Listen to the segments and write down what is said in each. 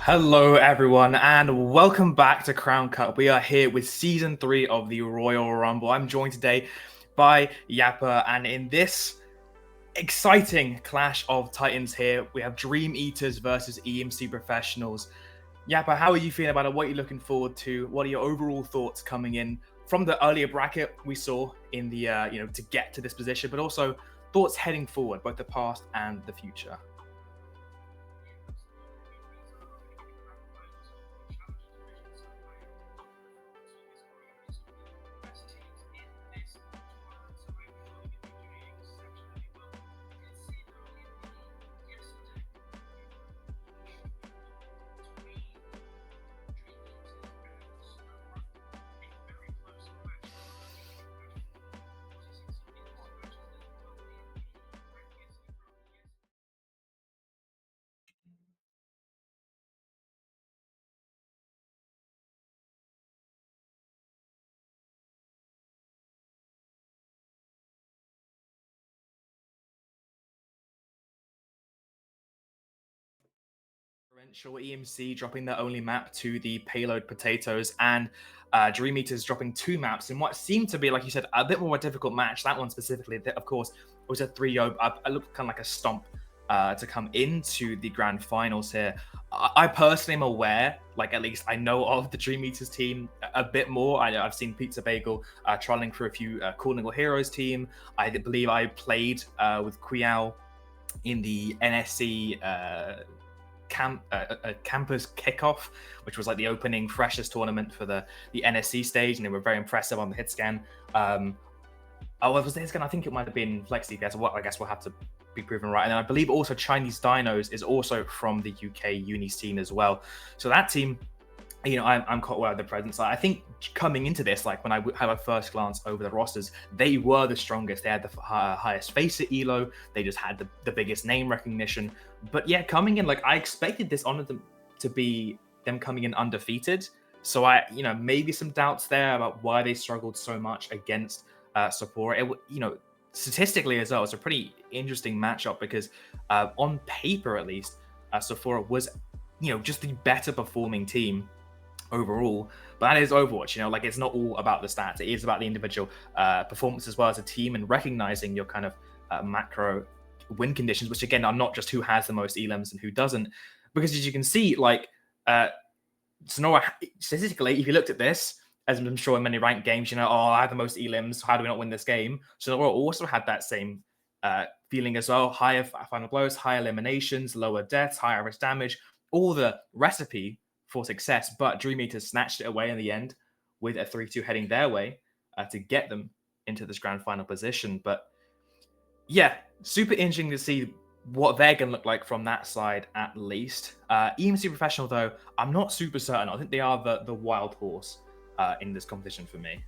Hello, everyone, and welcome back to Crown Cup. We are here with Season 3 of the Royal Rumble. I'm joined today by Yappa, and in this exciting clash of titans here, we have Dream Eaters versus EMC Professionals. Yappa, how are you feeling about it? What are you looking forward to? What are your overall thoughts coming in from the earlier bracket we saw in the, to get to this position, but also thoughts heading forward, both the past and the future? EMC dropping their only map to the payload potatoes, and Dream Eaters dropping 2 maps in what seemed to be, like you said, a bit more of a difficult match. That one specifically, of course, was a 3-0. It looked kind of like a stomp to come into the grand finals here. I personally am aware, like at least I know of the Dream Eaters team a bit more. I've seen Pizza Bagel trolling for a few Cool Niggle Heroes team. I believe I played with Quiao in the NSC campus kickoff, which was like the opening freshest tournament for the NSC stage, and they were very impressive on the hit scan. Was the hit scan? I think it might have been Flex DPS. Well, I guess we'll have to be proven right. And then I believe also Chinese Dinos is also from the UK uni scene as well. So that team, I'm quite aware of the presence. I think coming into this, like when I had a first glance over the rosters, they were the strongest. They had the highest face at ELO. They just had the biggest name recognition. But yeah, coming in, like I expected this on them to be them coming in undefeated. So maybe some doubts there about why they struggled so much against Sephora. Statistically as well, it's a pretty interesting matchup because on paper at least, Sephora was, just the better performing team overall. But that is Overwatch, like it's not all about the stats. It is about the individual performance as well as a team, and recognizing your kind of macro win conditions, which again are not just who has the most elims and who doesn't. Because as you can see, like Sonora, statistically, if you looked at this, as I'm sure in many ranked games, I have the most elims, how do we not win this game? Sonora also had that same feeling as well. Higher final blows, higher eliminations, lower deaths, higher average damage, all the recipe for success. But Dream Eaters snatched it away in the end with a 3-2 heading their way to get them into this grand final position. But yeah, super interesting to see what they're going to look like from that side at least. EMC Professional, though, I'm not super certain. I think they are the wild horse in this competition for me.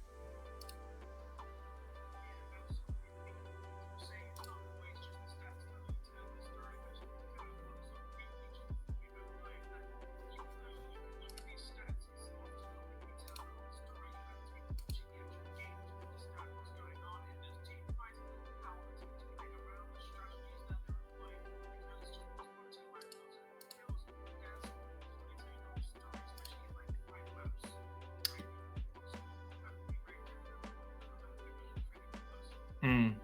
Mm.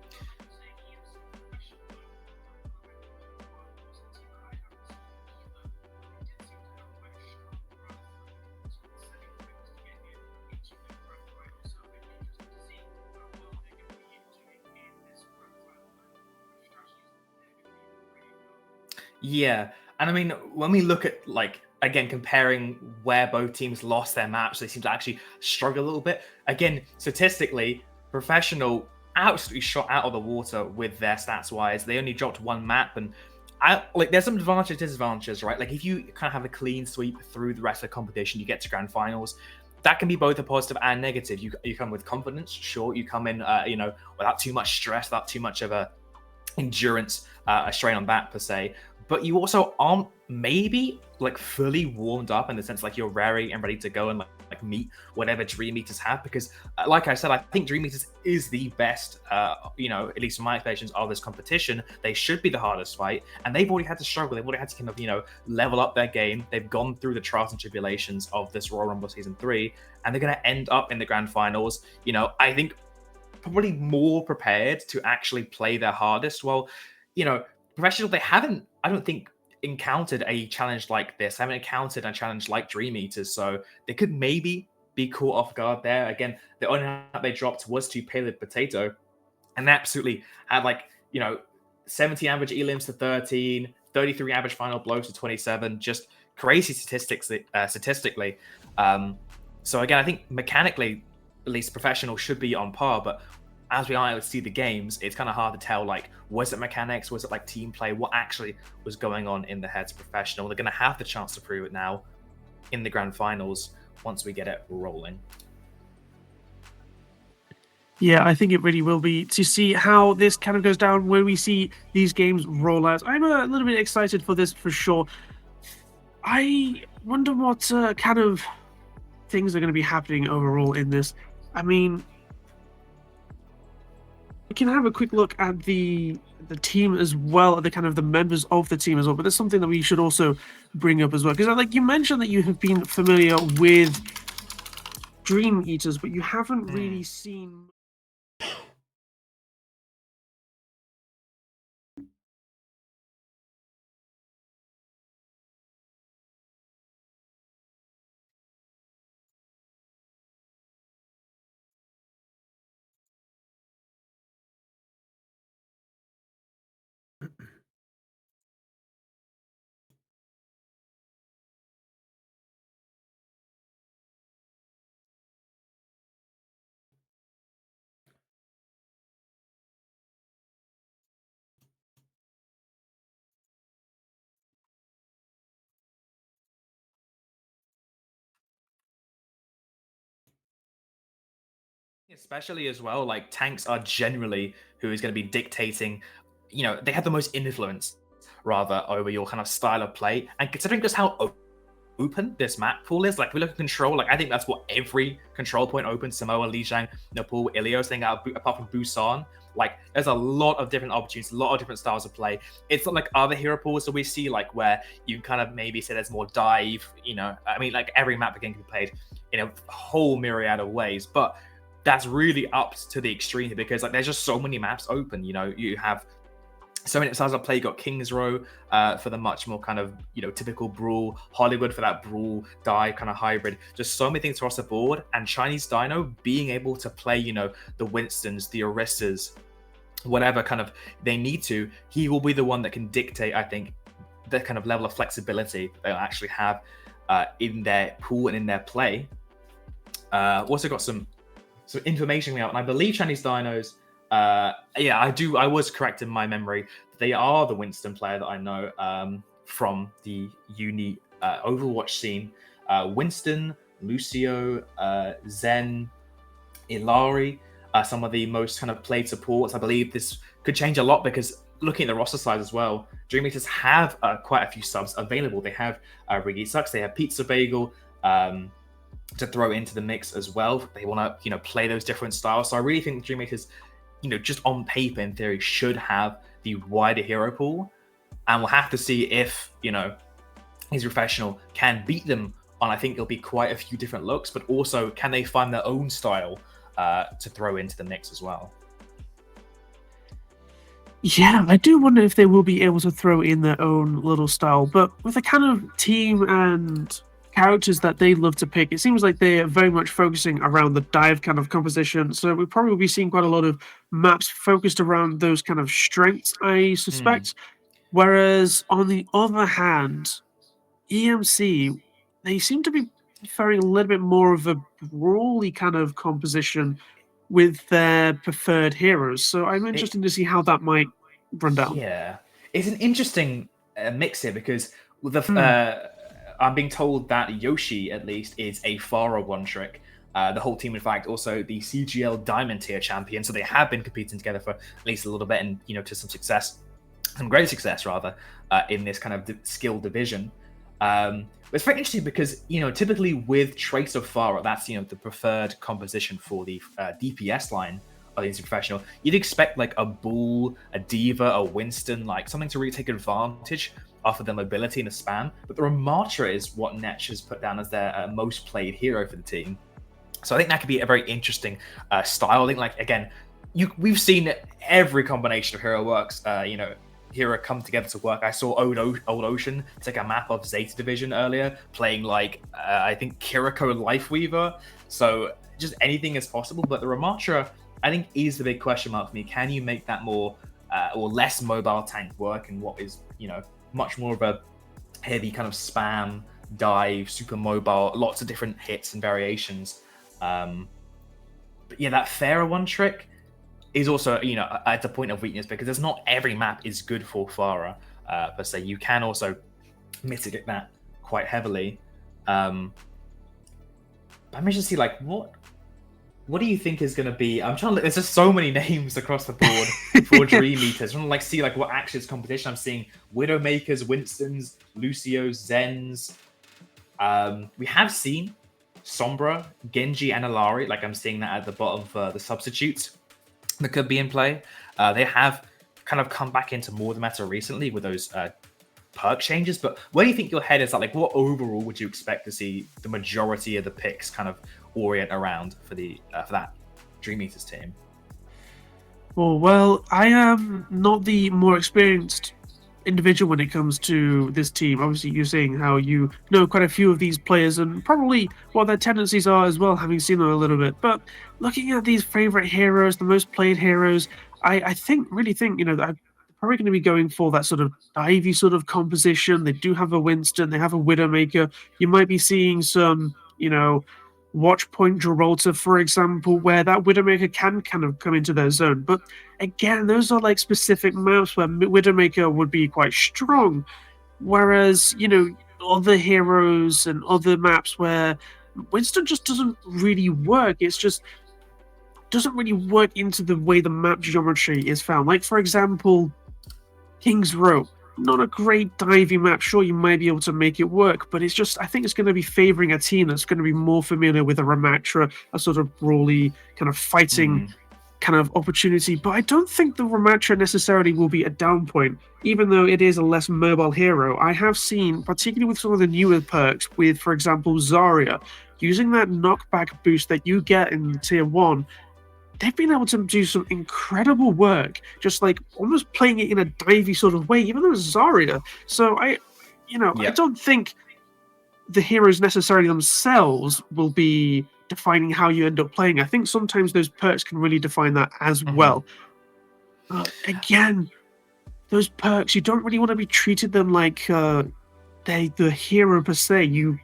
Yeah, and I mean, when we look at like again comparing where both teams lost their maps, they seem to actually struggle a little bit. Again, statistically, Professional absolutely shot out of the water with their stats wise. They only dropped 1 map, and there's some advantages, disadvantages, right? Like if you kind of have a clean sweep through the rest of the competition, you get to grand finals. That can be both a positive and negative. You come with confidence, sure. You come in, without too much stress, without too much of a endurance a strain on that per se, but you also aren't maybe like fully warmed up in the sense like you're raring and ready to go and like like meet whatever Dream Eaters have, because like I said, I think Dream Eaters is the best, at least in my expectations of this competition. They should be the hardest fight, and they've already had to struggle. They've already had to kind of, level up their game. They've gone through the trials and tribulations of this Royal Rumble Season 3, and they're going to end up in the grand finals, I think probably more prepared to actually play their hardest. Well, professional, they haven't, I don't think, encountered a challenge like this, haven't encountered a challenge like Dream Eaters, so they could maybe be caught off guard there. Again, the only map they dropped was to Pale Potato, and they absolutely had 70 average elims to 13, 33 average final blows to 27, just crazy statistically. So again, I think mechanically, at least professional should be on par, but as we are able to see the games, it's kind of hard to tell, was it mechanics? Was it team play? What actually was going on in the heads of professional? They're going to have the chance to prove it now in the grand finals once we get it rolling. Yeah, I think it really will be to see how this kind of goes down when we see these games roll out. I'm a little bit excited for this for sure. I wonder what kind of things are going to be happening overall in this. I mean, we can have a quick look at the team as well, at the members of the team as well. But there's something that we should also bring up as well, because you mentioned that you have been familiar with Dream Eaters, but you haven't really seen. Especially as well, tanks are generally who is going to be dictating, they have the most influence rather over your kind of style of play. And considering just how open this map pool is, we look at control, I think that's what every control point opens: Samoa, Lijiang, Nepal, Ilios, thing out apart from Busan. There's a lot of different opportunities, a lot of different styles of play. It's not like other hero pools that we see, where you kind of maybe say there's more dive, I mean, every map again can be played in a whole myriad of ways, but that's really up to the extreme, because there's just so many maps open. You have so many styles of play. You got Kings Row for the much more kind of typical brawl, Hollywood for that brawl die kind of hybrid. Just so many things across the board, and Chinese Dino being able to play the Winstons, the Orissas, whatever kind of they need to. He will be the one that can dictate, I think, the kind of level of flexibility they'll actually have in their pool and in their play. Also got some information out, and I believe Chinese Dinos, I was correct in my memory. They are the Winston player that I know from the uni Overwatch scene. Winston, Lucio, Zen, Ilari, some of the most kind of played supports. I believe this could change a lot, because looking at the roster size as well, Dream Eaters have quite a few subs available. They have Riggy Sucks, they have Pizza Bagel, to throw into the mix as well. They want to, play those different styles. So I really think Dream Eaters, just on paper, in theory, should have the wider hero pool. And we'll have to see if, his professional can beat them on, I think there'll be quite a few different looks, but also can they find their own style to throw into the mix as well. Yeah, I do wonder if they will be able to throw in their own little style, but with the kind of team and characters that they love to pick, it seems like they're very much focusing around the dive kind of composition. So we probably will be seeing quite a lot of maps focused around those kind of strengths, I suspect. Whereas on the other hand, EMC, they seem to be preferring a little bit more of a brawly kind of composition with their preferred heroes. So I'm interested to see how that might run down. Yeah, it's an interesting mix here, because I'm being told that Yoshi, at least, is a Pharah one-trick. The whole team, in fact, also the CGL Diamond tier champion, so they have been competing together for at least a little bit, and to some great success rather, in this kind of skill division. It's very interesting because, typically with Trace of Farah, that's, the preferred composition for the DPS line of the EMC Professional. You'd expect like a Bull, a Diva, a Winston, like something to really take advantage off of their mobility and the spam. But the Ramatra is what Netch has put down as their most played hero for the team. So I think that could be a very interesting style. I think, like, again, we've seen every combination of hero works. Hero come together to work. I saw Old Ocean take a map of Zeta Division earlier, playing like I think Kiriko Lifeweaver. So just anything is possible. But the Ramatra, I think, is the big question mark for me. Can you make that more or less mobile tank work in what is much more of a heavy kind of spam dive, super mobile, lots of different hits and variations. But yeah, that Pharaoh one trick is also, at a point of weakness because there's not every map is good for Farah per se. You can also mitigate that quite heavily. But I'm interested to see, like, what do you think is going to be? I'm trying to. There's just so many names across the board for Dream Eaters. I'm trying to see like what actually is competition. I'm seeing Widowmakers, Winstons, Lucios, Zens. We have seen Sombra, Genji, and Alari. Like, I'm seeing that at the bottom of the substitutes that could be in play. They have kind of come back into more of the meta recently with those perk changes. But where do you think your head is at? Like, what overall would you expect to see the majority of the picks kind of orient around for that Dream Eaters team? Oh, well, I am not the more experienced individual when it comes to this team. Obviously, you're saying how you know quite a few of these players and probably what their tendencies are as well, having seen them a little bit. But looking at these favorite heroes, the most played heroes, I really think, that I'm probably going to be going for that sort of divey sort of composition. They do have a Winston, they have a Widowmaker. You might be seeing some, Watchpoint Gibraltar, for example, where that Widowmaker can kind of come into their zone. But again, those are like specific maps where Widowmaker would be quite strong. Whereas, other heroes and other maps where Winston just doesn't really work. It's just doesn't really work into the way the map geometry is found. Like, for example, King's Row. Not a great diving map. Sure, you might be able to make it work, but it's just, I think it's going to be favoring a team that's going to be more familiar with a Ramatra, a sort of brawly kind of fighting kind of opportunity. But I don't think the Ramatra necessarily will be a down point, even though it is a less mobile hero. I have seen, particularly with some of the newer perks, with, for example, Zarya, using that knockback boost that you get in Tier 1, they've been able to do some incredible work, just like almost playing it in a divey sort of way, even though it's Zarya. So I don't think the heroes necessarily themselves will be defining how you end up playing. I think sometimes those perks can really define that as well. Again, those perks, you don't really want to be treated them like the hero per se. You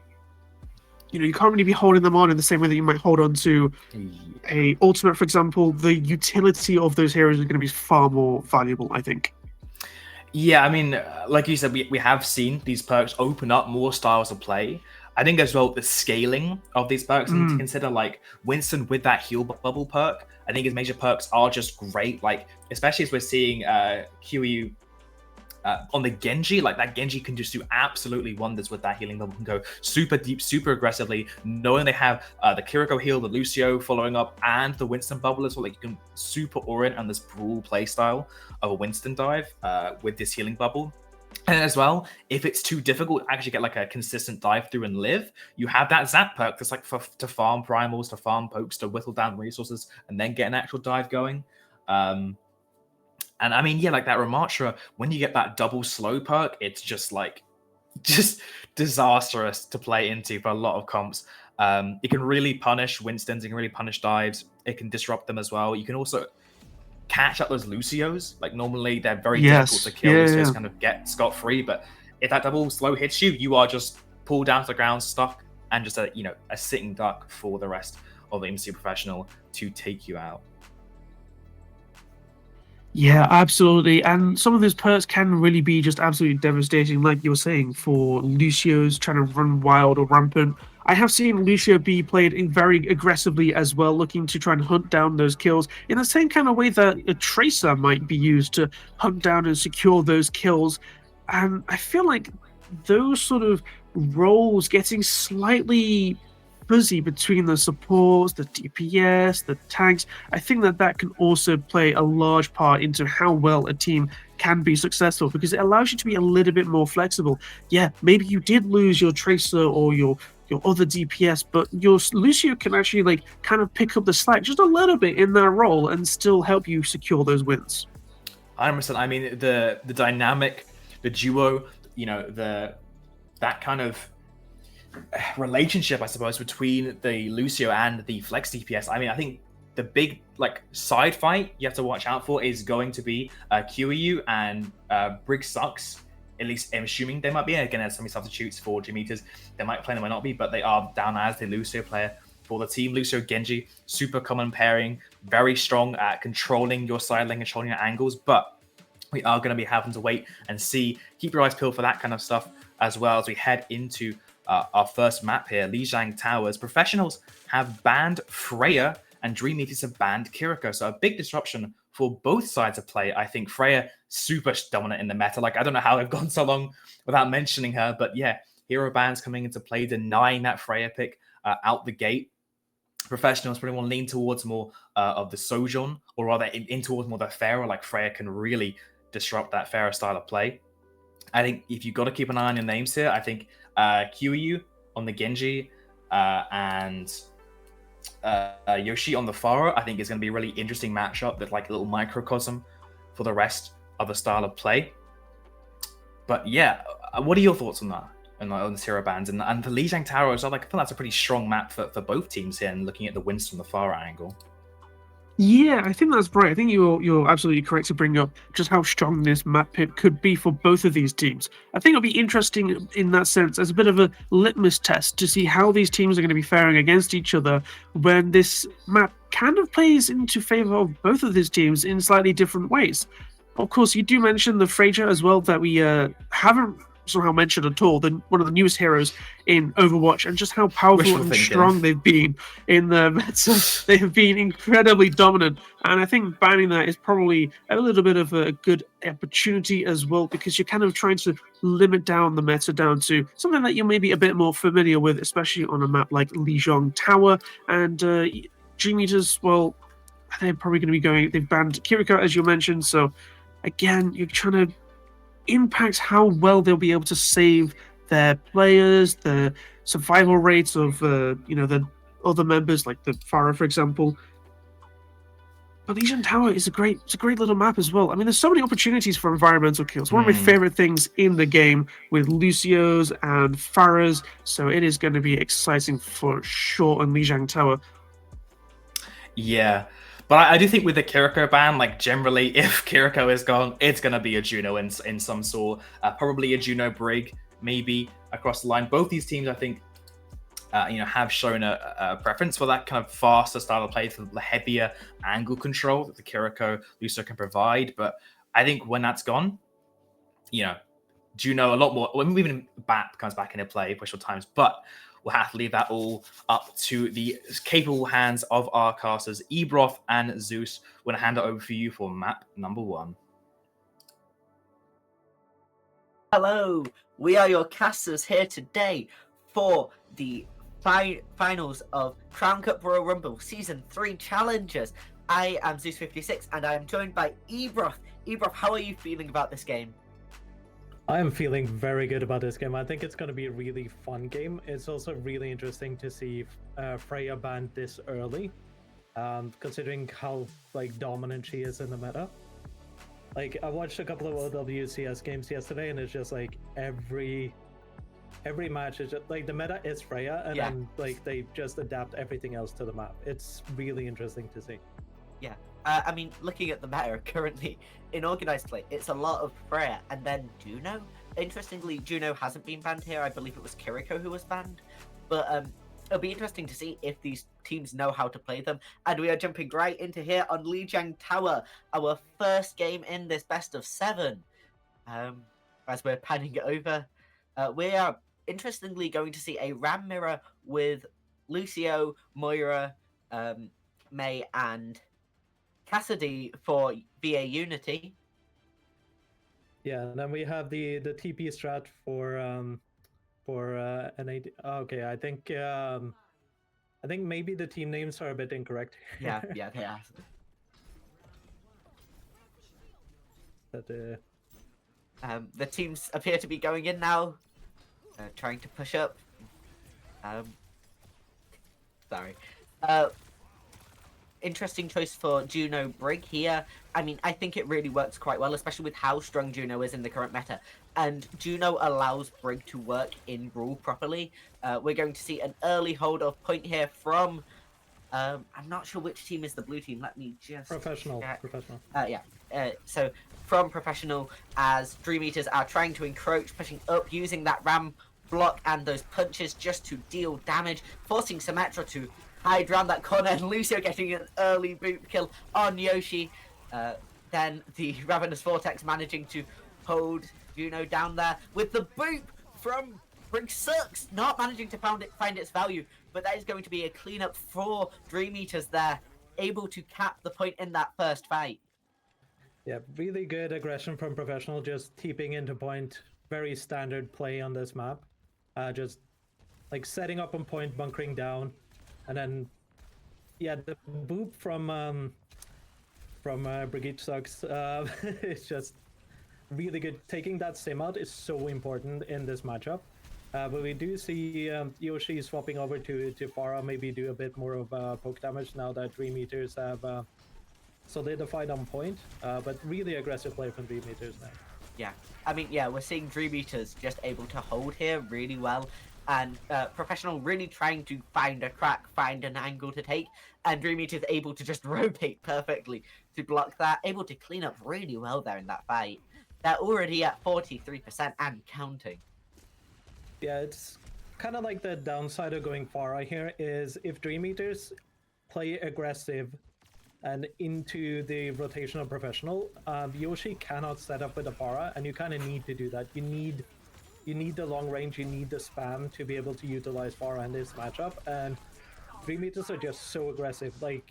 can't really be holding them on in the same way that you might hold on to a ultimate, for example. The utility of those heroes is going to be far more valuable, I think. Yeah, I mean, like you said, we have seen these perks open up more styles of play. I think as well, the scaling of these perks, you need to consider, like, Winston with that heal bubble perk. I think his major perks are just great, like, especially as we're seeing QEU on the Genji, like that Genji can just do absolutely wonders with that healing bubble. Can go super deep, super aggressively, knowing they have the Kiriko heal, the Lucio following up, and the Winston bubble as well. Like, you can super orient on this brawl playstyle of a Winston dive with this healing bubble. And as well, if it's too difficult to actually get like a consistent dive through and live, you have that Zap perk that's like to farm primals, to farm pokes, to whittle down resources, and then get an actual dive going. And I mean, yeah, like that Ramatra, when you get that double slow perk, it's just disastrous to play into for a lot of comps. It can really punish Winstons, it can really punish dives, it can disrupt them as well. You can also catch up those Lucios. Like, normally they're very difficult to kill, Lucios kind of get scot-free, but if that double slow hits you, you are just pulled down to the ground, stuck, and just a sitting duck for the rest of the EMC Professional to take you out. Yeah, absolutely. And some of those perks can really be just absolutely devastating, like you were saying, for Lucio's trying to run wild or rampant. I have seen Lucio be played very aggressively as well, looking to try and hunt down those kills in the same kind of way that a Tracer might be used to hunt down and secure those kills. And I feel like those sort of roles getting slightly fuzzy between the supports, the DPS, the tanks. I think that that can also play a large part into how well a team can be successful because it allows you to be a little bit more flexible. Yeah, maybe you did lose your Tracer or your other DPS, but your Lucio can actually like kind of pick up the slack just a little bit in that role and still help you secure those wins. 100%. I mean, the dynamic, the duo, that kind of relationship, I suppose, between the Lucio and the Flex DPS. I mean, I think the big like side fight you have to watch out for is going to be QEU and Brig Sucks. At least I'm assuming they might be. Again, there's so many substitutes for G-Meters. They might play, they might not be, but they are down as the Lucio player for the team. Lucio Genji, super common pairing, very strong at controlling your side lane, controlling your angles, but we are going to be having to wait and see. Keep your eyes peeled for that kind of stuff as well as we head into our first map here, Lijiang Towers. Professionals have banned Freya and Dream Eaters have banned Kiriko. So a big disruption for both sides of play. I think Freya, super dominant in the meta. Like, I don't know how I've gone so long without mentioning her, but yeah, hero bans coming into play, denying that Freya pick out the gate. Professionals probably want to lean towards more of the Sojourn, or rather in towards more the Pharah. Like, Freya can really disrupt that Pharah style of play. I think if you've got to keep an eye on your names here, I think Kiryu on the Genji and Yoshi on the Pharah, I think is going to be a really interesting matchup. That's like a little microcosm for the rest of the style of play. But yeah, what are your thoughts on that? On the hero bands and the Lijiang Tower as well? Like, I feel that's a pretty strong map for both teams here, and looking at the wins from the Pharah angle. Yeah, I think that's right. I think you're absolutely correct to bring up just how strong this map pick could be for both of these teams. I think it'll be interesting in that sense as a bit of a litmus test to see how these teams are going to be faring against each other when this map kind of plays into favor of both of these teams in slightly different ways. Of course, you do mention the Fraser as well that we haven't somehow mentioned at all, one of the newest heroes in Overwatch, and just how powerful Wishful and thinking. strong they've been in the meta. They have been incredibly dominant, and I think banning that is probably a little bit of a good opportunity as well, because you're kind of trying to limit down the meta down to something that you're maybe a bit more familiar with, especially on a map like Lijiang Tower. And G-Meters, well, they're probably going to be going, they've banned Kiriko, as you mentioned, so again, you're trying to impact how well they'll be able to save their players, the survival rates of the other members like the Pharah, for example. But Lijiang Tower is a great little map as well. I mean, there's so many opportunities for environmental kills. One of my favorite things in the game with Lucios and Pharahs, so it is going to be exciting for sure on Lijiang Tower. Yeah. But I do think with the Kiriko ban, like generally, if Kiriko is gone, it's going to be a Juno in some sort. Probably a Juno Brig, maybe, across the line. Both these teams, I think, have shown a preference for that kind of faster style of play, for the heavier angle control that the Kiriko Lucio can provide. But I think when that's gone, Juno a lot more. Well, even BAP comes back into play, push times, but we'll have to leave that all up to the capable hands of our casters, Ebroth and Zeus. We're going to hand it over for you for map number 1. Hello, we are your casters here today for the finals of Crown Cup Royal Rumble Season 3 Challengers. I am Zeus56 and I am joined by Ebroth. Ebroth, how are you feeling about this game? I am feeling very good about this game. I think it's going to be a really fun game. It's also really interesting to see Freya banned this early, considering how dominant she is in the meta. Like, I watched a couple of OWCS games yesterday, and it's just like every match is just like the meta is Freya, and then they just adapt everything else to the map. It's really interesting to see. Yeah. I mean, looking at the meta currently in organized play, it's a lot of Freya and then Juno. Interestingly, Juno hasn't been banned here. I believe it was Kiriko who was banned. But it'll be interesting to see if these teams know how to play them. And we are jumping right into here on Lijiang Tower, our first game in this best of 7. As we're panning it over, we are interestingly going to see a Ram mirror with Lucio, Moira, May, and Cassidy for VA Unity. Yeah, and then we have the TP strat for for NAD. Okay, I think maybe the team names are a bit incorrect. Yeah, they are. But, The teams appear to be going in now, trying to push up. Sorry. Interesting choice for Juno Brig here. I mean, I think it really works quite well, especially with how strong Juno is in the current meta. And Juno allows Brig to work in rule properly. We're going to see an early hold of point here from... I'm not sure which team is the blue team. Let me just... Professional. So from Professional, as Dream Eaters are trying to encroach, pushing up, using that ram block and those punches just to deal damage, forcing Symmetra to hide around that corner, and Lucio getting an early boot kill on Yoshi. Then the Ravenous Vortex managing to hold Juno down there with the boot from Brig Sucks, not managing to find its value, but that is going to be a cleanup for Dream Eaters there, able to cap the point in that first fight. Yeah, really good aggression from Professional, just keeping into point. Very standard play on this map. Just like setting up on point, bunkering down, and then yeah, the boop from Brigade Sucks. It's just really good. Taking that sim out is so important in this matchup. But we do see Yoshi swapping over to Pharah, maybe do a bit more of poke damage now that Dream Eaters have solidified on point. But really aggressive play from Dream Eaters now. Yeah, I mean, yeah, we're seeing Dream Eaters just able to hold here really well, and Professional really trying to find a crack, find an angle to take, and Dream Eaters able to just rotate perfectly to block that, able to clean up really well there in that fight. They're already at 43% and counting. Yeah, it's kind of like the downside of going Pharah here is if Dream Eaters play aggressive and into the rotational Professional, Yoshi cannot set up with a Pharah, and you kind of need to do that. You need the long range, you need the spam to be able to utilize Pharah in this matchup, and Dream Eaters are just so aggressive. Like,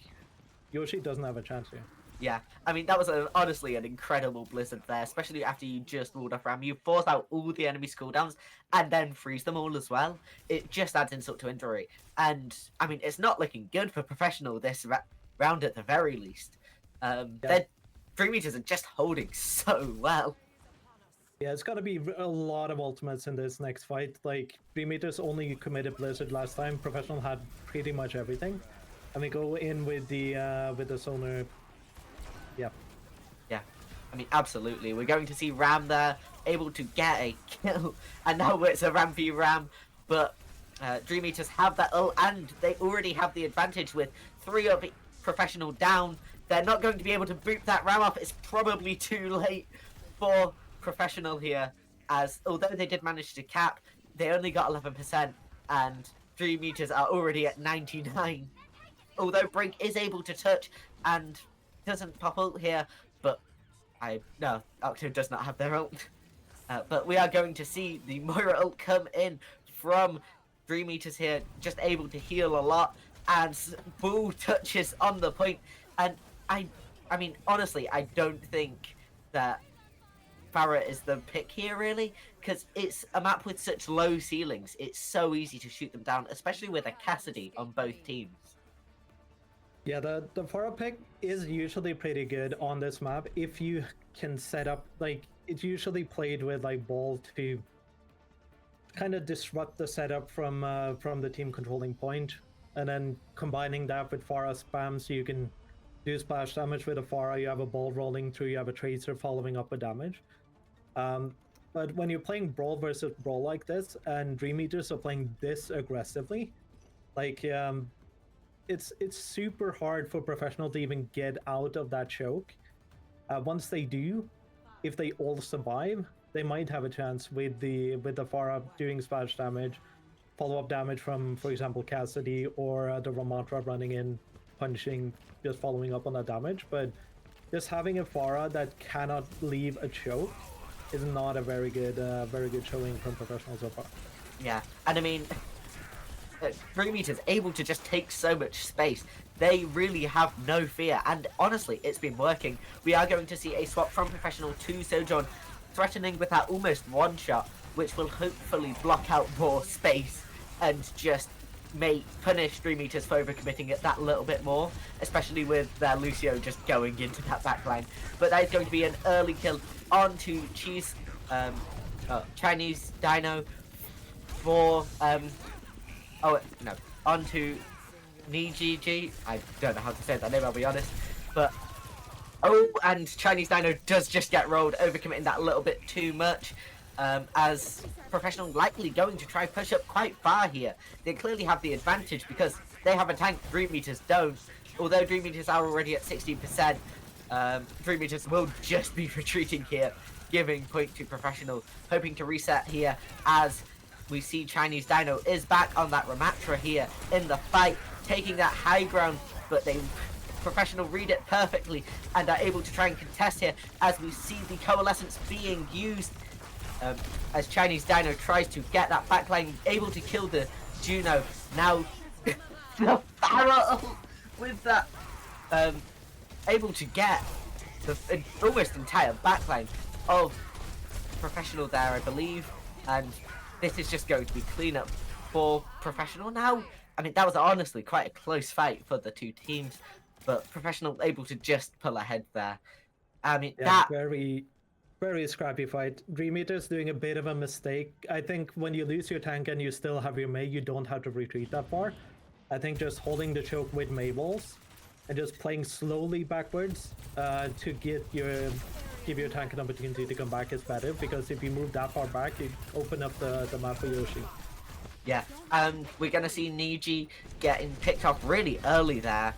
Yoshi doesn't have a chance here. Yeah, I mean, that was honestly an incredible blizzard there, especially after you just ruled off Ram. You force out all the enemy's cooldowns and then freeze them all as well. It just adds insult to injury. And, I mean, it's not looking good for Professional this round at the very least. Their Dream Eaters are just holding so well. Yeah, it's got to be a lot of ultimates in this next fight. Like, Dream Eaters only committed Blizzard last time. Professional had pretty much everything. And we go in with the Sonar. Yeah. Yeah, I mean, absolutely. We're going to see Ram there, able to get a kill. And now it's a Ram v Ram. But Dream Eaters have that ult, and they already have the advantage with 3 of Professional down. They're not going to be able to boot that Ram off. It's probably too late for Professional here, as although they did manage to cap, they only got 11%, and Dream Eaters are already at 99. Although Brink is able to touch and doesn't pop ult here, but no, Octo does not have their ult. But we are going to see the Moira ult come in from Dream Eaters here, just able to heal a lot, and Bull touches on the point. And I mean, honestly, I don't think that Pharah is the pick here, really, because it's a map with such low ceilings. It's so easy to shoot them down, especially with a Cassidy on both teams. Yeah, the Pharah pick is usually pretty good on this map if you can set up, like, it's usually played with like Ball to kind of disrupt the setup from the team controlling point, and then combining that with Pharah spam so you can do splash damage with a Pharah, you have a Ball rolling through, you have a Tracer following up with damage. But when you're playing Brawl versus Brawl like this, and Dream Eaters are playing this aggressively, like, it's super hard for Professional to even get out of that choke. Once they do, if they all survive, they might have a chance with the Pharah doing splash damage, follow-up damage from, for example, Cassidy, or the Ramatra running in, punching, just following up on that damage. But just having a Pharah that cannot leave a choke is not a very good showing from Professional so far. Yeah, and I mean, Dream Eaters able to just take so much space. They really have no fear, and honestly, it's been working. We are going to see a swap from Professional to Sojourn, threatening with that almost one shot, which will hopefully block out more space and just punish Dream Eaters for overcommitting it that little bit more, especially with Lucio just going into that backline. But that is going to be an early kill onto Chinese Dino for onto Nijiji. I don't know how to say that name, I'll be honest. But and Chinese Dino does just get rolled, overcommitting that a little bit too much. As Professional likely going to try push up quite far here. They clearly have the advantage because they have a tank, Dream Eaters don't. Although Dream Eaters are already at 16%, Dream Eaters will just be retreating here, giving point to Professional, hoping to reset here as we see Chinese Dino is back on that Ramatra here in the fight, taking that high ground, but Professional read it perfectly and are able to try and contest here as we see the Coalescence being used as Chinese Dino tries to get that backline, able to kill the Juno. Now the Pharaoh with that able to get the almost entire backline of Professional there, I believe, and this is just going to be cleanup for Professional now. I mean, that was honestly quite a close fight for the two teams, but Professional able to just pull ahead there. I mean, yeah, very scrappy fight. Dream Eater's doing a bit of a mistake. I think when you lose your tank and you still have your Mei, you don't have to retreat that far. I think just holding the choke with Mei balls and just playing slowly backwards to give your tank an opportunity to come back is better, because if you move that far back, you open up the map for Yoshi. Yeah, we're going to see Niji getting picked off really early there.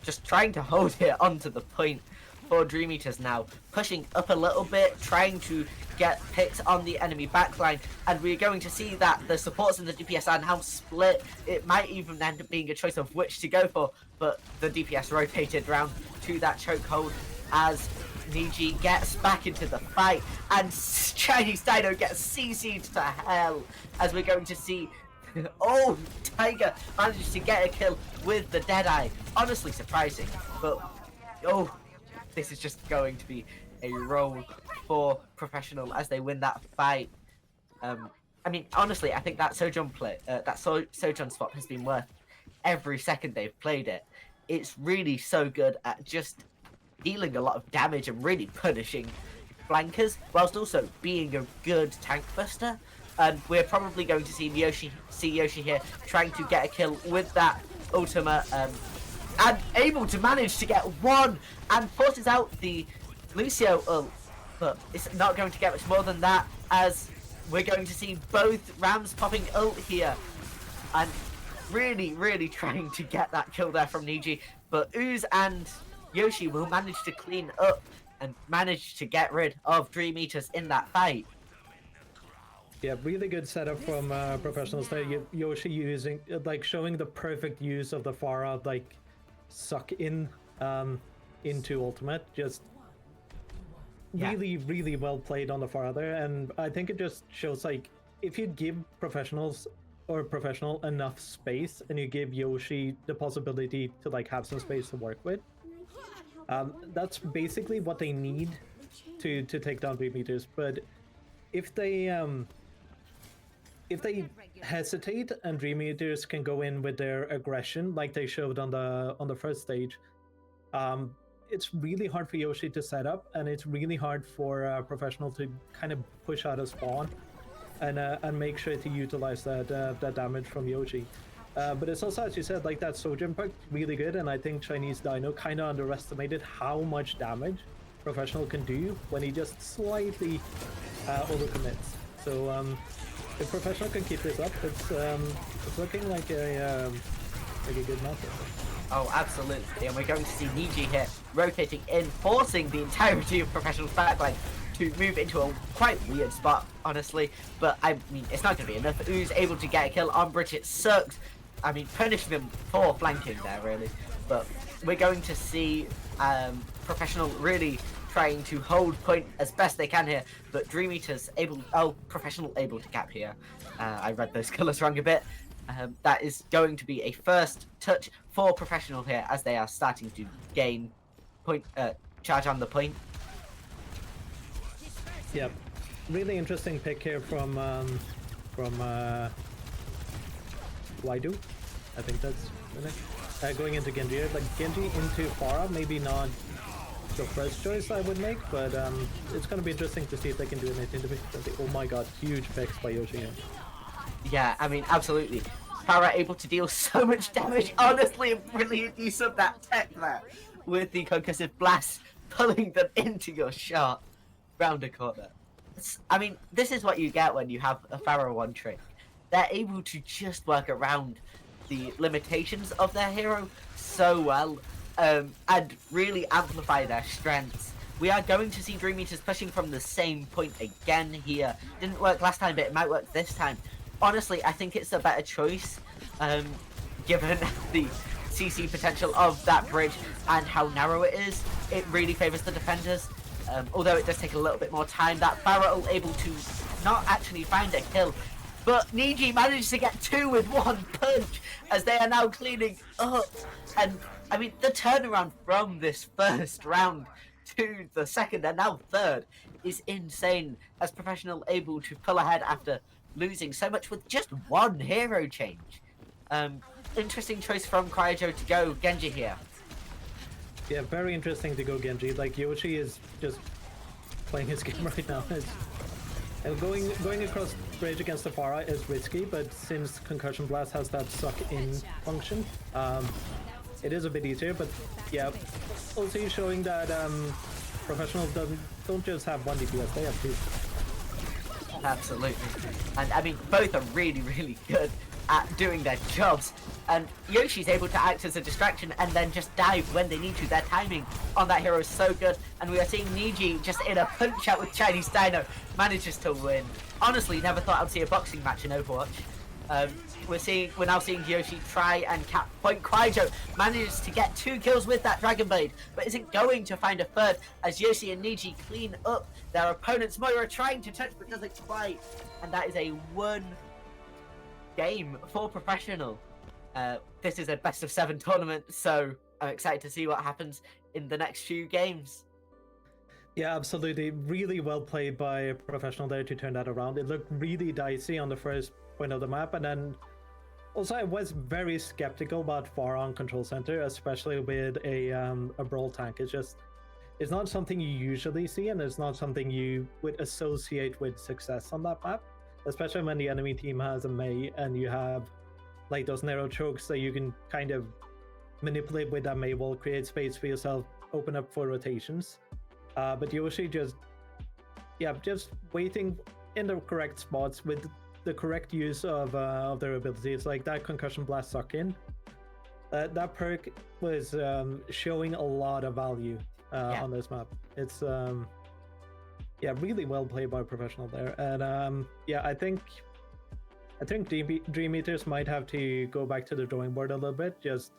Just trying to hold it onto the point for Dream Eaters now. Pushing up a little bit, trying to get picked on the enemy backline. And we're going to see that the supports and the DPS are now split. It might even end up being a choice of which to go for. But the DPS rotated round to that chokehold as Niji gets back into the fight. And Chinese Dino gets CC'd to hell as we're going to see oh, Tiger manages to get a kill with the Deadeye. Honestly surprising, but oh, this is just going to be a roll for Professional as they win that fight. I mean, honestly, I think that Sojourn Sojourn swap has been worth every second they've played it. It's really so good at just dealing a lot of damage and really punishing flankers, whilst also being a good tank buster. And we're probably going to see Yoshi here trying to get a kill with that ultimate, and able to manage to get one and forces out the Lucio ult. But it's not going to get much more than that, as we're going to see both Rams popping ult here and really trying to get that kill there from Niji. But Ooze and Yoshi will manage to clean up and manage to get rid of Dream Eaters in that fight. Yeah, really good setup from Professionals there. Yoshi using, showing the perfect use of the Pharah, suck in into ultimate. Just really well played on the Pharah there. And I think it just shows, if you give Professional enough space and you give Yoshi the possibility to have some space to work with, that's basically what they need to take down Dream Eaters. But if they hesitate and Dream Eaters can go in with their aggression like they showed on the first stage, it's really hard for Yoshi to set up, and it's really hard for Professional to kind of push out a spawn and make sure to utilize that damage from Yoshi. But it's also, as you said, that Sojourn perk really good, and I think Chinese Dino kind of underestimated how much damage Professional can do when he just slightly overcommits. So if Professional can keep this up, it's looking like a good matchup. Oh, absolutely. And we're going to see Niji here rotating in, forcing the entirety of Professional's backline to move into a quite weird spot, honestly. But I mean, it's not going to be enough. Ooze able to get a kill on Bridget sucks. I mean, punish them for flanking there, really. But we're going to see Professional really trying to hold point as best they can here, but Dream Eaters Professional able to cap here. I read those colours wrong a bit. That is going to be a first touch for Professional here as they are starting to gain point, charge on the point. Yep. really interesting pick here from Waidu. I think that's the name. Going into Genji here. Like Genji into Pharah, maybe not the first choice I would make, but it's gonna be interesting to see if they can do anything differently. Oh my god, huge picks by Yoshi here. Yeah, I mean, absolutely. Pharah able to deal so much damage. Honestly, a brilliant use of that tech there with the concussive blast, pulling them into your shot round a corner. I mean, this is what you get when you have a Pharah one trick. They're able to just work around the limitations of their hero so well, and really amplify their strengths. We are going to see Dream Eaters pushing from the same point again here. Didn't work last time, but it might work this time. Honestly, I think it's a better choice, given the CC potential of that bridge and how narrow it is. It really favors the defenders, although it does take a little bit more time. That Barrel able to not actually find a kill, but Niji managed to get 2 with 1 punch as they are now cleaning up. And I mean, the turnaround from this first round to the second and now third is insane, as Professional able to pull ahead after losing so much with just 1 hero change. Interesting choice from Cryojo to go Genji here. Yeah, very interesting to go Genji. Like Yoshi is just playing his game right now. And going across bridge against the Pharah is risky, but since Concussion Blast has that suck-in function, it is a bit easier. But yeah, also showing that Professional don't just have 1 DPS, they have 2. Absolutely. And I mean, both are really, really good at doing their jobs. And Yoshi's able to act as a distraction and then just dive when they need to. Their timing on that hero is so good. And we are seeing Niji just in a punch out with Chinese Dino manages to win. Honestly, never thought I'd see a boxing match in Overwatch. We're now seeing Yoshi try and cap point. Kwaijo manages to get 2 kills with that Dragon Blade, but isn't going to find a third as Yoshi and Niji clean up their opponents. Moira trying to touch but doesn't quite, and that is a 1 game for Professional. This is a best of 7 tournament, so I'm excited to see what happens in the next few games. Yeah, absolutely. Really well played by Professional there to turn that around. It looked really dicey on the first point of the map, and then also I was very skeptical about Pharah on Control Center, especially with a Brawl tank. It's not something you usually see, and it's not something you would associate with success on that map, especially when the enemy team has a Mei and you have like those narrow chokes that you can kind of manipulate with that Mei wall, create space for yourself, open up for rotations. But Yoshi just waiting in the correct spots with the correct use of their abilities, like that Concussion Blast suck-in. That perk was showing a lot of value on this map. It's really well played by Professional there, and I think Dream Eaters might have to go back to the drawing board a little bit. Just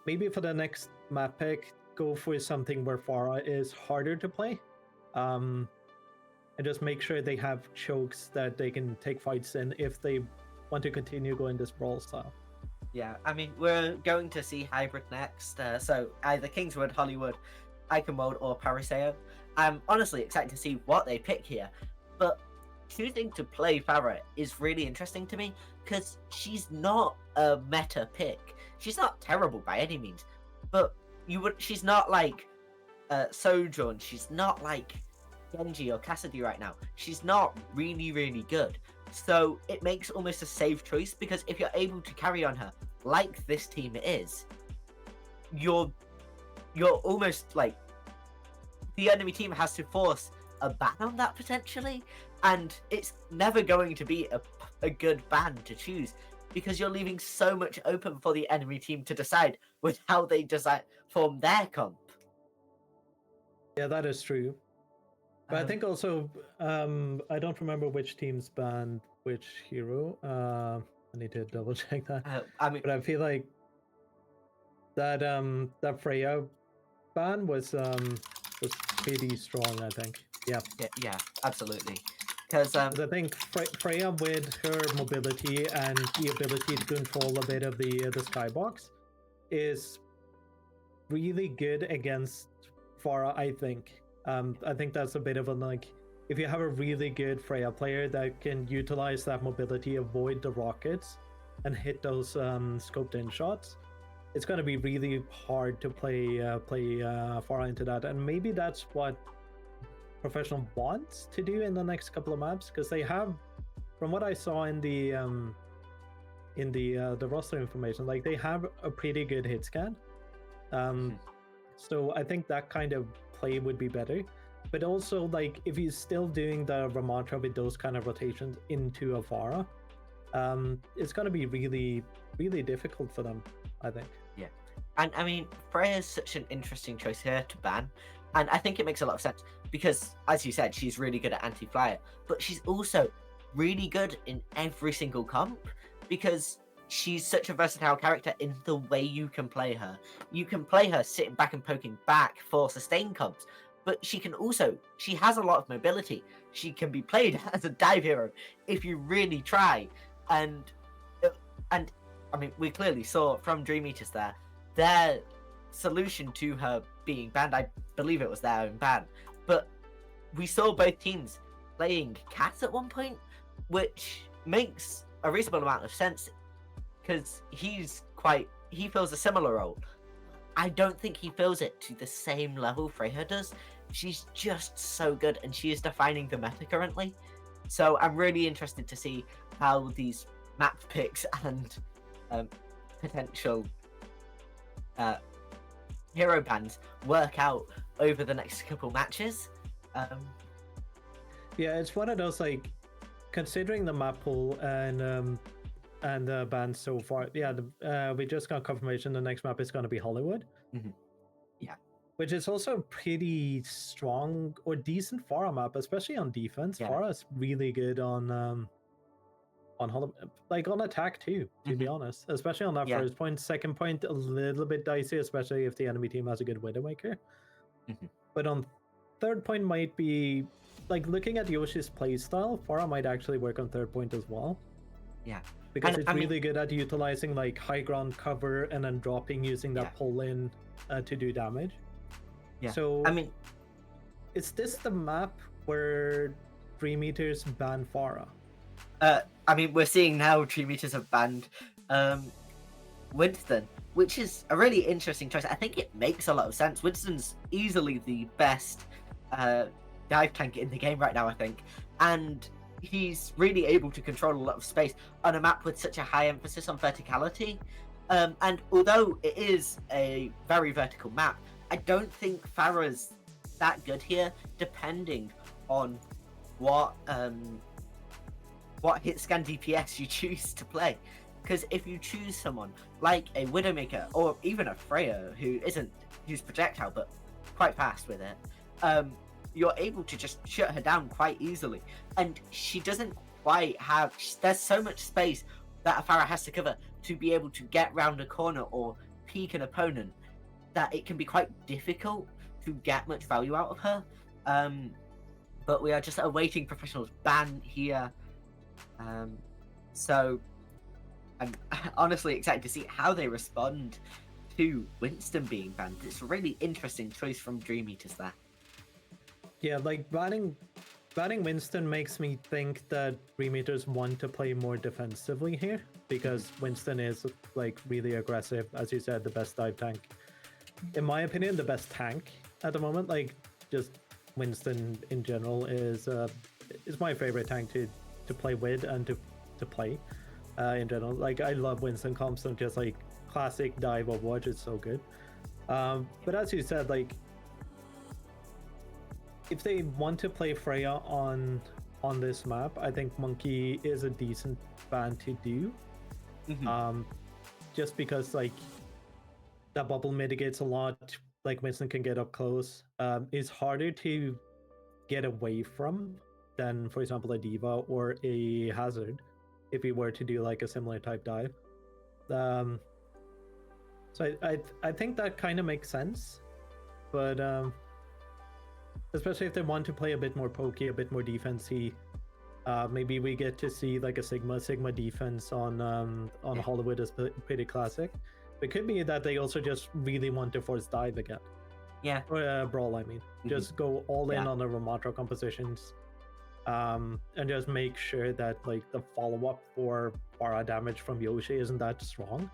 maybe for the next map pick, go for something where Pharah is harder to play, and just make sure they have chokes that they can take fights in if they want to continue going this brawl style. Yeah, I mean, we're going to see Hybrid next, so either Kingswood, Hollywood, Iconmode, or Pariseo. I'm honestly excited to see what they pick here, but choosing to play Pharah is really interesting to me because she's not a meta pick. She's not terrible by any means, but she's not like Sojourn. She's not like Genji or Cassidy right now. She's not really, really good. So it makes almost a safe choice, because if you're able to carry on her like this team is, you're almost like the enemy team has to force a ban on that potentially, and it's never going to be a good ban to choose, because you're leaving so much open for the enemy team to decide with how they form their comp. Yeah, that is true. But I think also, I don't remember which teams banned which hero. I need to double check that. But I feel like that Freya ban was pretty strong, I think. Yeah, absolutely. Because I think Freya, with her mobility and the ability to control a bit of the skybox, is really good against Pharah, I think. I think that's a bit of a, like, if you have a really good Freya player that can utilize that mobility, avoid the rockets, and hit those scoped in shots, it's going to be really hard to play far into that. And maybe that's what Professional wants to do in the next couple of maps, because they have, from what I saw in the roster information, like they have a pretty good hit scan. So I think that kind of play would be better. But also, like, if he's still doing the Ramatra with those kind of rotations into a Pharah, it's going to be really, really difficult for them, I think. Yeah. And I mean, Freya is such an interesting choice here to ban. And I think it makes a lot of sense because, as you said, she's really good at anti-flyer, but she's also really good in every single comp because she's such a versatile character in the way you can play her. You can play her sitting back and poking back for sustain comps, but she has a lot of mobility. She can be played as a dive hero if you really try. And I mean, we clearly saw from Dream Eaters their solution to her being banned. I believe it was their own ban, but we saw both teams playing Cat at one point, which makes a reasonable amount of sense because he fills a similar role. I don't think he fills it to the same level Freya does. She's just so good, and she is defining the meta currently. So I'm really interested to see how these map picks and potential hero bans work out over the next couple matches. Yeah, it's one of those, like, considering the map pool and the bans so far. Yeah, we just got confirmation the next map is going to be Hollywood. Mm-hmm. Yeah, which is also a pretty strong or decent Pharah map, especially on defense. Yeah. Pharah is really good on Hollywood, like on attack too, to be honest. Especially on that first point. Second point, a little bit dicey, especially if the enemy team has a good Widowmaker. But on third point might be, like, looking at Yoshi's playstyle, Pharah might actually work on third point as well. Yeah. Because it's really good at utilizing like high ground cover and then dropping using that pull in to do damage. Yeah. So I mean, is this the map where Dream Eaters ban Pharah? I mean, we're seeing now Dream Eaters have banned Winston, which is a really interesting choice. I think it makes a lot of sense. Winston's easily the best dive tank in the game right now, I think. And he's really able to control a lot of space on a map with such a high emphasis on verticality. And although it is a very vertical map, I don't think Pharah's that good here, depending on what hit scan DPS you choose to play. Because if you choose someone like a Widowmaker or even a Freya who's projectile but quite fast with it, you're able to just shut her down quite easily. And she doesn't quite have... There's so much space that a Pharah has to cover to be able to get round a corner or peek an opponent that it can be quite difficult to get much value out of her. But we are just awaiting Professional's ban here. So I'm honestly excited to see how they respond to Winston being banned. It's a really interesting choice from Dream Eaters there. Yeah, like banning Winston makes me think that Dream Eaters want to play more defensively here, because Winston is like really aggressive, as you said, the best dive tank. In my opinion, the best tank at the moment. Like, just Winston in general is my favorite tank to play with and to play in general. Like, I love Winston comps and just like classic dive Overwatch. It's so good. But as you said, like, if they want to play Freya on this map, I think Monkey is a decent ban to do. Just because like that bubble mitigates a lot. Like, Winston can get up close. It's harder to get away from than, for example, a Diva or a Hazard if we were to do like a similar type dive. So I think that kind of makes sense, but especially if they want to play a bit more pokey, a bit more defensy, maybe we get to see like a Sigma defense on Hollywood is pretty classic. It could be that they also just really want to force dive again. Yeah. Or brawl, I mean. Just go all in on the Ramatra compositions and just make sure that like the follow-up for Pharah damage from Yoshi isn't that strong.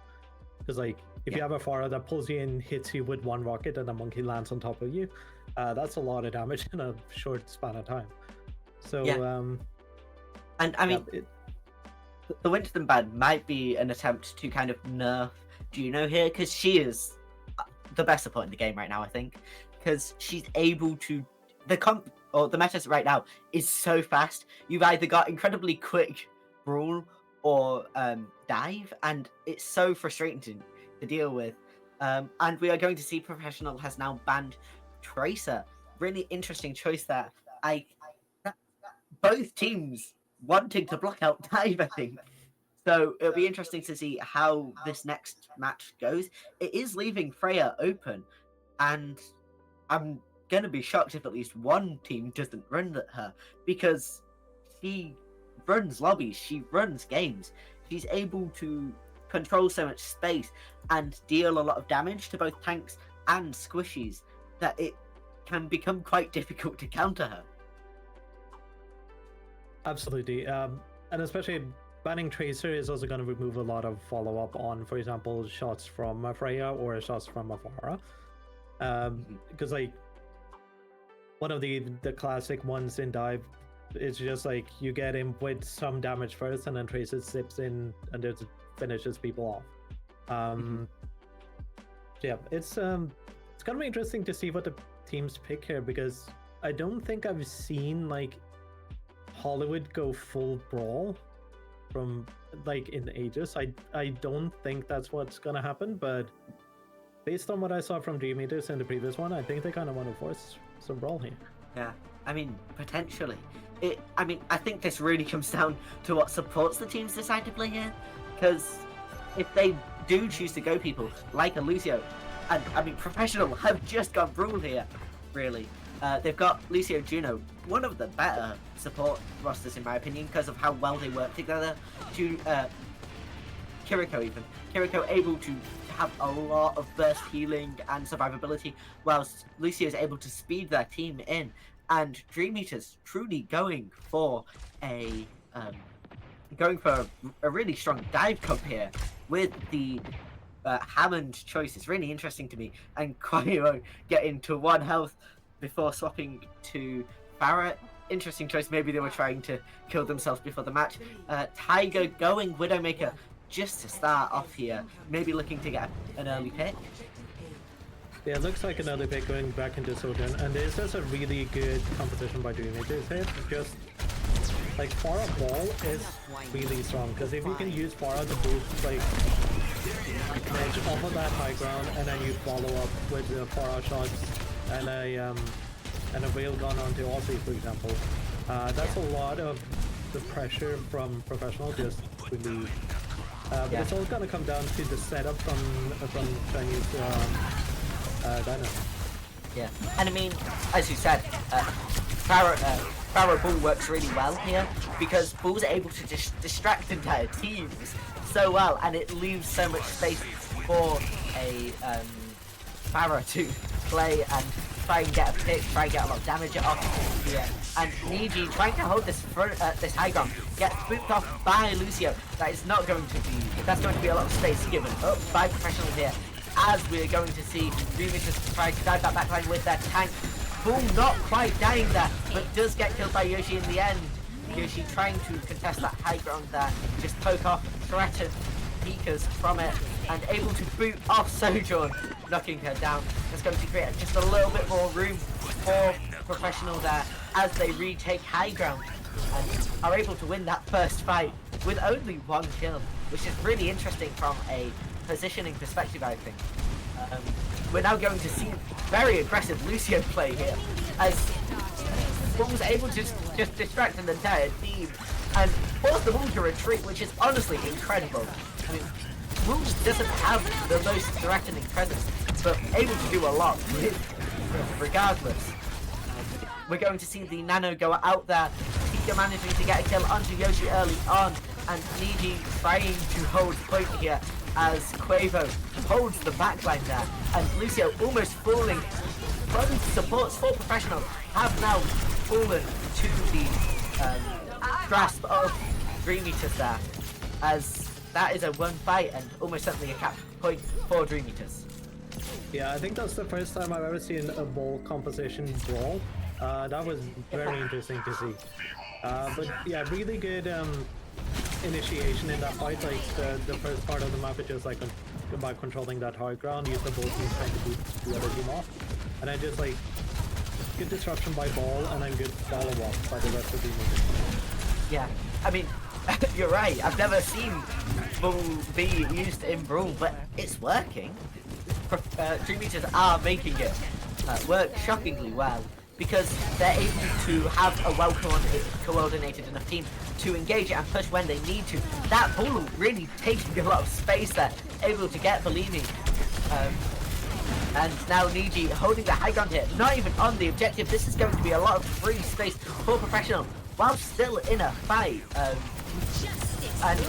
Because like if you have a Pharah that pulls you in, hits you with one rocket, and a monkey lands on top of you, that's a lot of damage in a short span of time. So and I mean, the Winterton ban might be an attempt to kind of nerf Juno here, because she is the best support in the game right now, I think, because she's able to the meta right now is so fast. You've either got incredibly quick brawl or dive, and it's so frustrating to deal with. And we are going to see Professional has now banned Tracer. Really interesting choice there. Both teams wanting to block out dive, I think. So it'll be interesting to see how this next match goes. It is leaving Freya open, and I'm going to be shocked if at least one team doesn't run her, because she runs lobbies, she runs games. She's able to control so much space and deal a lot of damage to both tanks and squishies that it can become quite difficult to counter her. Absolutely. And especially banning Tracer is also going to remove a lot of follow-up on, for example, shots from Freya or shots from Pharah. Because like one of the classic ones in dive, it's just like you get him with some damage first, and then Tracer zips in and just finishes people off. Yeah, it's gonna be interesting to see what the teams pick here, because I don't think I've seen like Hollywood go full brawl from like in ages. I don't think that's what's gonna happen, but based on what I saw from Dream Eaters in the previous one, I think they kind of want to force some brawl here. Yeah, I mean, potentially. I think this really comes down to what supports the teams decide to play here, because if they do choose to go people like a Lucio, and I mean, Professional have just got brawl here, really. They've got Lucio Juno, one of the better support rosters in my opinion, because of how well they work together. Kiriko even. Kiriko able to have a lot of burst healing and survivability, whilst Lucio is able to speed their team in. And Dream Eaters truly going for a really strong dive comp here with the Hammond choice. Is really interesting to me, and Quayo getting to 1 health before swapping to Barrett. Interesting choice. Maybe they were trying to kill themselves before the match. Tiger going Widowmaker just to start off here. Maybe looking to get an early pick. Yeah, it looks like another pick going back into Sojourn, and this is a really good competition by Dream Eaters here. Just like Pharah Ball is really strong, because if you can use Pharah to boost like edge off of that high ground, and then you follow up with the Pharah shots and a railgun onto Aussie, for example, that's a lot of the pressure from Professional just relieved. But it's all gonna come down to the setup from Chinese Dynamo. Yeah, and I mean, as you said, Farah Bull works really well here, because Bull's able to distract entire teams so well, and it leaves so much space for a Farah to play and try and get a pick, try and get a lot of damage off here. And Niji trying to hold this this high ground, gets booped off by Lucio. That's going to be a lot of space given up by Professional here, as we're going to see Dream Eaters try to dive that backline with their tank. Bull not quite dying there, but does get killed by Yoshi in the end. Yoshi trying to contest that high ground there, just poke off, threaten Peekers from it, and able to boot off Sojourn, knocking her down. That's going to create just a little bit more room for Professional there as they retake high ground and are able to win that first fight with only 1 kill, which is really interesting from a positioning perspective, I think. We're now going to see very aggressive Lucio play here, as Bull was able to just distract an entire team and force the Bull to retreat, which is honestly incredible. I mean, Bull doesn't have the most threatening presence, but able to do a lot regardless. We're going to see the Nano go out there, Tika managing to get a kill onto Yoshi early on, and Niji trying to hold point here as Quavo holds the backline there, and Lucio almost falling. Both supports for Professional have now fallen to the grasp of Dream Eaters there, as that is a one fight and almost certainly a cap point for Dream Eaters. Yeah, I think that's the first time I've ever seen a ball composition brawl. That was very interesting to see. But yeah, really good initiation in that fight. Like the first part of the map is just like by controlling that high ground, use the ball team trying to beat the other team off, and then just like good disruption by ball and then good follow-up by the rest of the team. Yeah, I mean, you're right. I've never seen Bull be used in Brawl, but it's working. Dream Eaters are making it work shockingly well, because they're able to have a well-coordinated enough team to engage it and push when they need to. That Bull really taking a lot of space there, able to get Bellini. And now Niji holding the high ground here, not even on the objective. This is going to be a lot of free space for Professional while still in a fight. And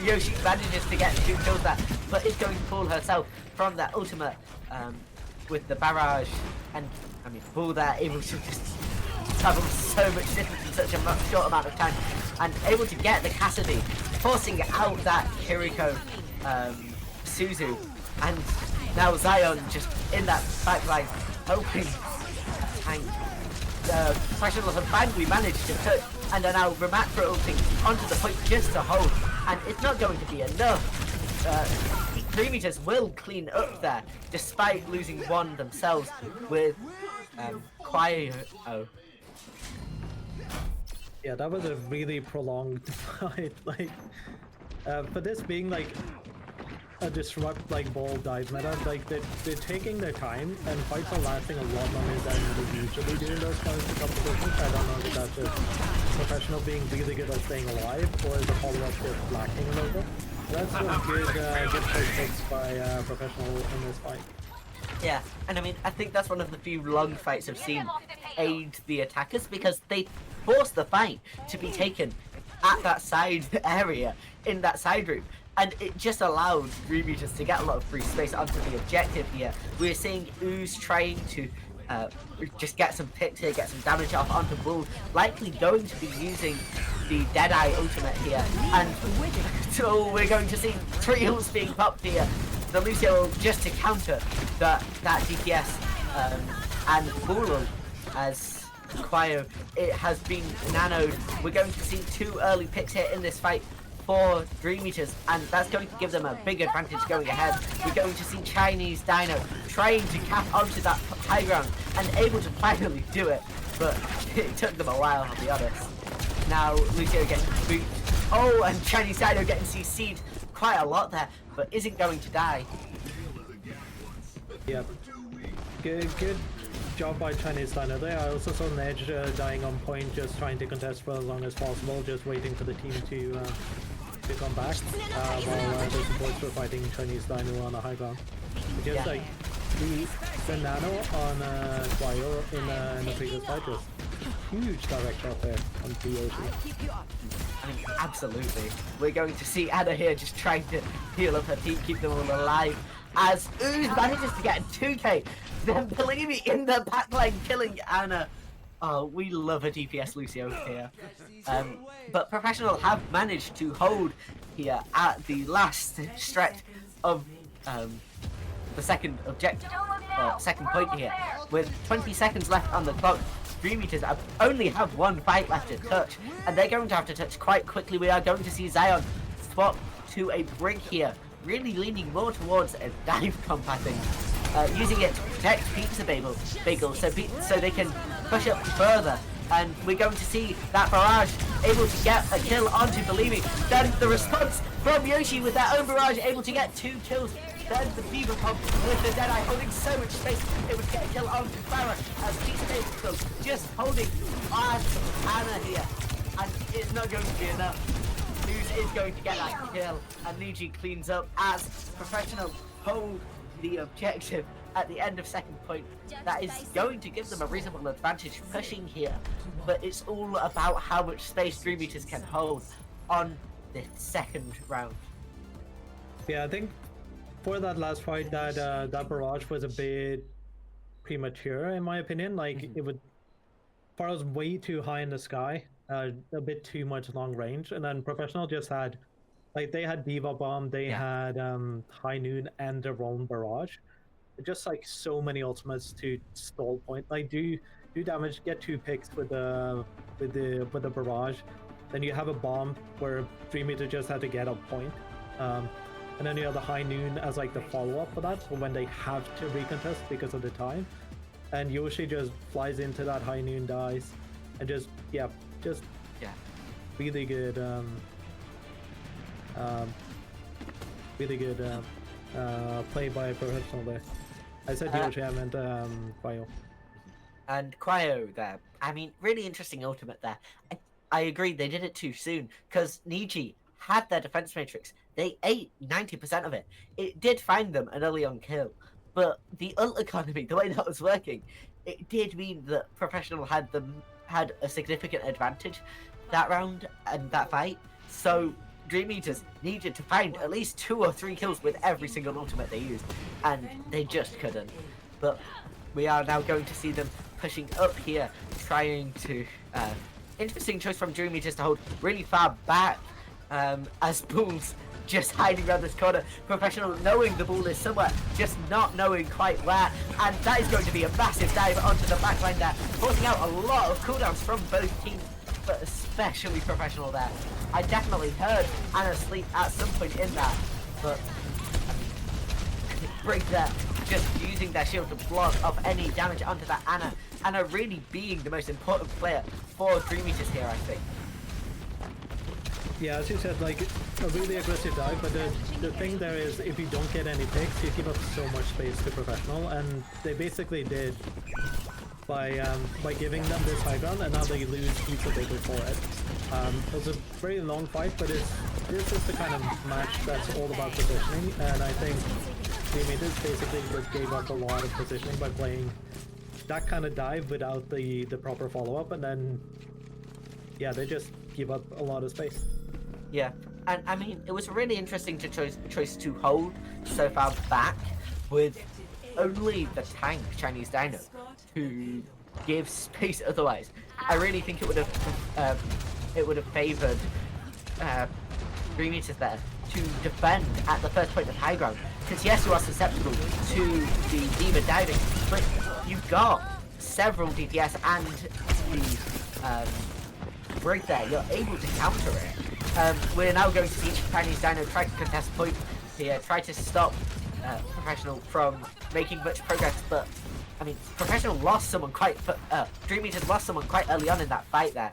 Yoshi manages to get 2 kills there, but is going to pull herself from that ultimate with the barrage. And I mean, Bull there able to just travel so much distance in such a short amount of time, and able to get the Cassidy, forcing out that Kiriko Suzu, and now Zion just in that backline, hoping tank. Professionals have finally managed to touch, and are now Ramattra ulting onto the point just to hold, and it's not going to be enough. Dream Eaters will clean up there, despite losing one themselves with Quayo. Yeah, that was a really prolonged fight. Like, for this being like a disrupt like ball dive meta, like they're taking their time and fights are lasting a lot longer than they usually do in those kinds of competitions. I don't know if that's just Professional being really good at staying alive, or is the follow-up just lacking a little bit. That's a good fix by Professional in this fight. Yeah, and I mean, I think that's one of the few long fights I've seen aid the attackers, because they forced the fight to be taken at that side area, in that side route. And it just allowed Dream Eaters to get a lot of free space onto the objective here. We're seeing Ooze trying to just get some picks here, get some damage off onto Bull. Likely going to be using the Deadeye ultimate here. And so we're going to see 3 ults being popped here. The Lucio just to counter that DPS. And Bull, as Quayo, it has been nanoed. We're going to see 2 early picks here in this fight for Dream Eaters, and that's going to give them a big advantage going ahead. We're going to see Chinese Dino trying to cap onto that high ground and able to finally do it, but it took them a while, I'll be honest. Now Lucio getting booped. Oh, and Chinese Dino getting CC'd quite a lot there, but isn't going to die. Yep. Good job by Chinese Dino there. I also saw Nedge dying on point, just trying to contest for as long as possible, just waiting for the team to come back while the supports were fighting Chinese Dino on the high ground. Just like the nano on Quayo in the previous fight was huge direct shot there on POC. I mean, absolutely. We're going to see Anna here just trying to heal up her team, keep them all alive, as Ooze manages to get a 2k. Then Bellini in the backline killing Anna. Oh, we love a DPS Lucio here. But Professional have managed to hold here at the last stretch of the second objective, or second point here. With 20 seconds left on the clock, Dream Eaters only have 1 fight left to touch, and they're going to have to touch quite quickly. We are going to see Zion swap to a brig here, really leaning more towards a dive combating. Using it to protect Pizza Bagel so they can push up further. And we're going to see that barrage able to get a kill onto Bellini. Then the response from Yoshi with that own barrage, able to get 2 kills. Then the Fever Pump with the Deadeye holding so much space, able to get a kill onto Farah as Pizza Bagel just holding on Anna here. And it's not going to be enough. News is going to get that kill, and Niji cleans up as Professional hold the objective at the end of second point. That is going to give them a reasonable advantage pushing here, but it's all about how much space Dream Eaters can hold on the second round. Yeah, I think for that last fight, that barrage was a bit premature in my opinion. Like it would, Farah's way too high in the sky a bit too much long range, and then Professional just had, like, they had Diva Bomb, they had High Noon and their own Barrage. Just like so many ultimates to stall point, like do damage, get 2 picks with the Barrage, then you have a bomb where Dream Eater just had to get a point, and then you have the High Noon as like the follow-up for that, so when they have to recontest because of the time, and Yoshi just flies into that High Noon, dies, and just really good really good play by Professional there. I said Yoshi, I meant Bio. And Cryo there. I mean, really interesting ultimate there. I agree, they did it too soon, because Niji had their defense matrix. They ate 90% of it. It did find them an early on kill, but the ult economy, the way that was working, it did mean that Professional had a significant advantage that round and that fight. So Dream Eaters needed to find at least 2 or 3 kills with every single ultimate they used, and they just couldn't. But we are now going to see them pushing up here, trying to... interesting choice from Dream Eaters to hold really far back, as Bull's just hiding around this corner. Professional knowing the Bull is somewhere, just not knowing quite where, and that is going to be a massive dive onto the backline there, forcing out a lot of cooldowns from both teams, but especially Professional there. I definitely heard Anna sleep at some point in that, but Break there, just using their shield to block off any damage onto that Anna. Anna really being the most important player for Dream Eaters here, I think. Yeah, as you said, like a really aggressive dive, but the thing there is, if you don't get any picks, you give up so much space to Professional, and they basically did by giving them this high ground, and now they lose heaps of bigger for it. It was a very long fight, but this is the kind of match that's all about positioning, and I think Dream Eaters basically just gave up a lot of positioning by playing that kind of dive without the proper follow-up, and then yeah, they just give up a lot of space. Yeah, and I mean, it was really interesting to choice to hold so far back with only the tank Chinese Dino to give space otherwise. I really think it would have favored Dream Eaters there to defend at the first point of high ground, because yes, you are susceptible to the Diva diving, but you've got several DPS and the break there, you're able to counter it. We're now going to see Chinese Dino try to contest point here, try to stop Professional from making much progress, but I mean, Professional lost someone Dream Eaters lost someone quite early on in that fight there,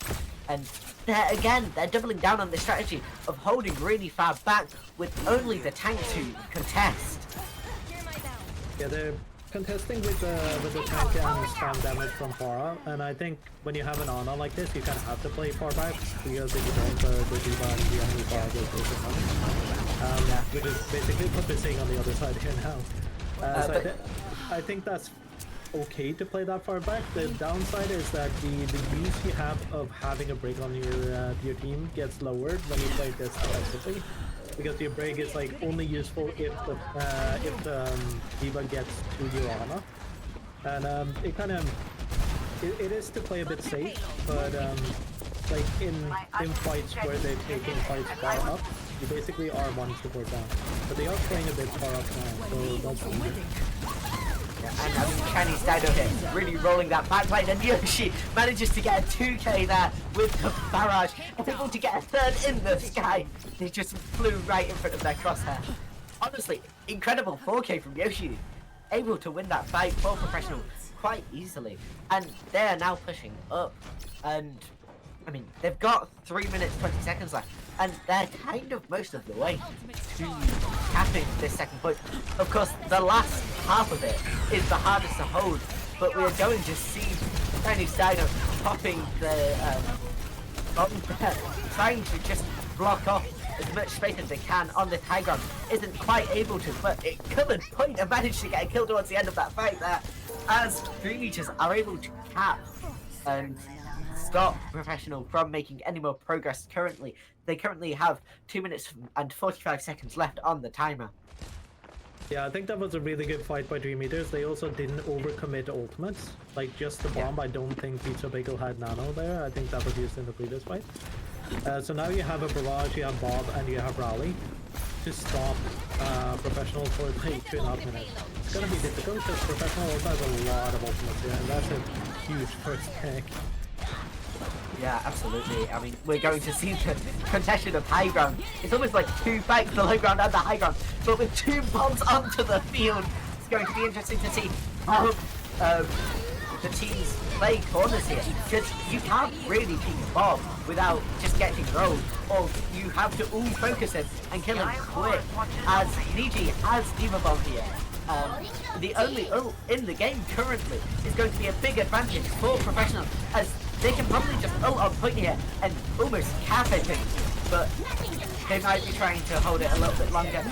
and they're doubling down on the strategy of holding really far back with only the tank to contest. Yeah, they're contesting with the tank and spam damage from far out, and I think when you have an Ana like this, you kind of have to play far back, because if you don't, the Diva and the enemy far goes which is basically what they're saying on the other side here now. So I think that's okay to play that far back. The downside is that the use you have of having a break on your team gets lowered when you play this defensively, because your break is like only useful if the Diva gets to your Ana, and it is to play a bit safe, but like in fights where they're taking fights far up, you basically are one support down, but they are playing a bit far up now, so that's easy. And I mean, Chinese Dino here, really rolling that backline, and Yoshi manages to get a 2k there with the barrage, able to get a third in the sky. They just flew right in front of their crosshair. Honestly, incredible 4k from Yoshi, able to win that fight for Professional quite easily, and they are now pushing up, and I mean, they've got 3 minutes 20 seconds left, and they're kind of most of the way to capping this second point. Of course, the last half of it is the hardest to hold, but we're going to see Chinese Dino popping the bomb there, trying to just block off as much space as they can on this high ground. Isn't quite able to, but it covered point and managed to get a kill towards the end of that fight there, as Dream Eaters are able to cap and stop Professional from making any more progress currently. They currently have 2 minutes and 45 seconds left on the timer. Yeah, I think that was a really good fight by Dream Eaters. They also didn't overcommit ultimates. Like, just the bomb, I don't think Pizza Bagel had nano there. I think that was used in the previous fight. So now you have a Barrage, you have Bob, and you have Rally to stop Professional for like 2.5 minutes. It's gonna be difficult because Professional also has a lot of ultimates here, and that's a huge first pick. Yeah, absolutely. I mean, we're going to see the contestation of high ground. It's almost like 2 fights, the low ground and the high ground, but with 2 bombs onto the field. It's going to be interesting to see how the teams play corners here, because you can't really pick Bob without just getting rolled, or you have to all focus him and kill him quick, as Niji has Diva Bomb here. The only ult in the game currently is going to be a big advantage for Professional, as they can probably just ult on point here and almost cap it, but they might be trying to hold it a little bit longer,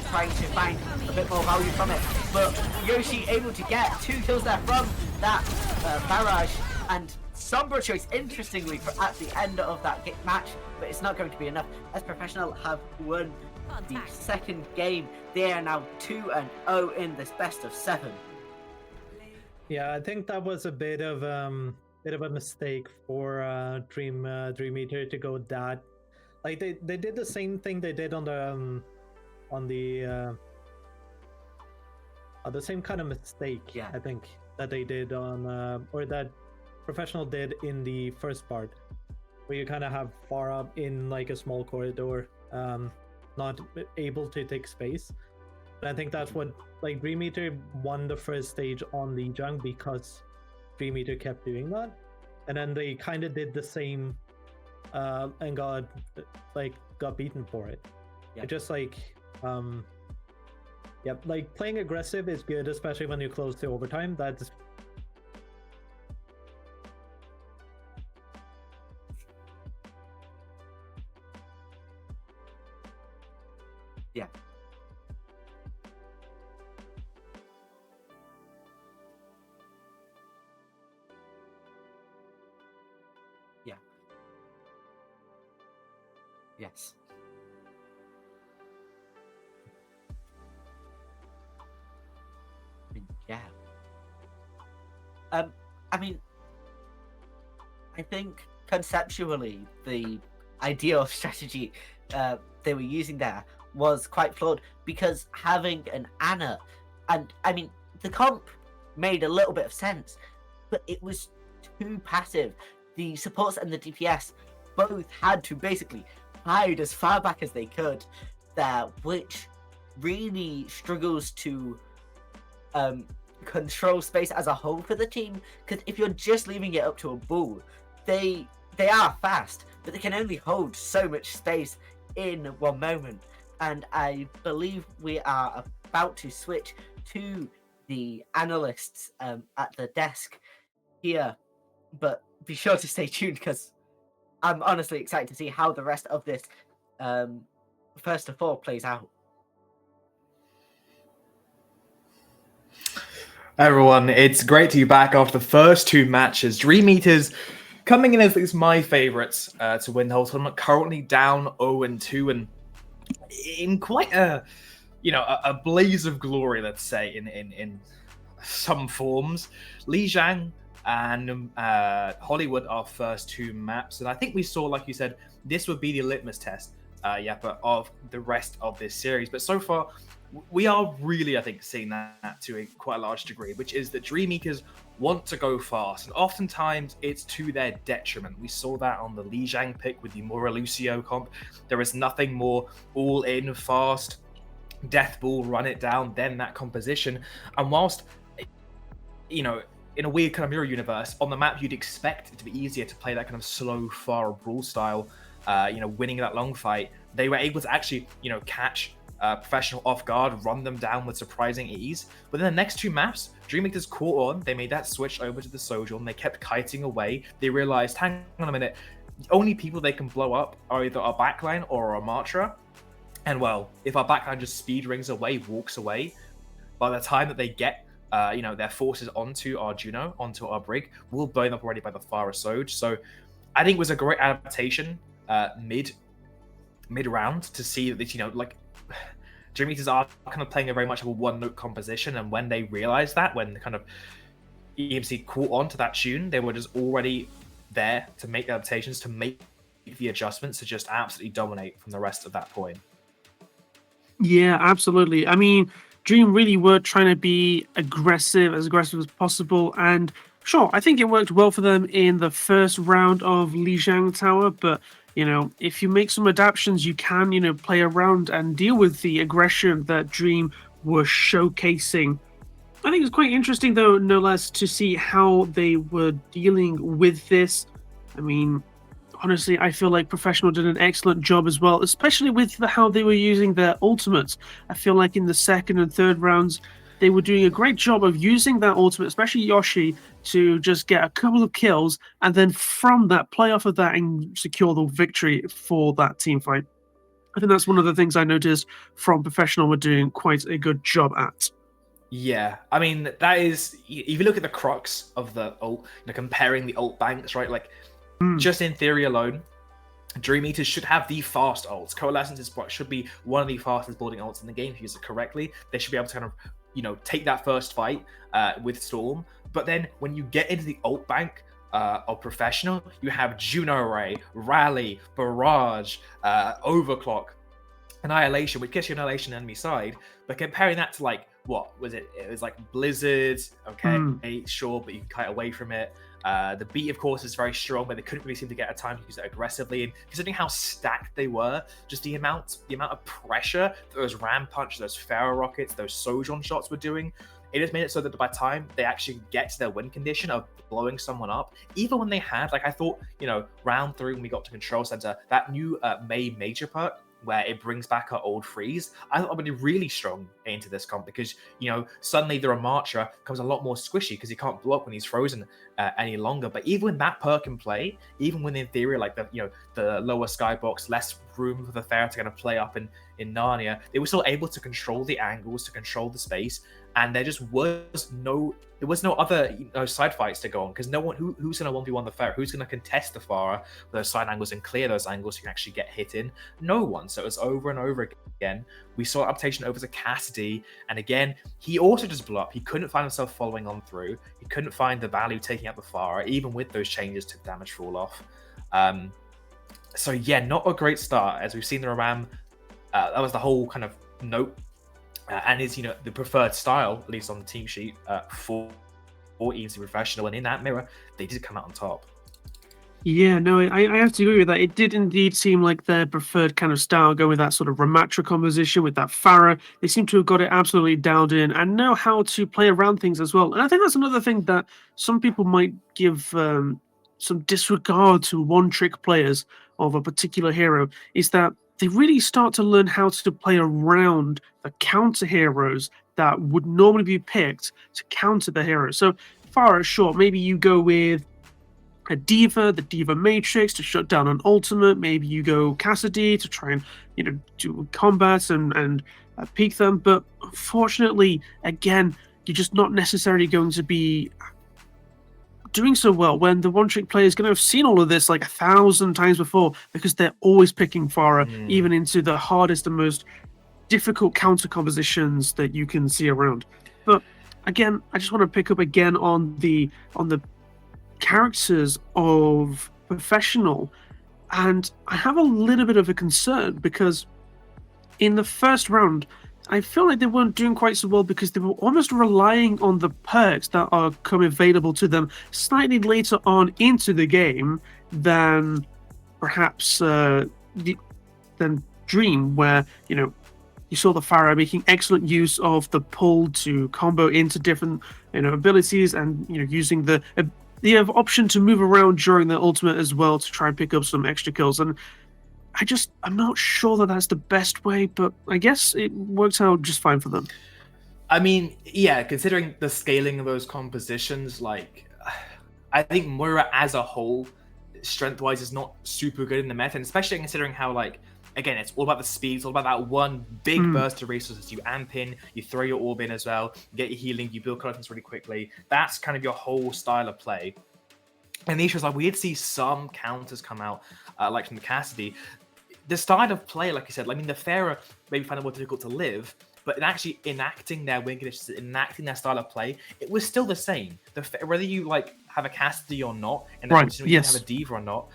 trying to find a bit more value from it. But Yoshi able to get 2 kills there from that barrage, and Sombra choice, interestingly, for at the end of that match, but it's not going to be enough, as Professional have won the second game. They are now 2-0 in this best of 7. Yeah, I think that was a bit of a mistake for Dream Eater to go that. Like they did the same thing they did on the same kind of mistake. Yeah. I think that they did on or that Professional did in the first part, where you kind of have far up in like a small corridor, not able to take space. And I think that's what, like, Dream Eater won the first stage on Lijiang because Dream Eater kept doing that, and then they kind of did the same and got beaten for it. Yeah. It just like like playing aggressive is good, especially when you're close to overtime. That's Yeah. Yeah. Yes. Yeah. I mean, I think conceptually the idea of strategy they were using there was quite flawed, because having an Anna, and I mean, the comp made a little bit of sense, but it was too passive. The supports and the DPS both had to basically hide as far back as they could there, which really struggles to control space as a whole for the team, because if you're just leaving it up to a bull, they are fast, but they can only hold so much space in one moment. And I believe we are about to switch to the analysts at the desk here, but be sure to stay tuned, because I'm honestly excited to see how the rest of this first of 4 plays out. Everyone, it's great to be back after the first 2 matches. Dream Eaters coming in as at least my favourites to win the whole tournament, currently down 0-2, and in quite a blaze of glory, let's say, in some forms. Lijiang and Hollywood are first 2 maps, and I think we saw, like you said, this would be the litmus test, of the rest of this series. But so far, we are really, I think, seeing that to quite a large degree, which is that Dream Eaters want to go fast, and oftentimes it's to their detriment. We saw that on the Lijiang pick with the Mora Lucio comp. There is nothing more all-in, fast, death ball, run it down than that composition. And whilst, in a weird kind of mirror universe, on the map you'd expect it to be easier to play that kind of slow, far brawl style, winning that long fight, they were able to actually, catch Professional off guard, run them down with surprising ease. But then the next 2 maps, Dream Eaters caught on. They made that switch over to the Sojourn. They kept kiting away. They realized, hang on a minute, the only people they can blow up are either our backline or our Matra. And well, if our backline just speed rings away, walks away, by the time that they get their forces onto our Juno, onto our Brig, we'll blow them up already by the Farah Soj. So I think it was a great adaptation mid round to see that Dream Eaters are kind of playing a very much of a one-note composition, and when they realized that, when kind of EMC caught on to that tune, they were just already there to make the adaptations, to make the adjustments, to just absolutely dominate from the rest of that point. Yeah, absolutely. I mean, Dream really were trying to be aggressive as possible, and sure, I think it worked well for them in the first round of Lijiang Tower, but if you make some adaptations, you can, play around and deal with the aggression that Dream were showcasing. I think it's quite interesting, though, no less, to see how they were dealing with this. I mean, honestly, I feel like Professional did an excellent job as well, especially with how they were using their ultimates. I feel like in the second and third rounds, they were doing a great job of using that ultimate, especially Yoshi, to just get a couple of kills, and then from that, play off of that and secure the victory for that team fight. I think that's one of the things I noticed from Professional were doing quite a good job at. Yeah, I mean, that is, if you look at the crux of the ult, comparing the ult banks, right? Like, just in theory alone, Dream Eaters should have the fast ults. Coalescence should be one of the fastest boarding ults in the game if you use it correctly. They should be able to kind of, take that first fight with Storm. But then when you get into the ult bank of Professional, you have Juno Ray, Rally, Barrage, Overclock, Annihilation, which gets you Annihilation enemy side. But comparing that to, like, what was it? It was like Blizzard, okay, sure, but you can kite away from it. The beat, of course, is very strong, but they couldn't really seem to get a time to use it aggressively. And considering how stacked they were, just the amount of pressure those Ram Punch, those Pharaoh Rockets, those Sojourn shots were doing, it just made it so that by the time they actually get to their win condition of blowing someone up, even when they had, like, I thought, round 3 when we got to Control Center, that new May Major perk, where it brings back her old freeze, I thought I'd be really strong into this comp because, suddenly the Ramattra becomes a lot more squishy because he can't block when he's frozen any longer. But even with that perk in play, even when in theory, like the lower skybox, less room for the Pharaoh to kind of play up in Narnia, they were still able to control the angles, to control the space, and there was no other side fights to go on because no one who's going to 1v1 the Pharaoh, who's going to contest the Pharaoh with those side angles and clear those angles so you can actually get hit in. No one. So it was over and over again. We saw adaptation over to Cassidy, and again he also just blew up. He couldn't find himself following on through. He couldn't find the value taking out the Pharaoh, even with those changes to damage fall off. So yeah, not a great start as we've seen the Ram. That was the whole kind of note. And is the preferred style, at least on the team sheet, for EMC Professional, and in that mirror, they did come out on top. Yeah, no, I have to agree with that. It did indeed seem like their preferred kind of style, go with that sort of Ramattra composition with that Pharaoh. They seem to have got it absolutely dialed in and know how to play around things as well. And I think that's another thing that some people might give some disregard to one-trick players of a particular hero, is that they really start to learn how to play around the counter heroes that would normally be picked to counter the hero. So Pharaoh, sure, maybe you go with a D.Va, the D.Va Matrix to shut down an ultimate. Maybe you go Cassidy to try and do combats and peak them. But unfortunately, again, you're just not necessarily going to be doing so well when the one-trick player is going to have seen all of this like 1,000 times before, because they're always picking Pharaoh, even into the hardest and most difficult counter compositions that you can see around. But again, I just want to pick up again on the characters of Professional, and I have a little bit of a concern because in the first round I feel like they weren't doing quite so well because they were almost relying on the perks that are come available to them slightly later on into the game than perhaps than Dream, where you saw the Pharaoh making excellent use of the pull to combo into different abilities, and using the option to move around during the ultimate as well to try and pick up some extra kills. And I'm not sure that that's the best way, but I guess it works out just fine for them. I mean, yeah, considering the scaling of those compositions, like, I think Moira as a whole, strength-wise, is not super good in the meta, and especially considering how, like, again, it's all about the speed, it's all about that one big burst of resources. You amp in, you throw your orb in as well, you get your healing, you build collections really quickly. That's kind of your whole style of play. And the issue is, like, we did see some counters come out, like from the Cassidy. the style of play, like I said, I mean, the Pharaoh maybe find it more difficult to live, but in actually enacting their wing conditions, enacting their style of play, it was still the same. Whether you like have a Cassidy or not, and Right, whether you yes. have a Diva or not,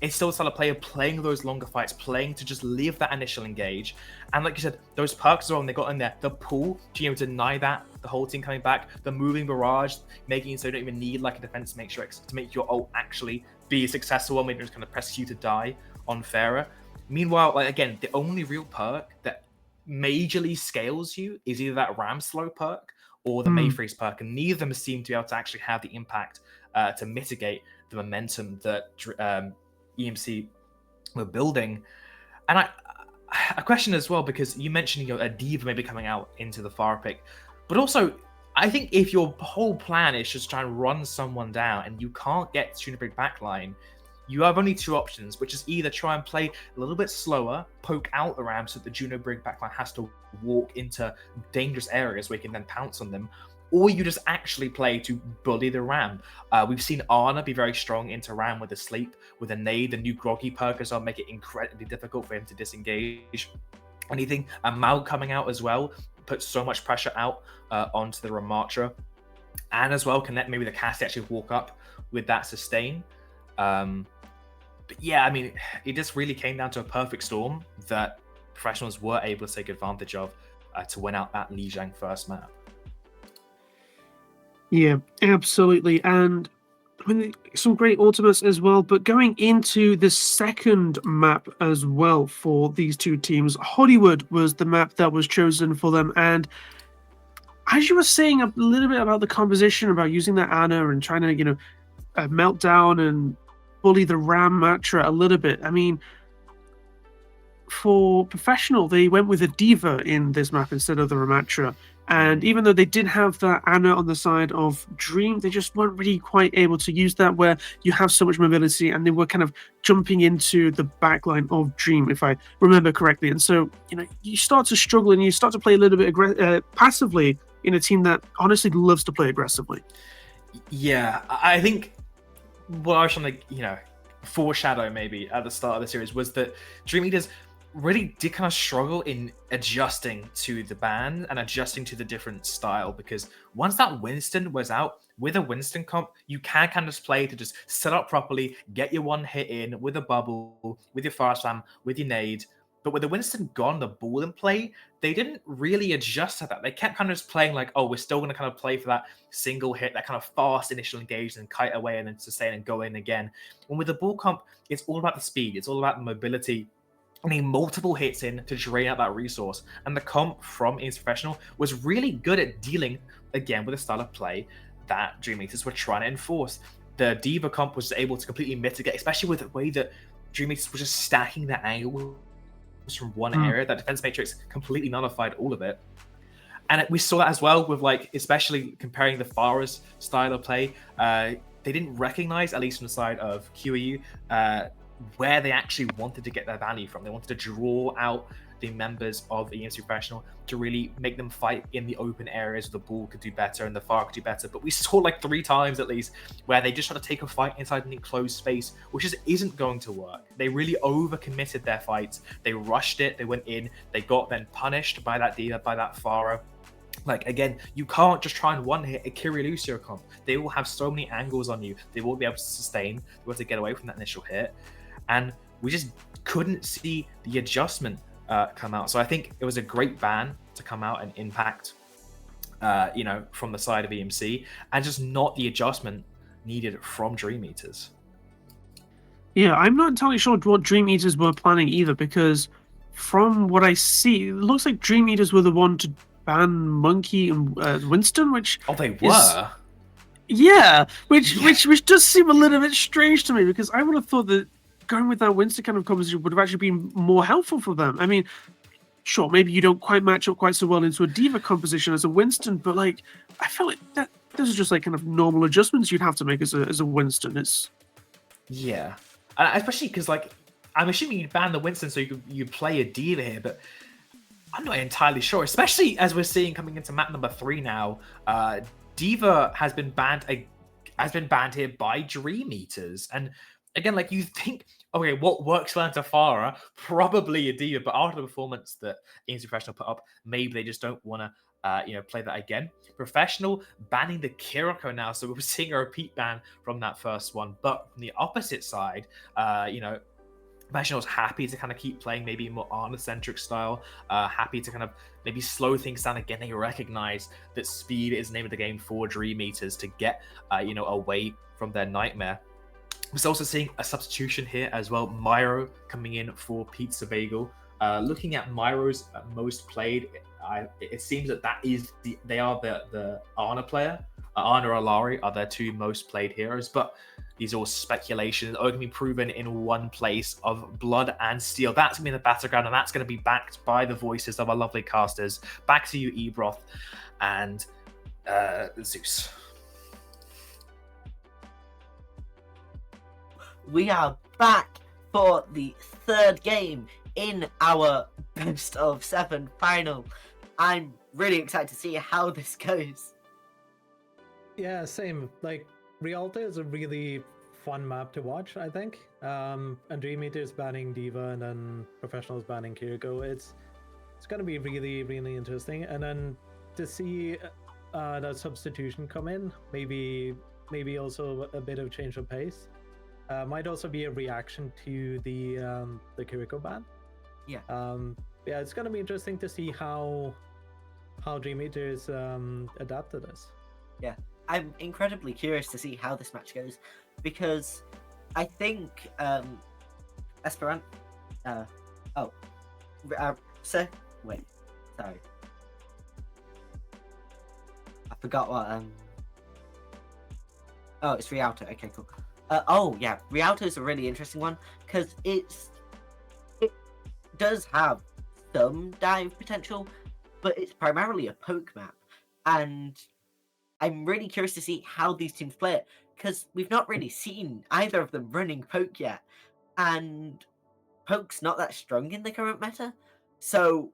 it's still a style of play of playing those longer fights, playing to just leave that initial engage. And like you said, those perks as well, when they got in there, the pull, to deny that, the whole team coming back, the moving barrage, making it so you don't even need like a defense matrix to make your ult actually be successful, and maybe just kind of press you to die on Pharah. Meanwhile, like again, the only real perk that majorly scales you is either that Ram Slow perk or the Mayfreeze perk, and neither of them seem to be able to actually have the impact to mitigate the momentum that EMC were building. And a question as well, because you mentioned a Diva maybe coming out into the Pharah pick, but also I think if your whole plan is just try and run someone down and you can't get Juno Brig backline, you have only two options, which is either try and play a little bit slower, poke out the Ram so that the Juno Brig backline has to walk into dangerous areas where you can then pounce on them, or you just actually play to bully the Ram. We've seen Ana be very strong into Ram with a sleep, with a nade. The new Groggy perk as well make it incredibly difficult for him to disengage anything. And Mal coming out as well puts so much pressure out onto the Ramattra. And as well, can let maybe the Cassie actually walk up with that sustain. But yeah, I mean, it just really came down to a perfect storm that professionals were able to take advantage of to win out that Lijiang first map. Yeah, absolutely. And I mean, some great ultimates as well. But going into the second map as well for these two teams, Hollywood was the map that was chosen for them. And as you were saying a little bit about the composition, about using that Ana and trying to, melt down and bully the Ramattra a little bit. I mean, for professional, they went with a Diva in this map instead of the Ramattra. And even though they did have that Ana on the side of Dream, they just weren't really quite able to use that, where you have so much mobility, and they were kind of jumping into the backline of Dream, if I remember correctly. And so, you start to struggle and you start to play a little bit passively in a team that honestly loves to play aggressively. Yeah, I think what I was trying to, foreshadow maybe at the start of the series was that Dream Eaters really did kind of struggle in adjusting to the ban and adjusting to the different style, because once that Winston was out, with a Winston comp, you can kind of just play to just set up properly, get your one hit in with a bubble, with your fast slam, with your nade. But with the Winston gone, the ball in play, they didn't really adjust to that. They kept kind of just playing like, oh, we're still going to kind of play for that single hit, that kind of fast initial engage and kite away and then sustain and go in again. And with the ball comp, it's all about the speed. It's all about the mobility. I mean, multiple hits in to drain out that resource. And the comp from EMC Professional was really good at dealing, again, with a style of play that Dream Eaters were trying to enforce. The Diva comp was able to completely mitigate, especially with the way that Dream Eaters were just stacking the angle from one area. That defense matrix completely nullified all of it. And we saw that as well with, especially comparing the Pharah's style of play. They didn't recognize, at least from the side of QEU, where they actually wanted to get their value from. They wanted to draw out the members of EMC Professional to really make them fight in the open areas where the ball could do better and the Pharah could do better. But we saw 3 times at least where they just tried to take a fight inside an enclosed space, which just isn't going to work. They really overcommitted their fights. They rushed it. They went in. They got then punished by that Diva, by that Pharah. Again, you can't just try and one hit a Kyrie Lucio comp. They will have so many angles on you. They won't be able to sustain. They will have to get away from that initial hit. And we just couldn't see the adjustment come out. So I think it was a great ban to come out and impact, from the side of EMC, and just not the adjustment needed from Dream Eaters. Yeah, I'm not entirely sure what Dream Eaters were planning either, because from what I see, it looks like Dream Eaters were the one to ban Monkey and Winston, which... Oh, they were? Yeah, which does seem a little bit strange to me, because I would have thought that going with that Winston kind of composition would have actually been more helpful for them. I mean, sure, maybe you don't quite match up quite so well into a Diva composition as a Winston, but I feel like that those are just kind of normal adjustments you'd have to make as a Winston. Yeah, especially because I'm assuming you'd ban the Winston so you play a Diva here, but I'm not entirely sure. Especially as we're seeing coming into map number 3 now, Diva has been banned here by Dream Eaters, and again, like you think, okay, what works for Antafara? Probably a diva, but after the performance that EMC Professional put up, maybe they just don't want to, play that again. Professional banning the Kiriko now, so we're seeing a repeat ban from that first one. But from the opposite side, Professional's happy to kind of keep playing maybe more Arna-centric style, happy to kind of maybe slow things down again. They recognize that speed is the name of the game for Dream Eaters to get, away from their nightmare. We're also seeing a substitution here as well. Myro coming in for Pizza Bagel. Looking at Myro's most played, it seems that they are the Arna player. Arna or Alari are their two most played heroes, but these are all speculations. Are going to be proven in one place of Blood and Steel. That's going to be the battleground, and that's going to be backed by the voices of our lovely casters. Back to you, Ebroth and Zeus. We are back for the third game in our best of 7 final. I'm really excited to see how this goes. Yeah, same. Like, Rialto is a really fun map to watch, I think. And Dream Eater's banning Diva and then Professionals banning Kiriko. It's going to be really, really interesting. And then to see that substitution come in, maybe also a bit of change of pace. Might also be a reaction to the Kiriko ban. Yeah. Yeah, it's gonna be interesting to see how Dream Eaters adapt to this. Yeah, I'm incredibly curious to see how this match goes, because I think Esperant. Sorry. I forgot what. Oh, it's Rialto. Okay, cool. Rialto is a really interesting one because it does have some dive potential, but it's primarily a poke map, and I'm really curious to see how these teams play it because we've not really seen either of them running poke yet, and poke's not that strong in the current meta, so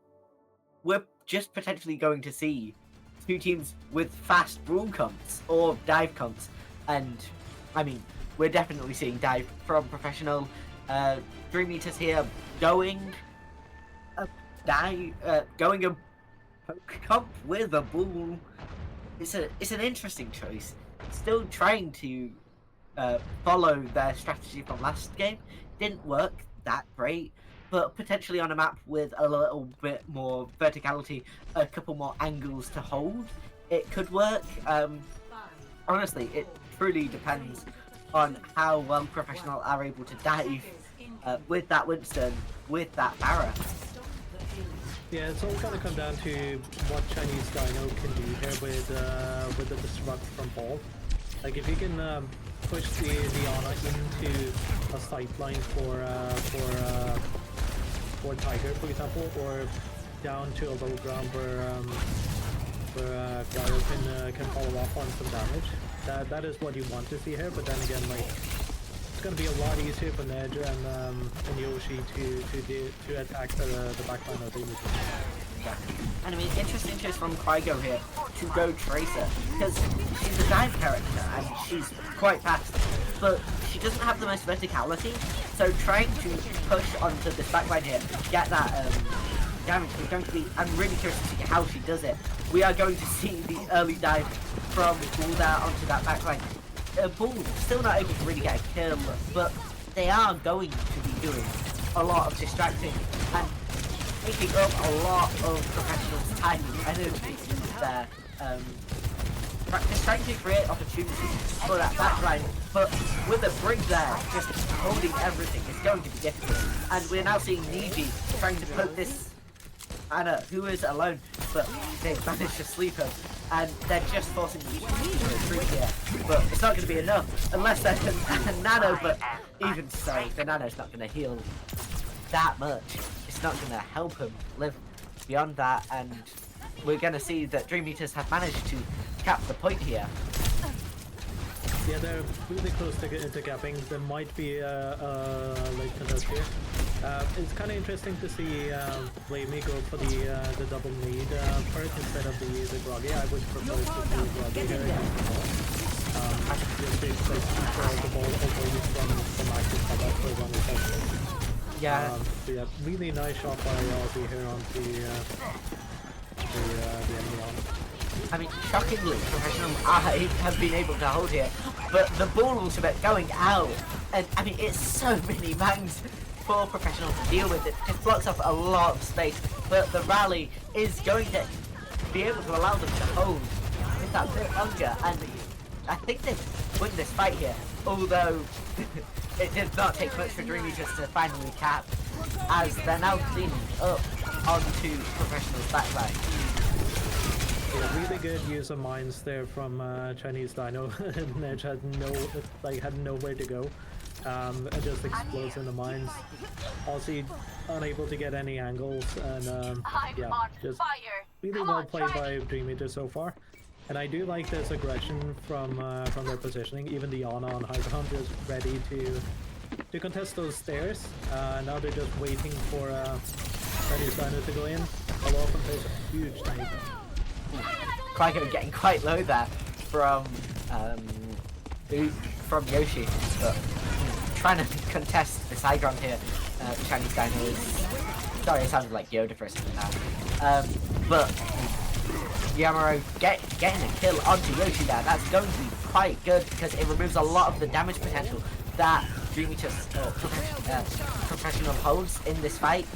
we're just potentially going to see two teams with fast rule comps or dive comps, and I mean, we're definitely seeing dive from Professional. Dream Eaters here going a poke comp with a bull. It's an interesting choice. Still trying to follow their strategy from last game. Didn't work that great, but potentially on a map with a little bit more verticality, a couple more angles to hold, it could work. Honestly, it truly depends on how well Professional are able to dive with that Winston, with that Barra. Yeah, it's all gonna come down to what Chinese Dino can do here with the disrupt from Paul. Like if you can push the Ana into a sight line for Tiger, for example, or down to a low ground where Gyro can follow up on some damage. That is what you want to see here, but then again, like, it's gonna be a lot easier for Nedge and Yoshi to attack the backline of the image. Yeah. And I mean, interesting choice from Kygo here to go Tracer, because she's a dive character and she's quite fast, but she doesn't have the most verticality, so trying to push onto this backline here, get that damage is going to be, I'm really curious to see how she does it. We are going to see the early dive from Bulldar onto that backline. Bull still not able to really get a kill, but they are going to be doing a lot of distracting and taking up a lot of Professionals' time and energy there. Just trying to create opportunities for that backline, but with the brig there, just holding everything, it's going to be difficult. And we're now seeing Niji trying to poke this Anna, who is alone, but they've managed to sleep her, and they're just forcing them to retreat here. But it's not going to be enough, unless there's a Nano, but even so, the Nano's not going to heal that much. It's not going to help him live beyond that, and we're going to see that Dream Eaters have managed to cap the point here. Yeah, they're really close to capping. There might be a late contest here. It's kind of interesting to see Blamey go for the double lead first instead of the Groggy. I would prefer to do Groggy here. to like control the ball away from active combat for one effect. Yeah. So yeah, really nice shot by Ozzy here on the enemy on. I mean, shockingly, Professional I have been able to hold here, but the ball ultimate going out, and I mean, it's so many mangs for Professional to deal with. It just blocks off a lot of space, but the rally is going to be able to allow them to hold just that bit longer, and I think they win this fight here, although it did not take much for Dreamy just to finally cap, as they're now cleaning up onto Professional's backline. Yeah, really good use of mines there from Chinese Dino. Nedge had nowhere to go. It just explodes in the mines. Aussie unable to get any angles, and yeah, just really well played by Dreameater so far. And I do like this aggression from their positioning. Even the Ana on high ground is ready to contest those stairs. Now they're just waiting for Chinese Dino to go in. I'll often face a huge tank. Kygo getting quite low there from Yoshi, but trying to contest this high ground here. Chinese Dino is... Sorry, it sounded like Yoda for a second now. But Yamaro getting a kill onto Yoshi there. That's going to be quite good because it removes a lot of the damage potential that Dreamy just Professional holds in this fight.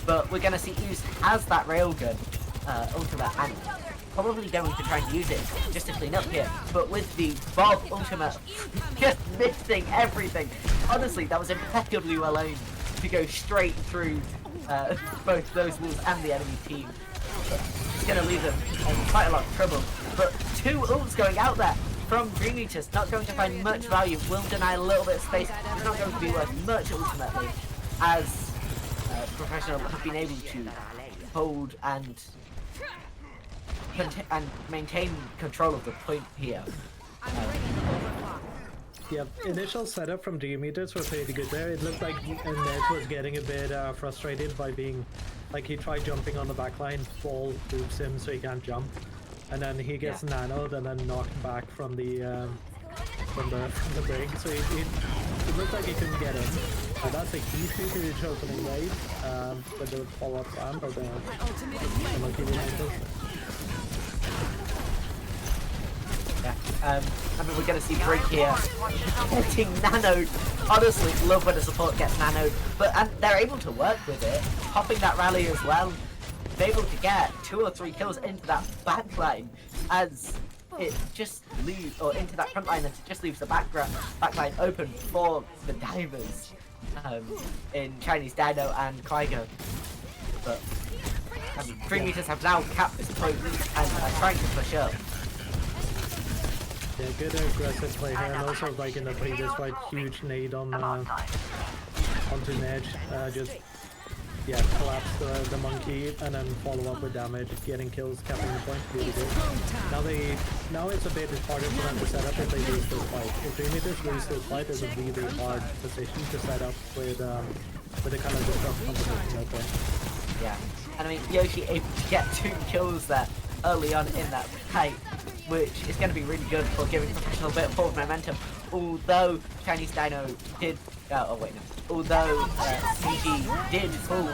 But we're going to see Ooze has that railgun ultimate and probably going to try and use it just to clean up here. But with the Bob ultimate just missing everything. Honestly, that was impeccably well aimed to go straight through both those walls and the enemy team. It's going to leave them in quite a lot of trouble. But two ults going out there from Dreameaters, not going to find much value, will deny a little bit of space. It's not going to be worth much ultimately, as Professional have been able to hold and maintain control of the point here. Yeah, initial setup from Dreameaters was pretty good there. It looked like Nedge was getting a bit frustrated by being, like, he tried jumping on the backline, ball boops him so he can't jump, and then he gets nanoed and then knocked back from the break. So it looked like he couldn't get in. That's a huge opening raid, with the follow-up plan, but unlucky Dreameaters. I mean, we're going to see Brink here getting nanoed. Honestly, love when a support gets nanoed, but and they're able to work with it, popping that rally as well. They're able to get 2 or 3 kills into that back line as it just leaves, or into that front line, and it just leaves the back line open for the divers in Chinese Dino and Kygo. But I mean, Dreameaters have now capped this point and are trying to push up. Yeah, good aggressive play here, and also like in the previous fight, huge nade on onto Nedge, just collapse the monkey and then follow up with damage, getting kills, capping the point, really good. Now it's a bit harder for them to set up if they lose this fight. If Dreameaters lose this fight, it's a really hard position to set up with the kind of disrupt competition at point. Yeah, and I mean Yoshi able to get 2 kills there early on in that fight, which is going to be really good for giving Professional a bit of forward momentum. Although Chinese Dino did, although CG did fall,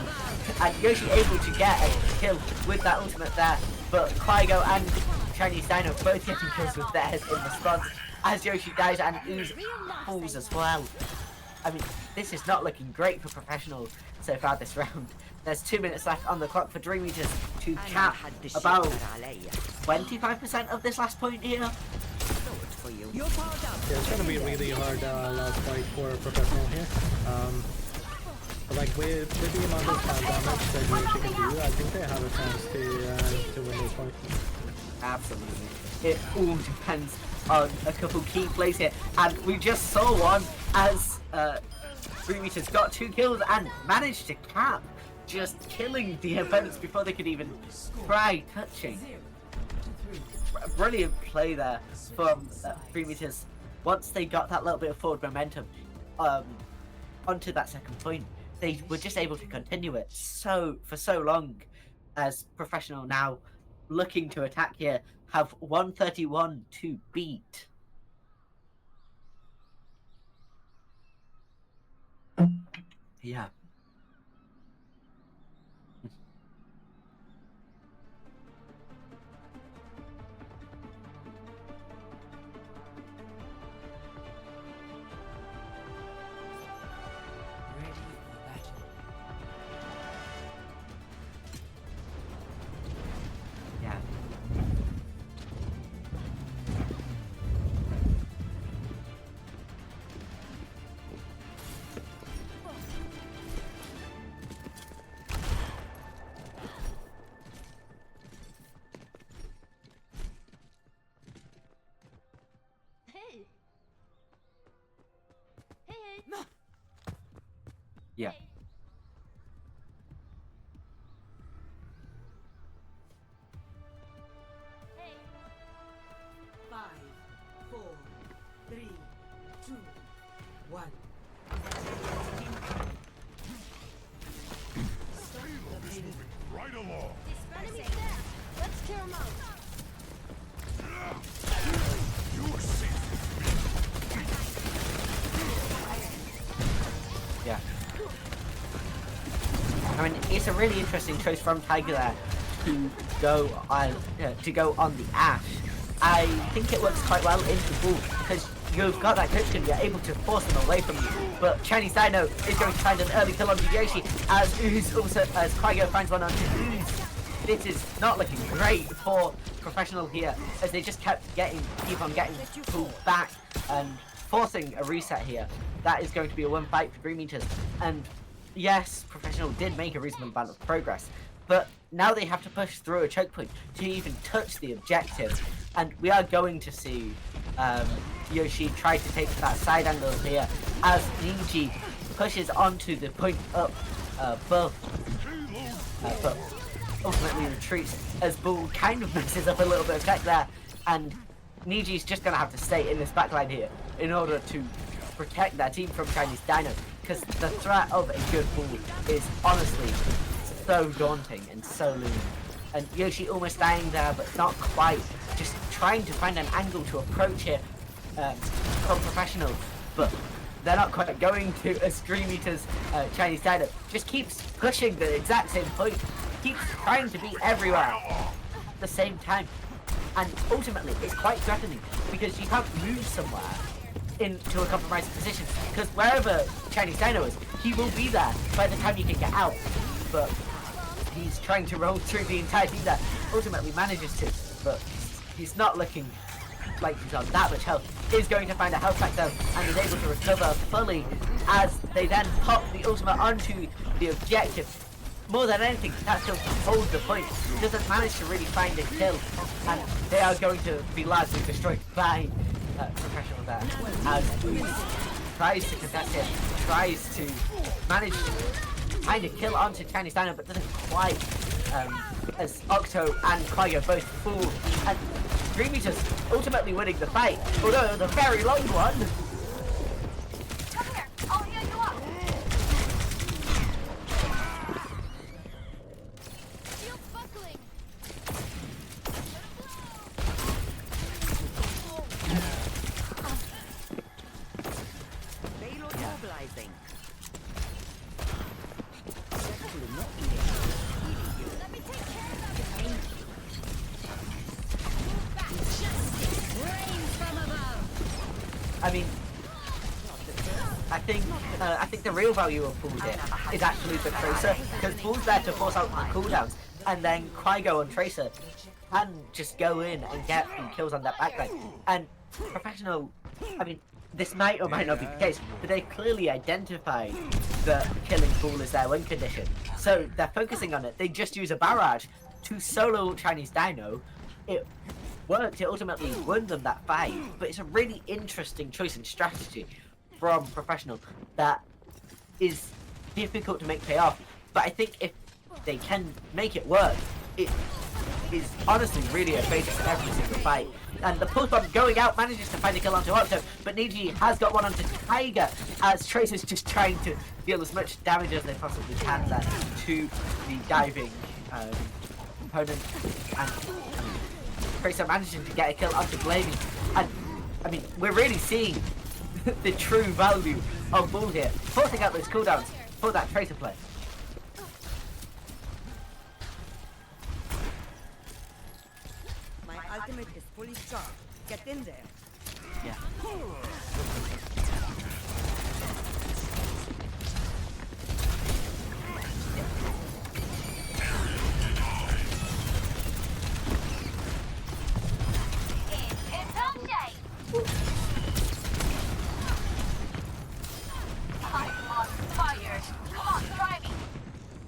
and Yoshi able to get a kill with that ultimate there, but Kygo and Chinese Dino both getting kills with theirs in response, as Yoshi dies and Ooze falls as well. I mean, this is not looking great for Professional so far this round. There's 2 minutes left on the clock for Dreameaters to cap about 25% of this last point here. Yeah, it's going to be a really hard last fight for Professional here. But like with the amount of fan damage that Yoshi can do, I think they have a chance to win this fight. Absolutely. It all depends on a couple key plays here, and we just saw one as Dreameaters got 2 kills and managed to cap, just killing the opponents before they could even try touching. Brilliant play there from Dreameaters. Once they got that little bit of forward momentum onto that second point, they were just able to continue it for so long, as Professional now looking to attack here have 131 to beat. Yeah. Ready for battle. Yeah. Hey. Hey, hey. Yeah. Hey. Hey. 5, 4, 3, 2, 1. Right along. Enemies there. Let's clear them out. You are safe. Yeah. I mean, it's a really interesting choice from Tiger there to go on the Ash. I think it works quite well into Bull because you've got that Coachkin, you're able to force them away from you. But Chinese Dino is going to find an early kill on Yoshi as Ooze also as Kygo finds one onto Ooze. This is not looking great for Professional here as they just keep on getting pulled back and forcing a reset here. That is going to be a one fight for 3 meters. And yes, Professional did make a reasonable amount of progress, but now they have to push through a choke point to even touch the objective. And we are going to see Yoshi try to take that side angle here as Niji pushes onto the point up above, but ultimately retreats as Bull kind of messes up a little bit of tech there, and Niji's just going to have to stay in this backline here in order to protect their team from Chinese Dino, because the threat of a good Bull is honestly so daunting and so looming. And Yoshi almost dying there, but not quite. Just trying to find an angle to approach here from Professional, but they're not quite going to as 3 meters. Chinese Dino just keeps pushing the exact same point, keeps trying to be everywhere at the same time. And ultimately, it's quite threatening because you can't move somewhere into a compromised position, because wherever Chinese Dino is, he will be there by the time you can get out. But he's trying to roll through the entire team that ultimately manages to, but he's not looking like he's on that much health. Is going to find a health pack though, and is able to recover fully as they then pop the ultimate onto the objective. More than anything, that still holds the point. Doesn't manage to really find a kill, and they are going to be largely destroyed by Professional there. As Ooze tries to contest it, tries to manage to find a kill onto Chinese Dino, but doesn't quite. As Octo and Kygo both fall, and 3 meters ultimately winning the fight, although it was a very long one. Come here. I'll heal you up. Shield's buckling. Payload mobilizing. Let me take care of that. Move back. Justice rains from above. I mean, I think the real value of Bull here is actually the Tracer, because Bull's there to force out the cooldowns, and then Kygo on Tracer can just go in and get the kills on that backline. And Professional, I mean, this might or might not be the case, but they clearly identified that killing Bull is their win condition. So they're focusing on it. They just use a barrage to solo Chinese Dino. It worked, it ultimately won them that fight, but it's a really interesting choice and strategy from Professional that is difficult to make pay off. But I think if they can make it work, it is honestly really advantageous in every single fight. And the pulse bomb going out manages to find a kill onto Octo, but Niji has got one onto Tiger as Tracer's just trying to deal as much damage as they possibly can there to the diving opponent. And Tracer managing to get a kill onto Blamey. And I mean, we're really seeing the true value of Bull here, forcing out those cooldowns, for that traitor play. My ultimate is fully charged. Get in there. Yeah. It's on shape. I'm on fire. Come on, try me.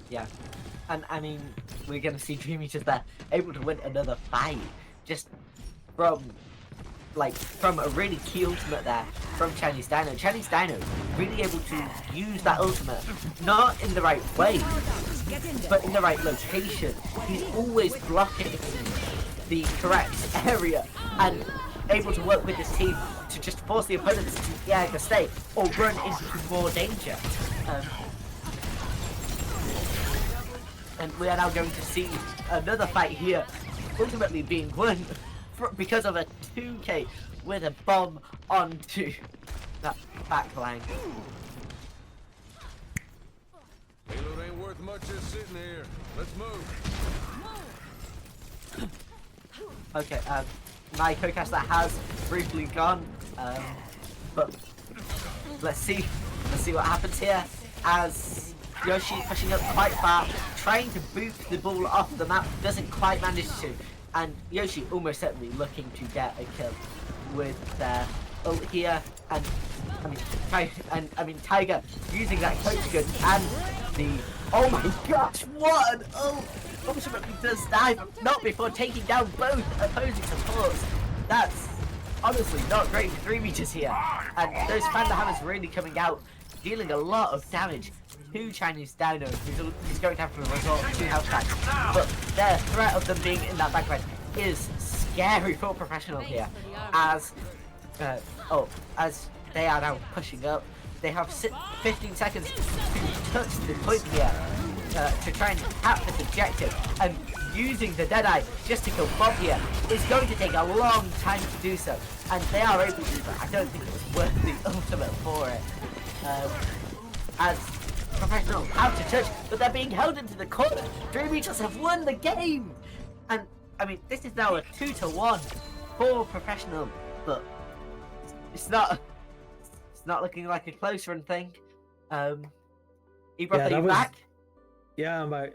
Yeah. And I mean, we're gonna see Dreamy just there, able to win another fight. Just from a really key ultimate there from Chinese Dino. Chinese Dino really able to use that ultimate, not in the right way, Get in there. but in the right location. He's always blocking the correct area and able to work with his team to just force the opponents to either stay or run into more danger. And we are now going to see another fight here, ultimately being won because of a 2k with a bomb onto that back line. Payload ain't worth much just sitting here. Let's move. Okay, my co-caster has briefly gone, but let's see what happens here as Yoshi pushing up quite far, trying to boot the ball off the map, doesn't quite manage to, and Yoshi almost certainly looking to get a kill with their ult here, and Tiger using that coach gun and the oh my gosh, what an ult! Ultimately does dive, not before taking down both opposing supports. That's honestly not great for 3 meters here, and those Panda Hammers really coming out, dealing a lot of damage to Chinese Dino, who's going to have to resort to health packs. But their threat of them being in that backline is scary for Professional here, as they are now pushing up. They have 15 seconds to touch the point here to try and tap this objective, and using the Deadeye just to kill Bob here is going to take a long time to do so, and they are able to, but I don't think it was worth the ultimate for it. As Professional have to touch, but they're being held into the corner. Dream Eaters have won the game, and I mean this is now a 2-1 for Professional, but it's not looking like a close run thing. Ebro, are you back? Yeah, my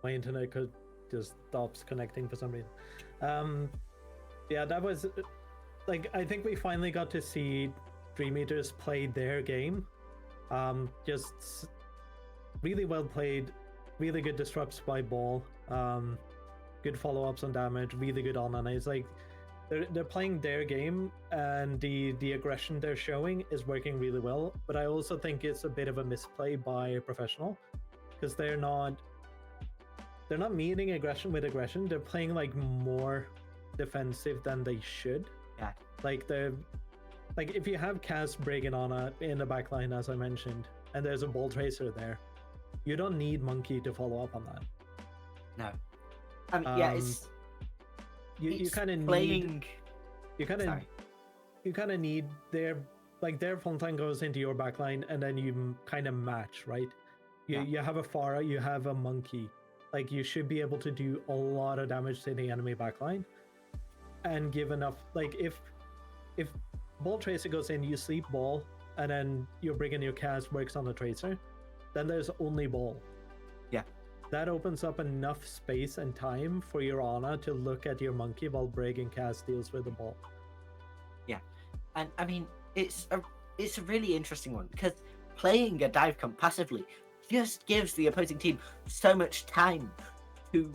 internet could just stops connecting for some reason. Yeah, that was like, I think we finally got to see Dream Eaters play their game. Just really well played, really good disrupts by ball, good follow-ups on damage, really good on it's like they're playing their game, and the aggression they're showing is working really well. But I also think it's a bit of a misplay by Professional, because they're not meeting aggression with aggression. They're playing like more defensive than they should. Yeah. Like if you have Cass, Brig, and Ana in the backline, as I mentioned, and there's a Ball Tracer there, you don't need Monkey to follow up on that. No. I mean, yeah, it's you kind of playing. You kind of need their frontline goes into your backline, and then you kind of match, right? You have a Pharah, you have a Monkey. Like, you should be able to do a lot of damage to the enemy backline, and give enough. Like, if Ball Tracer goes in, you sleep Ball, and then your Brig and your Cass works on the Tracer, then there's only Ball. Yeah. That opens up enough space and time for your Ana to look at your Monkey while Brig and Cass deals with the Ball. Yeah, and I mean it's a really interesting one, because playing a dive comp passively just gives the opposing team so much time to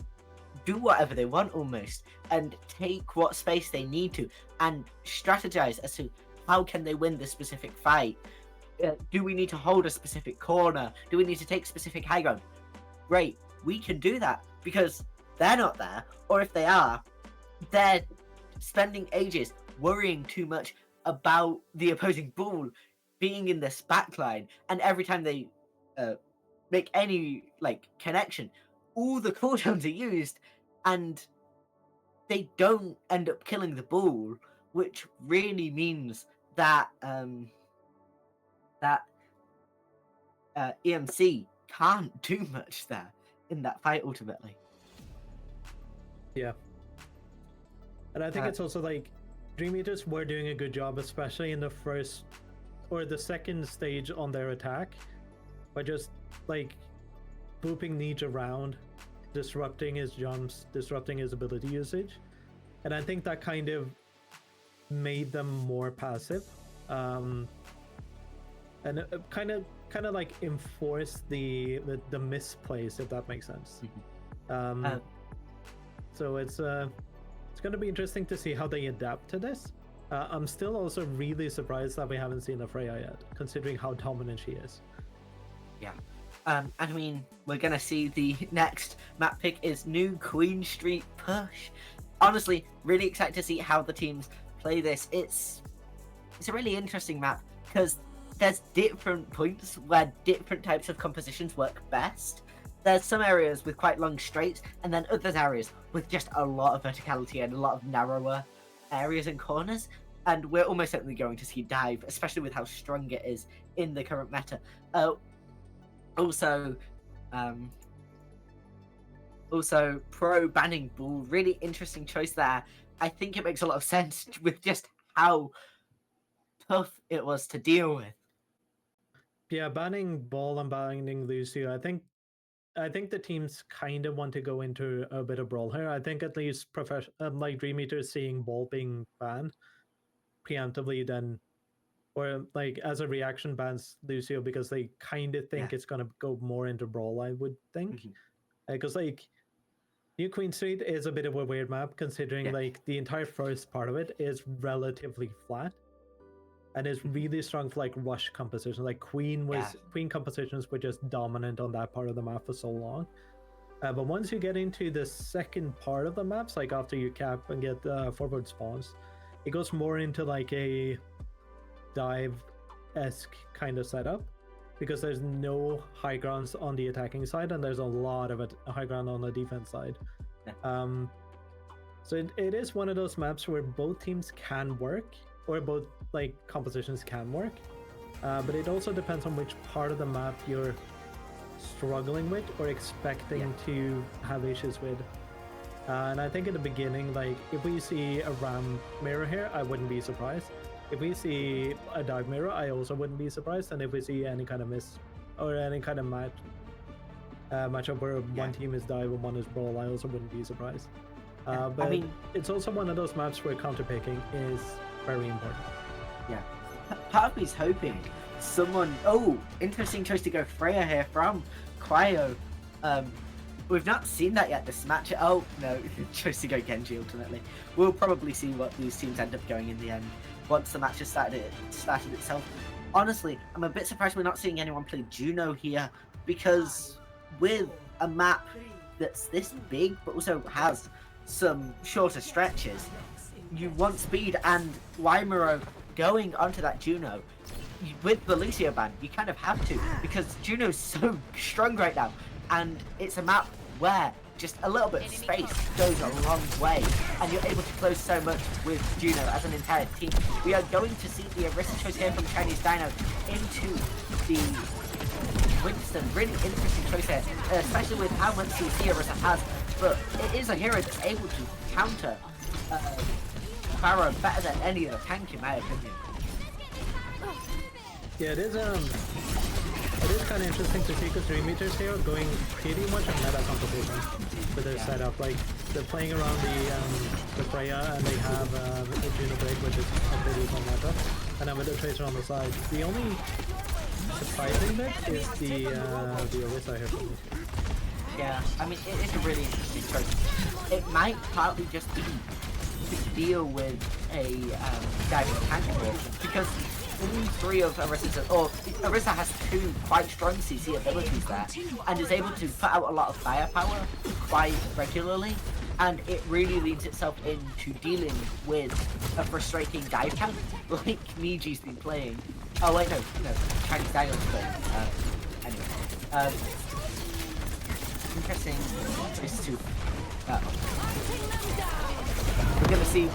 do whatever they want almost, and take what space they need to, and strategize as to how can they win this specific fight. Do we need to hold a specific corner? Do we need to take specific high ground? Great, we can do that because they're not there, or if they are, they're spending ages worrying too much about the opposing ball being in this backline, and every time they make any connection, all the cooldowns are used, and they don't end up killing the ball, which really means that EMC can't do much there in that fight ultimately. Yeah. And I think it's also like Dream Eaters were doing a good job, especially in the first or the second stage on their attack, by just like booping Niche around, disrupting his jumps, disrupting his ability usage. And I think that kind of made them more passive. And kind of like enforce the misplays, if that makes sense. So it's going to be interesting to see how they adapt to this. I'm still also really surprised that we haven't seen a Freya yet, considering how dominant she is. Yeah. I mean, we're gonna see the next map pick is New Queen Street Push. Honestly, really excited to see how the teams play this. It's a really interesting map because there's different points where different types of compositions work best. There's some areas with quite long straights, and then other areas with just a lot of verticality and a lot of narrower areas and corners. And we're almost certainly going to see dive, especially with how strong it is in the current meta. Also, pro banning ball, really interesting choice there. I think it makes a lot of sense with just how tough it was to deal with. Yeah, banning ball and banning Lucio, I think the teams kind of want to go into a bit of brawl here. I think at least like Dream Eaters seeing ball being banned preemptively, then, or like as a reaction bans Lucio because they kind of think it's gonna go more into brawl. I would think, because like New Queen Street is a bit of a weird map considering like the entire first part of it is relatively flat. And it's really strong for like rush compositions. Like Queen compositions were just dominant on that part of the map for so long. But once you get into the second part of the maps, like after you cap and get forward spawns, it goes more into like a dive-esque kind of setup, because there's no high grounds on the attacking side and there's a lot of high ground on the defense side. So it is one of those maps where both teams can work, or both like compositions can work, but it also depends on which part of the map you're struggling with or expecting to have issues with. And I think in the beginning, like if we see a ram mirror here, I wouldn't be surprised. If we see a dive mirror, I also wouldn't be surprised. And if we see any kind of miss or any kind of matchup where one team is dive and one is brawl, I also wouldn't be surprised. But I mean, it's also one of those maps where counterpicking is very important. Yeah. Part of me's hoping someone... Oh, interesting choice to go Freya here from Cryo. We've not seen that yet this match. Oh, no, choice to go Genji ultimately. We'll probably see what these teams end up going in the end once the match has started itself. Honestly, I'm a bit surprised we're not seeing anyone play Juno here, because with a map that's this big but also has some shorter stretches, you want speed, and Wymiro going onto that Juno with the Lucio ban, you kind of have to, because Juno's so strong right now, and it's a map where just a little bit of space goes a long way, and you're able to close so much with Juno as an entire team. We are going to see the Orisa choice here from Chinese Dino into the Winston. Really interesting choice here, especially with how much CC Orisa has, but it is a hero that's able to counter Pharaoh better than any other tank, in my opinion. Yeah, it is kind of interesting to see, because Dream Eaters here are going pretty much a meta competition with their setup. Like, they're playing around the Freya, and they have the Juno Break, which is a pretty fun meta, and then with the Tracer on the side. The only surprising bit is the Orisa here from me. Yeah, I mean, it is a really interesting choice. It might partly just be to deal with a diving tank war, because all three of Orisa has two quite strong CC abilities there, and is able to put out a lot of firepower quite regularly, and it really leads itself into dealing with a frustrating dive tank like Niji's been playing. Oh wait, no, Chinese Dino's playing. Anyway, interesting choice to... we're gonna see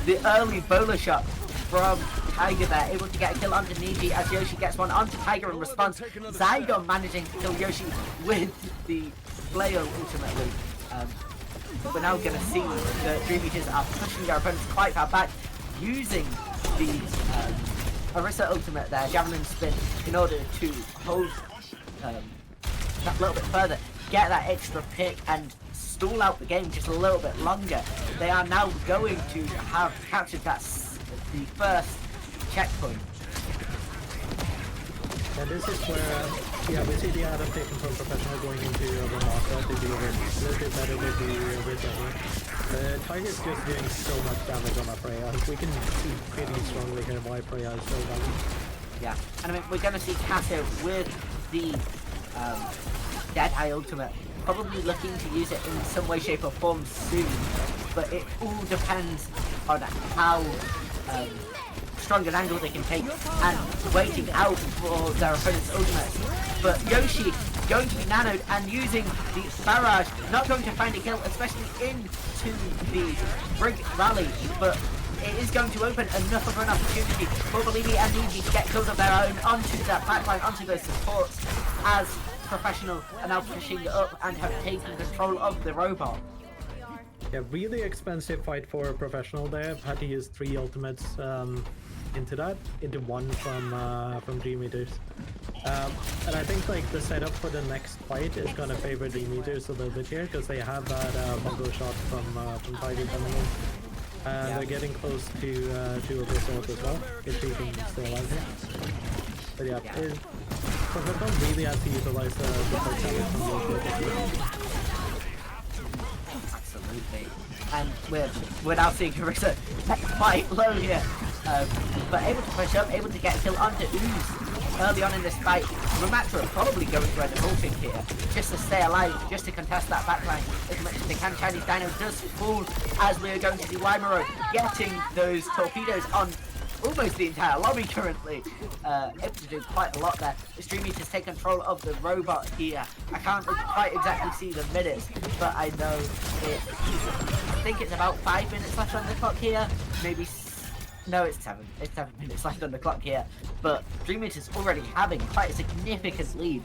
the early bowler shot from Tiger there, able to get a kill onto Niji as Yoshi gets one onto Tiger in response. Zygon managing to kill Yoshi with the flail ultimately. We're now going to see the Dream Eaters are pushing their opponents quite far back, using the Orisa ultimate there, Javelin Spin, in order to hold that little bit further, get that extra pick and stall out the game just a little bit longer. They are now going to have captured the first checkpoint. And this is where, yeah, we see the adaptation from Professional going into Renata to do a little bit better with the original. The Tiger's just doing so much damage on that Freya. We can see pretty strongly here why Freya is so damaged. Yeah, and I mean, we're going to see Cassio with the Dead Eye ultimate, probably looking to use it in some way, shape or form soon, but it all depends on how strong an angle they can take and waiting out for their opponent's ultimate. But Yoshi going to be nanoed and using the barrage, not going to find a kill, especially into the Brig rally, but it is going to open enough of an opportunity for Bellini and Niji to get kills of their own onto that backline, onto those supports, as Professional are now pushing up and have taken control of the robot. Yeah, really expensive fight for Professional there. Had to use 3 ultimates into one from Dream Eaters. And I think like the setup for the next fight is gonna favor Dream Eaters a little bit here, because they have that bundle shot from Tiger coming in. And they're getting close to a result as well, if they can stay alive here. But yeah, Professional really has to utilize the fight damage from the Absolutely. And we're now seeing Orisa quite low here. But able to push up, able to get a kill onto Ooze early on in this fight. Ramatra probably going to end up ulting here, just to stay alive, just to contest that backline as much as they can. Chinese Dino does fall as we are going to see Wymaro getting those torpedoes on almost the entire lobby currently. Able to do quite a lot there. The Dream Eaters take control of the robot here. I can't quite exactly see the minutes, but I know I think it's about 5 minutes left on the clock here. Maybe. No, it's 7. It's 7 minutes left on the clock here. But Dream Eaters already having quite a significant lead,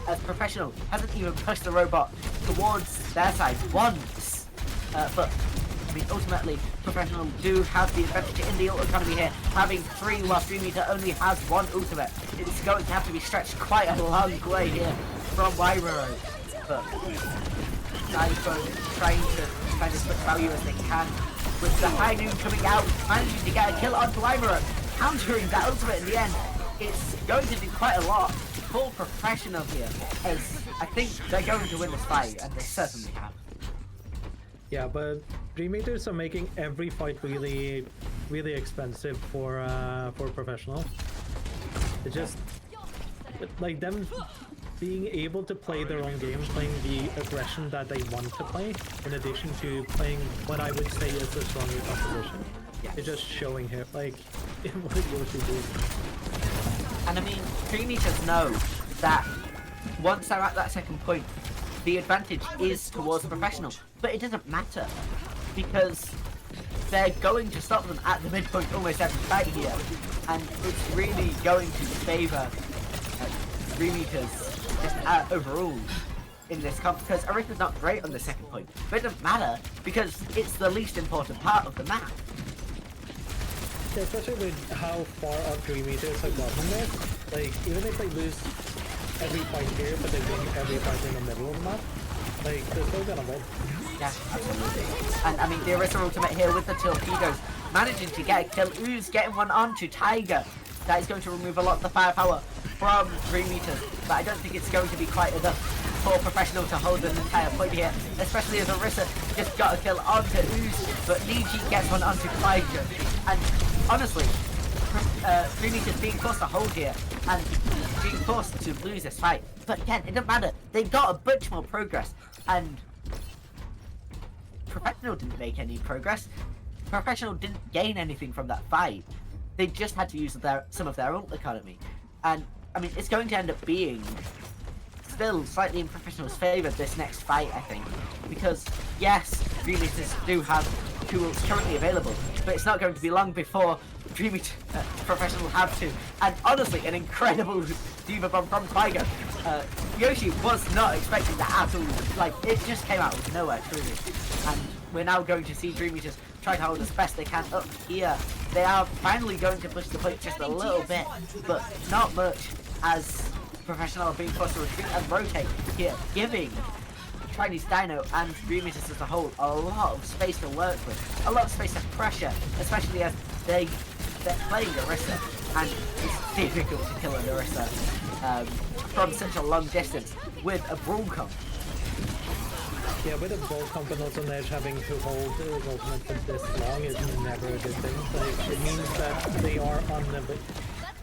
as Professional hasn't even pushed the robot towards their side once. But I mean, ultimately, Professional do have the advantage in the ult economy here, having 3 whilst Dream Eater only has 1 ultimate. It's going to have to be stretched quite a long way here from Wyroro. But iPhone trying to find as much value as they can. With the high noon coming out, managing to get a kill onto Wymaro, countering that ultimate in the end. It's going to do quite a lot for Professional here, as I think they're going to win this fight, and they certainly have. Yeah, but Dream Eaters are making every fight really, really expensive for Professional. It's just like them being able to play their own game, playing the aggression that they want to play, in addition to playing what I would say is a stronger composition. Yes. It's just showing here, like, what Yoshi do. And I mean, Dream Eaters know that once they're at that second point, the advantage is towards Professional, but it doesn't matter, because they're going to stop them at the midpoint almost every fight here, and it's really going to favour Dream Eaters just overall in this comp, because Orisa's not great on the second point, but it doesn't matter because it's the least important part of the map. Yeah, especially with how far up Dream Eaters have gotten there. Like, even if they lose every fight here, but they win every fight in the middle of the map, like, they're still gonna win. Yeah, absolutely. And I mean, the Orisa ultimate here with the torpedoes, managing to get a kill. Ooze getting one onto Tiger. That is going to remove a lot of the firepower from Dream Eaters, but I don't think it's going to be quite enough for Professional to hold an entire point here, especially as Orisa just got a kill onto Ooze, but Niji gets one onto Tiger. And honestly, Dream Eaters being forced to hold here and being forced to lose this fight. But again, it doesn't matter. They got a bunch more progress, and Professional didn't make any progress. Professional didn't gain anything from that fight. They just had to use some of their ult economy. And, I mean, it's going to end up being still slightly in Professional's favour this next fight, I think. Because, yes, Dream Eaters do have who is currently available, but it's not going to be long before Dream Eater Professional have to. And honestly, an incredible Diva Bomb from Tiger. Yoshi was not expecting that at all. Like, it just came out of nowhere, truly. And we're now going to see Dream Eaters try to hold as best they can up here. They are finally going to push the point just a little bit, but not much, as Professional are being forced to retreat and rotate here, giving Chinese Dino and Dream Eaters as a whole a lot of space to work with, a lot of space to pressure, especially as they're playing Orisa, and it's difficult to kill an Orisa from such a long distance with a Brawl Comp. Yeah, with a Brawl Comp and also Nedge having to hold the ultimate for this long is never a good thing. Like, it means that they are on the...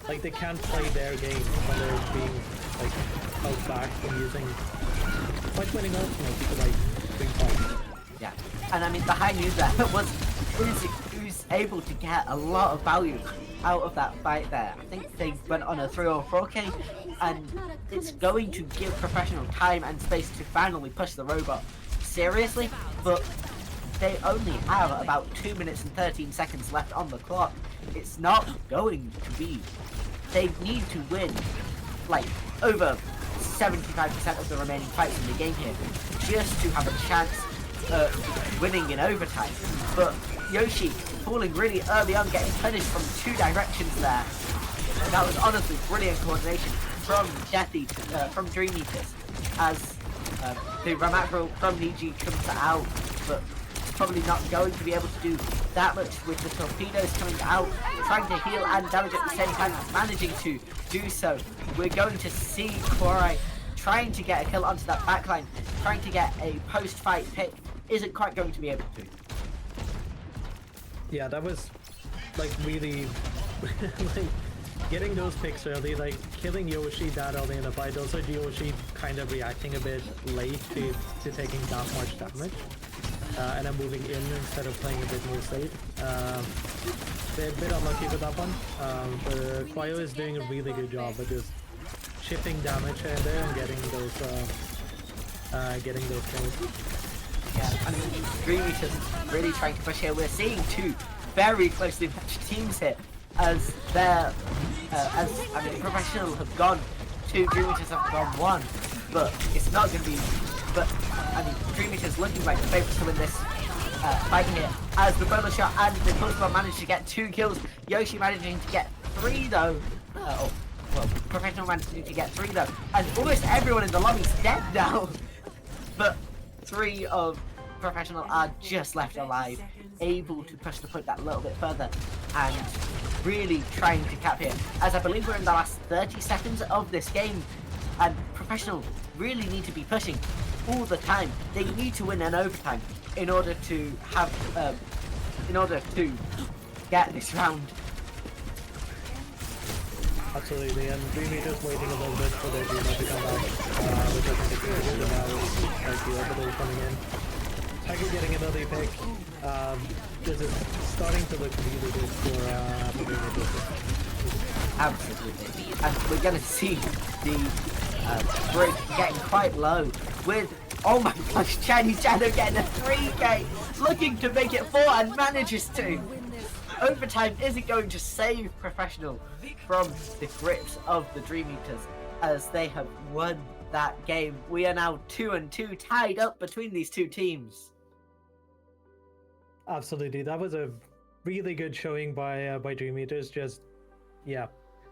Like, they can't play their game when they're being, like, held back from using... Like winning ultimate because, like, being fun. Yeah, and I mean, the high news there was who's able to get a lot of value out of that fight there. I think they went on a 3 or 4K, and it's going to give Professional time and space to finally push the robot seriously, but they only have about 2 minutes and 13 seconds left on the clock. It's not going to be. They need to win, like, over 75% of the remaining fights in the game here, just to have a chance of winning in overtime. But Yoshi falling really early on, getting punished from 2 directions there. And that was honestly brilliant coordination from from Dream Eaters, as the Ramatro from Niji comes out, but it's probably not going to be able to do that much with the torpedoes coming out, trying to heal and damage at the same time, managing to do so. We're going to see Korai trying to get a kill onto that backline, trying to get a post-fight pick, isn't quite going to be able to. Yeah, that was, like, really... like, getting those picks early, like, killing Yoshi that early in the fight, also Yoshi kind of reacting a bit late to taking that much damage. And then moving in instead of playing a bit more safe. They're a bit unlucky with that one, but Cryo is doing a really good job of just chipping damage in there and getting those kills. Yeah, I mean, Dream Eaters really trying to push here. We're seeing 2 very closely matched teams here, as they're, Professional have gone 2, Dream Eaters have gone 1, but it's not going to be. But I mean, Dream Eaters looking like the favourites to win this fight here, as the bonus shot and the Pulseball managed to get 2 kills. Yoshi managing to get 3 though. Professional managing to get 3 though, and almost everyone in the lobby's dead now. But 3 of Professional are just left alive, able to push the point that little bit further and really trying to cap here, as I believe we're in the last 30 seconds of this game, and Professional really need to be pushing all the time. They need to win an overtime in order to have, get this round. Absolutely, and Dream Eaters waiting a little bit for their Dreamer to come back, which I think is really good. And now like the orbital coming in. Tiger getting another pick. This is starting to look really good for Dream Eaters. Absolutely, and we're going to see the bridge getting quite low with, oh my gosh, Chinese Shadow getting a 3K, looking to make it 4 and manages to. Overtime isn't going to save Professional from the grips of the Dream Eaters, as they have won that game. We are now 2-2, tied up between these 2 teams. Absolutely, that was a really good showing by Dream Eaters. Just, yeah,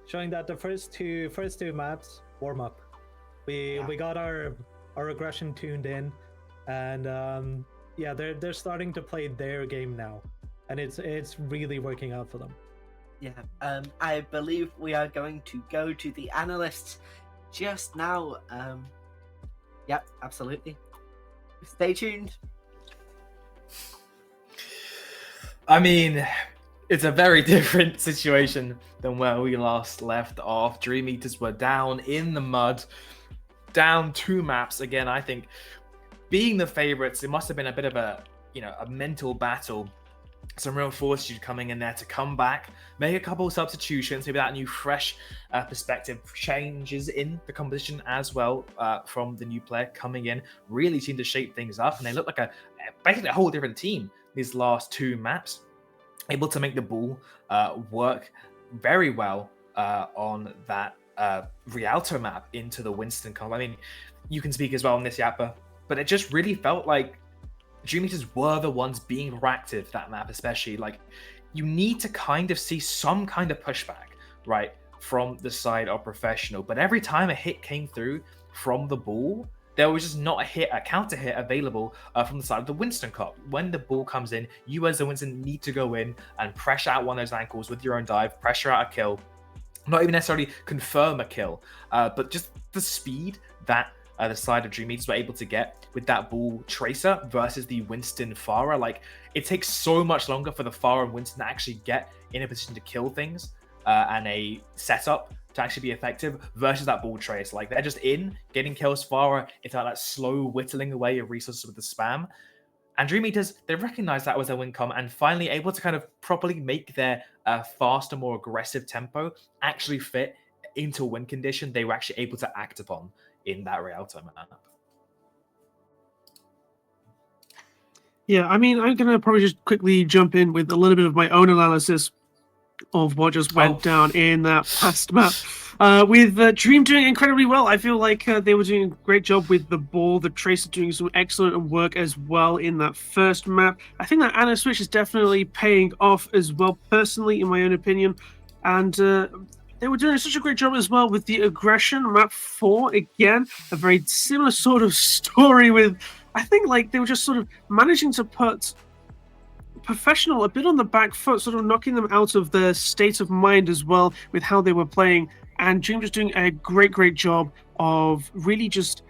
showing that the first two maps warm up. We got our aggression tuned in, and yeah, they're starting to play their game now, and it's really working out for them. Yeah, I believe we are going to go to the analysts just now. Yep, absolutely. Stay tuned. I mean, it's a very different situation than where we last left off. Dream Eaters were down in the mud, down 2 maps. Again, I think being the favorites, it must have been a bit of a mental battle. Some real fortitude coming in there to come back, make a couple of substitutions, maybe that new fresh perspective, changes in the composition as well from the new player coming in, really seemed to shape things up, and they look like basically a whole different team these last 2 maps, able to make the ball work very well on that Rialto map into the Winston comp. I mean, you can speak as well on this, Yappa, but it just really felt like Dream Eaters were the ones being proactive that map, especially. Like, you need to kind of see some kind of pushback, right, from the side of Professional. But every time a hit came through from the ball, there was just not a counter hit available from the side of the Winston cop. When the ball comes in, you as the Winston need to go in and pressure out one of those ankles with your own dive, pressure out a kill. Not even necessarily confirm a kill, but just the speed that the side of Dream Eaters were able to get with that ball tracer versus the Winston Farah. Like, it takes so much longer for the Farah and Winston to actually get in a position to kill things and a setup to actually be effective versus that ball trace. Like, they're just in, getting kills. Farah, it's like that slow whittling away of resources with the spam. And Dream Eaters, they recognized that was their win com and finally able to kind of properly make their faster, more aggressive tempo actually fit into a win condition they were actually able to act upon in that Rialto map. Yeah, I mean, I'm going to probably just quickly jump in with a little bit of my own analysis of what just went down in that past map. With Dream doing incredibly well. I feel like they were doing a great job with the ball. The Tracer doing some excellent work as well in that first map. I think that Ana switch is definitely paying off as well, personally, in my own opinion. And they were doing such a great job as well with the aggression. Map 4, again, a very similar sort of story with, I think, like, they were just sort of managing to put Professional a bit on the back foot, sort of knocking them out of their state of mind as well with how they were playing. And Dream just doing a great job of really just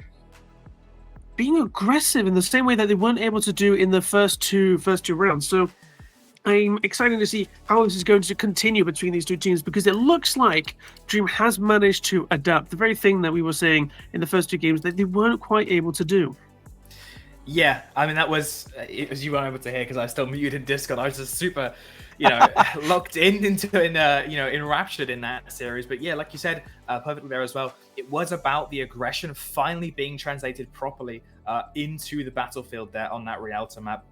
being aggressive in the same way that they weren't able to do in the first two rounds. So I'm excited to see how this is going to continue between these two teams, because it looks like Dream has managed to adapt the very thing that we were saying in the first 2 games that they weren't quite able to do. Yeah, I mean, that was, it was you weren't able to hear because I was still muted in Discord. I was just super, locked enraptured in that series. But yeah, like you said, perfectly there as well. It was about the aggression finally being translated properly into the battlefield there on that Rialto map.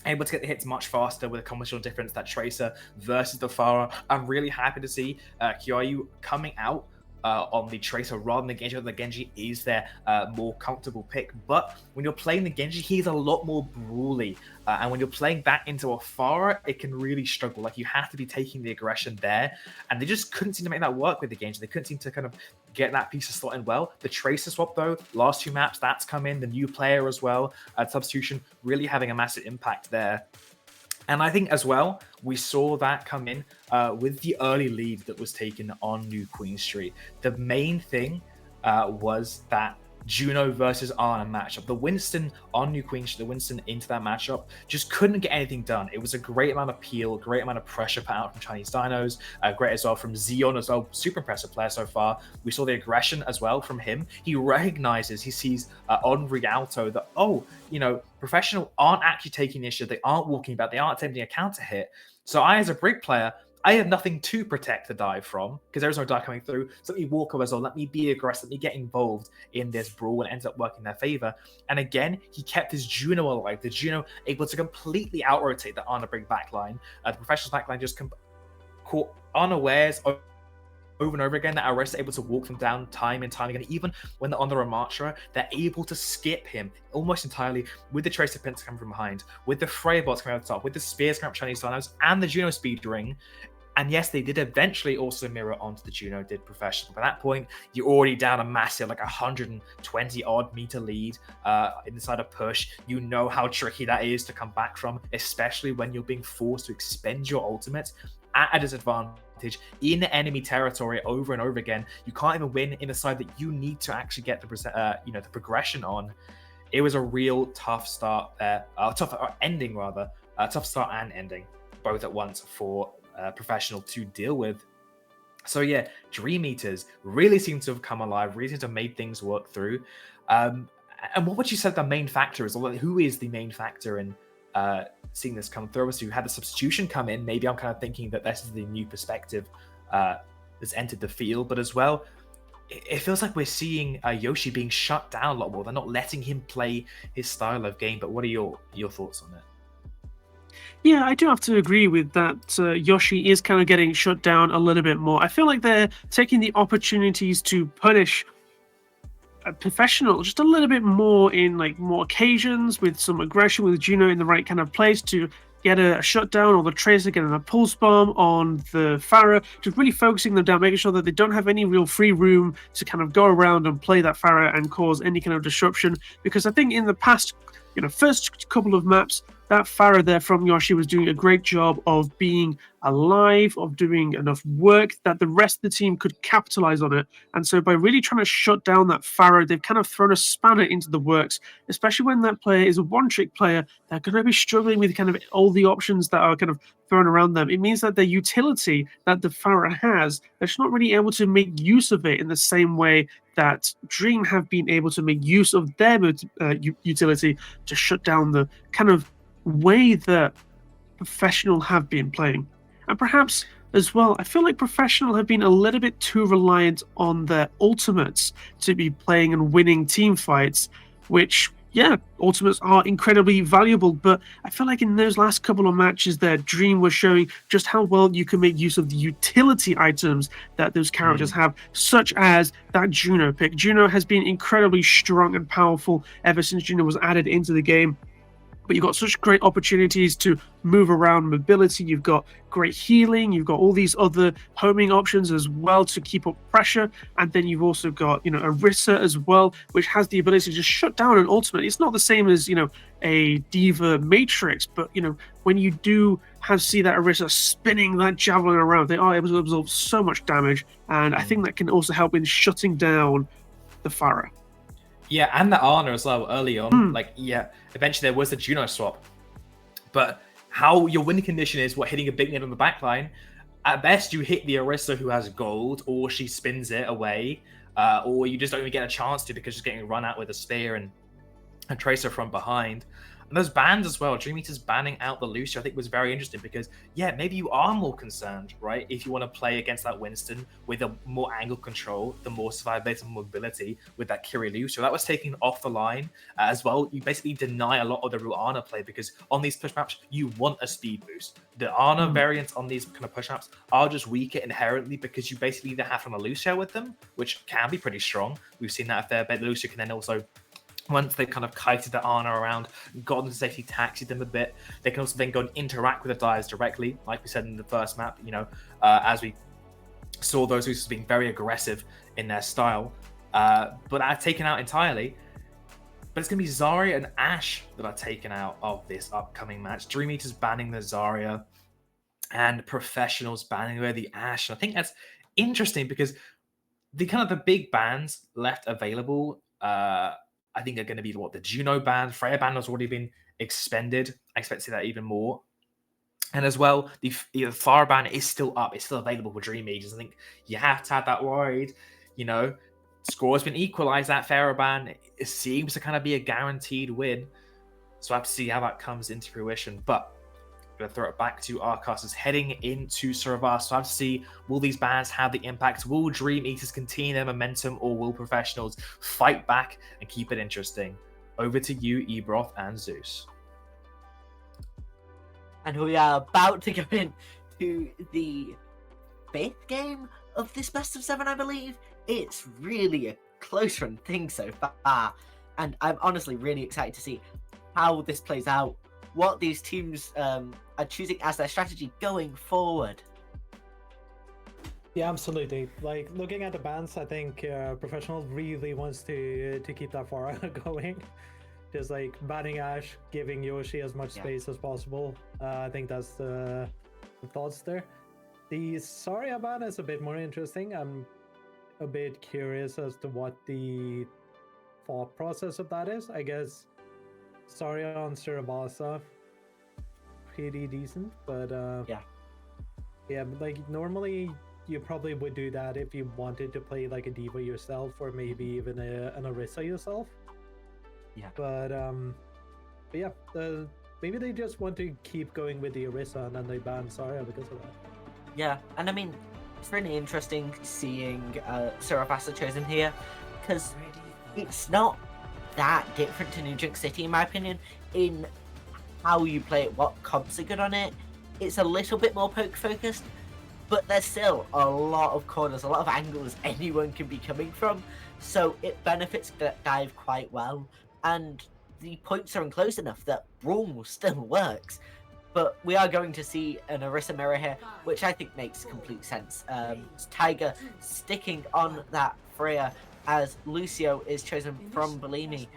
Able to get the hits much faster with a combinational difference, that Tracer versus the Farah. I'm really happy to see Kyoyu coming out on the Tracer rather than Genji. The Genji is their more comfortable pick, but when you're playing the Genji, he's a lot more brawly, and when you're playing that into a Farah, it can really struggle. Like, you have to be taking the aggression there, and they just couldn't seem to make that work with the Genji. They couldn't seem to kind of get that piece of slot in well. The Tracer swap, though, last 2 maps, that's come in. The new player as well, substitution, really having a massive impact there. And I think as well, we saw that come in with the early lead that was taken on New Queen Street. The main thing was that Juno versus Ana matchup. The Winston on New Queen Street, the Winston into that matchup, just couldn't get anything done. It was a great amount of peel, great amount of pressure put out from Chinese Dinos, great as well from Xeon as well. Super impressive player so far. We saw the aggression as well from him. He recognizes, he sees on Rialto that, Professional aren't actually taking initiative. They aren't walking back. They aren't attempting a counter hit. So I, as a Brig player, I have nothing to protect the dive from because there's no dive coming through. So let me walk over as well. Let me be aggressive. Let me get involved in this brawl, and it ends up working in their favor. And again, he kept his Juno alive. The Juno able to completely out-rotate the Ana Brig backline. The Professional's backline just caught unawares over and over again, that Arrest able to walk them down time and time again. Even when they're on the Ramatra, they're able to skip him almost entirely with the Tracer Pins coming from behind, with the Freya bots coming out the top, with the Spears coming up Chinese Dinos, and the Juno Speed Ring. And yes, they did eventually also mirror onto the Juno, did Professional. By that point, you're already down a massive, 120 odd meter lead inside a push. You know how tricky that is to come back from, especially when you're being forced to expend your ultimate at a disadvantage in enemy territory over and over again. You can't even win in the side that you need to actually get the progression on. It was a real tough start there, tough ending rather, tough start and ending both at once for Professional to deal with. So yeah, Dream Eaters really seem to have come alive, really seem to have made things work through. And what would you say the main factor is, or who is the main factor in seeing this come through? So you had the substitution come in. Maybe I'm kind of thinking that this is the new perspective that's entered the field, but as well, it feels like we're seeing Yoshi being shut down a lot more. They're not letting him play his style of game. But what are your thoughts on it? Yeah, I do have to agree with that. Yoshi is kind of getting shut down a little bit more. I feel like they're taking the opportunities to punish a professional just a little bit more in like more occasions with some aggression with Juno in the right kind of place to get a shutdown or the Tracer getting a pulse bomb on the Pharah, just really focusing them down, making sure that they don't have any real free room to kind of go around and play that Pharah and cause any kind of disruption. Because I think in the past, first couple of maps, that Pharah there from Yoshi was doing a great job of being alive, of doing enough work that the rest of the team could capitalize on it. And so by really trying to shut down that Pharah, they've kind of thrown a spanner into the works, especially when that player is a one-trick player. They're going to be struggling with kind of all the options that are kind of thrown around them. It means that the utility that the Pharah has, they're just not really able to make use of it in the same way that Dream have been able to make use of their utility to shut down the kind of way that Professional have been playing. And perhaps as well, I feel like Professional have been a little bit too reliant on their ultimates to be playing and winning team fights, which, yeah, ultimates are incredibly valuable, but I feel like in those last couple of matches there, Dream was showing just how well you can make use of the utility items that those characters have, such as that Juno pick. Juno has been incredibly strong and powerful ever since Juno was added into the game. But you've got such great opportunities to move around, mobility, you've got great healing, you've got all these other homing options as well to keep up pressure, and then you've also got, Orisa as well, which has the ability to just shut down an ultimate. It's not the same as, a Diva Matrix, but, when you do see that Orisa spinning that javelin around, they are able to absorb so much damage, and I think that can also help in shutting down the Pharah. Yeah, and the Ana as well early on. Eventually there was a Juno swap. But how your win condition is hitting a big net on the backline. At best, you hit the Orisa who has gold, or she spins it away, or you just don't even get a chance to because she's getting run out with a spear and a Tracer from behind. And those bans as well, Dream Eater's banning out the Lucio, I think was very interesting because, maybe you are more concerned, right? If you want to play against that Winston with a more angle control, the more survivability and mobility with that Kiri Lucio. That was taken off the line as well. You basically deny a lot of the Ruana play because on these push maps, you want a speed boost. The Ana variants on these kind of push maps are just weaker inherently because you basically either have from a Lucio with them, which can be pretty strong. We've seen that a fair bit. Lucio can then also, once they kind of kited the Ana around, got them to safety, taxied them a bit, they can also then go and interact with the Dyers directly, like we said in the first map, as we saw those Usos being very aggressive in their style. But are taken out entirely. But it's going to be Zarya and Ashe that are taken out of this upcoming match. Dream Eater's banning the Zarya and Professionals banning the Ashe. And I think that's interesting because the big bans left available, I think are going to be the Juno ban. Freya ban has already been expended. I expect to see that even more. And as well, the Pharah ban is still up. It's still available for Dream Eaters. I think you have to have that worried. Score has been equalized. That Pharah ban, it seems to kind of be a guaranteed win. So I have to see how that comes into fruition. But I'm going to throw it back to our casters heading into Suravar. So I have to see, will these bans have the impact? Will Dream Eaters continue their momentum, or will Professionals fight back and keep it interesting? Over to you, Ebroth and Zeus. And we are about to go into the 5th game of this best of 7, I believe. It's really a close run thing so far. And I'm honestly really excited to see how this plays out, what these teams are choosing as their strategy going forward. Yeah, absolutely. Like, looking at the bans, I think Professional really wants to keep that far going. Just like banning Ashe, giving Yoshi as much space as possible. I think that's the thoughts there. The Zarya ban is a bit more interesting. I'm a bit curious as to what the thought process of that is. I guess Zarya on Surabasa, pretty decent, but yeah, but like normally you probably would do that if you wanted to play like a Diva yourself, or maybe even an Orisa yourself. Yeah. But yeah, maybe they just want to keep going with the Orisa and then they ban Zarya because of that. Yeah, and I mean, it's really interesting seeing Surabasa chosen here, because it's not that different to New Junk City, in my opinion. In how you play it, what comps are good on it. It's a little bit more poke focused, but there's still a lot of corners, a lot of angles anyone can be coming from, so it benefits dive quite well, and the points are enclosed enough that Brawl still works. But we are going to see an Orisa mirror here, which I think makes complete sense. Tiger sticking on that Freya as Lucio is chosen from Bellini.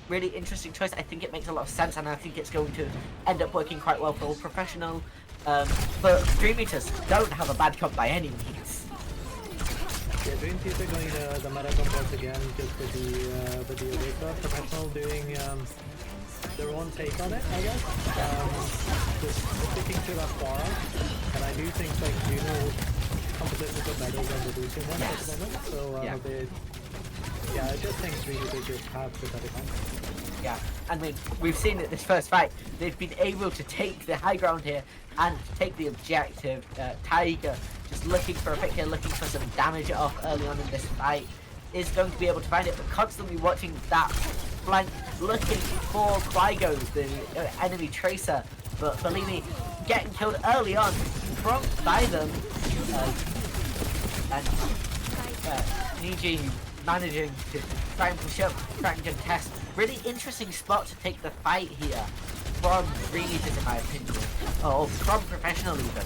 Really interesting choice. I think it makes a lot of sense, and I think it's going to end up working quite well for all professional. But Dream Eaters don't have a bad comp by any means. Yeah, Dream Eaters are going the meta comp once again, just with the Orisa. Professional doing their own take on it, I guess. Just sticking to that far, and I do think like competitions are better than the Lucian one at the moment. So I just think Dream Eaters just have the better comp. Yeah, I mean, we've seen it this first fight. They've been able to take the high ground here and take the objective. Tiger just looking for a pick here, looking for some damage off early on in this fight. Is going to be able to find it, but constantly watching that flank, looking for Quaigo, the enemy tracer. But Bellini getting killed early on by them. And Niji managing to try and push up, try and contest. Really interesting spot to take the fight here from Dream Eaters, in my opinion, or from Professional even.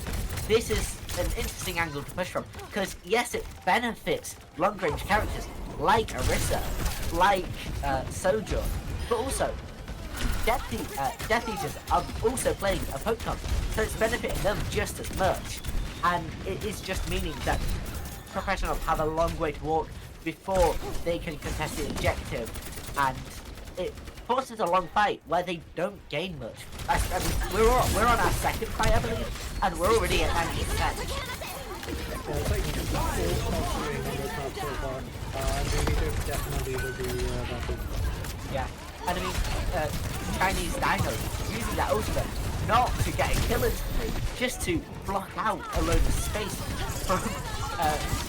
This is an interesting angle to push from, because yes, it benefits long-range characters like Orisa, like Sojourn, but also Death Eaters are also playing a poke comp, so it's benefiting them just as much, and it is just meaning that Professionals have a long way to walk before they can contest the objective, and it forces a long fight where they don't gain much. I mean, we're on our second fight, I believe, and we're already at 90%. Yeah, it's like just full doing on this map so far. Dream Eaters definitely will be better. Yeah, and I mean, Chinese Dino using that ultimate not to get a kill instantly, just to block out a load of space from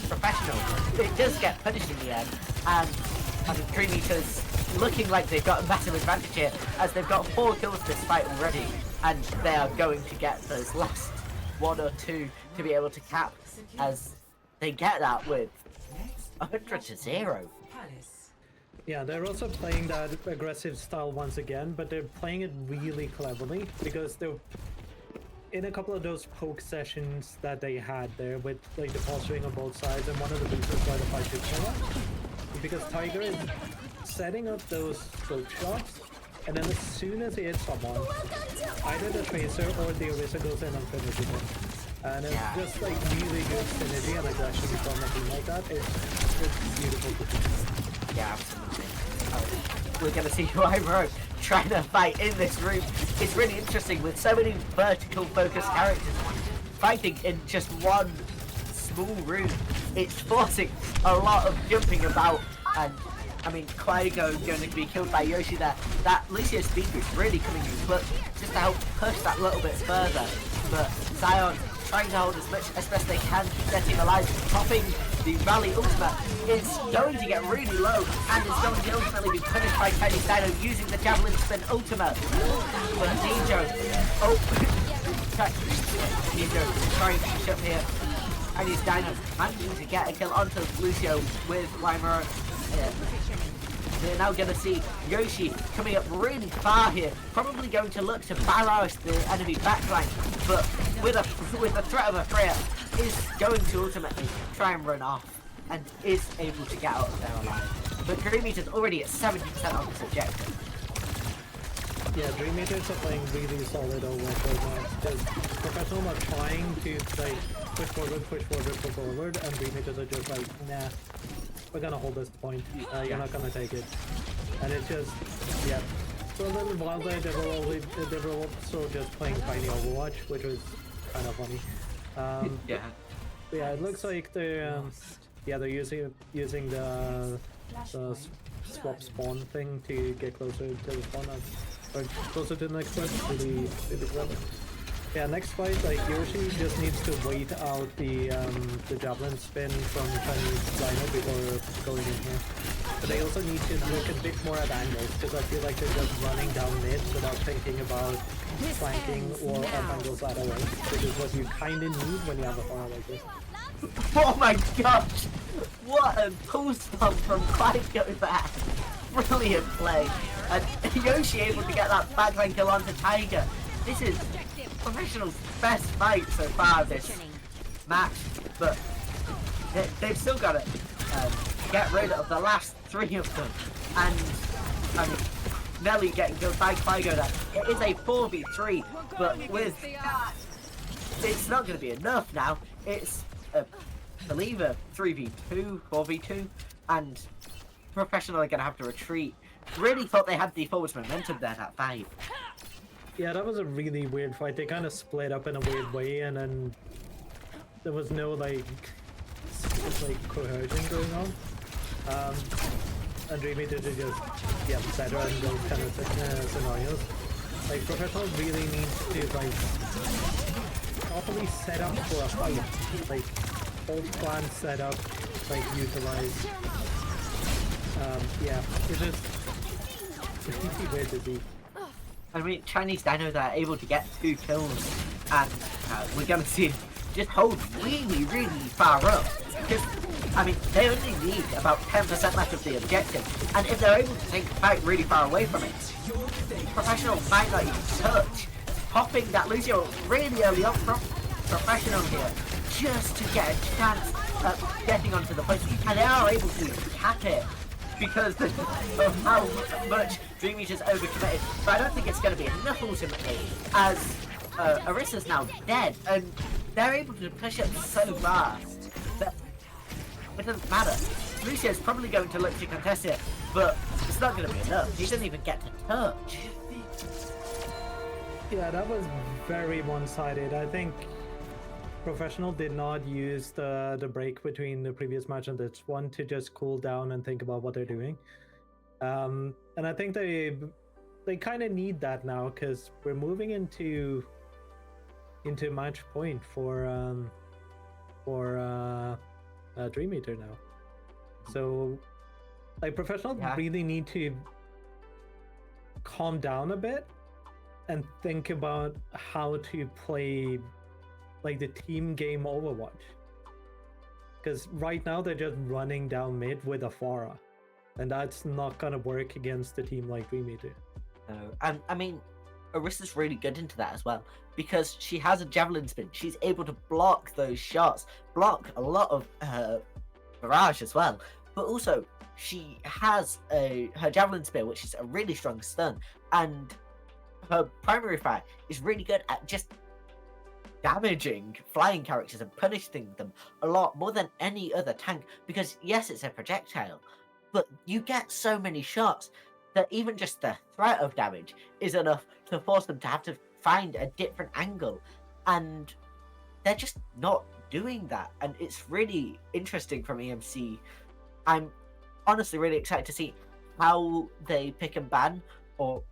Professional. It does get punished in the end, and I mean, Dream Eaters looking like they've got a massive advantage here, as they've got 4 kills this fight already, and they are going to get those last 1 or 2 to be able to cap, as they get that with 100-0. Yeah, they're also playing that aggressive style once again, but they're playing it really cleverly, because they're in a couple of those poke sessions that they had there with like the posturing on both sides, and one of the reasons why the fight took so long, because Tiger is setting up those scope shots, and then as soon as he hits someone, either the Tracer or the Orisa goes in and finishes him. And it's just like really good synergy and aggression from a team like that. It's beautiful to see. Yeah, absolutely. We're going to see Wyvern trying to fight in this room. It's really interesting with so many vertical focused characters fighting in just one small room. It's forcing a lot of jumping about, and I mean, Quaigo going to be killed by Yoshi there. That Lucio's speed boost really coming in clutch just to help push that little bit further. But Zion trying to hold as much as best they can, keep their team alive, popping the rally ultimate. Is going to get really low, and is going to ultimately be punished by Chinese Dino using the Javelin Spin ultimate. But Nijo, Nijo trying to push up here. Chinese Dino managing to get a kill onto Lucio with Wymura. We're now going to see Yoshi coming up really far here, probably going to look to barrage the enemy backline, but with the threat of a Freya, is going to ultimately try and run off, and is able to get out of there alive. But Dream Eaters already at 70% on this objective. Yeah, Dream Eaters are playing really solid over right now, because Professional are trying to like push forward, and Dream Eaters are just like, nah, we're gonna hold this point, you're not gonna take it. And it's just, yeah. For a little while there, they were also just playing Tiny Overwatch, which was kind of funny. Yeah, it looks like they're using the swap spawn thing to get closer to the spawn, or closer to the next one. Really clever. Yeah, next fight, like Yoshi just needs to wait out the javelin spin from Chinese Dino before going in here. But they also need to look a bit more at angles, because I feel like they're just running down mid without thinking about flanking or up angles that way, which is what you kind of need when you have a fire like this. Oh my gosh! What a pull stomp from Quaiko there! Brilliant play. And Yoshi able to get that backline kill onto Tiger. This is Professional's best fight so far this match, but they've still got to get rid of the last 3 of them. And I mean, Nelly getting killed by Quaiko there. It is a 4v3, but with it's not going to be enough now. It's I believe a 3v2, 4v2, and Professional are going to have to retreat. Really thought they had the forwards momentum there, that fight. Yeah, that was a really weird fight. They kind of split up in a weird way, and then there was no like cohesion going on. And Dreamy did just get better in those kind of scenarios. Like Professional really needs to like properly set up for a fight. Like hold plan set up, like utilize. Yeah, it's really weird to see. I mean, Chinese Dino that are able to get 2 kills, and we're going to see him just hold really, really far up. Because, I mean, they only need about 10% left of the objective, and if they're able to take the fight really far away from it, Professional might not even touch. Popping that Lucio really early up from Professional here, just to get a chance at getting onto the point, and they are able to cap it. Because of how much Dreamy just overcommitted. But I don't think it's going to be enough ultimately, as Arissa's now dead, and they're able to push it so fast that it doesn't matter. Lucio's probably going to look to contest it, but it's not going to be enough. He doesn't even get to touch. Yeah, that was very one-sided. I think Professional did not use the break between the previous match and this one to just cool down and think about what they're doing. And I think they kind of need that now, because we're moving into match point for Dream Eater now. So like Professional really need to calm down a bit and think about how to play like the team game Overwatch, because right now they're just running down mid with a Pharah, and that's not gonna work against a team like Dream Eater. No, and I mean, Arissa's really good into that as well, because she has a javelin spin. She's able to block those shots, block a lot of barrage as well, but also she has her javelin spear, which is a really strong stun, and her primary fire is really good at just damaging flying characters and punishing them a lot more than any other tank, because yes, it's a projectile, but you get so many shots that even just the threat of damage is enough to force them to have to find a different angle, and they're just not doing that, and it's really interesting from EMC. I'm honestly really excited to see how they pick and ban or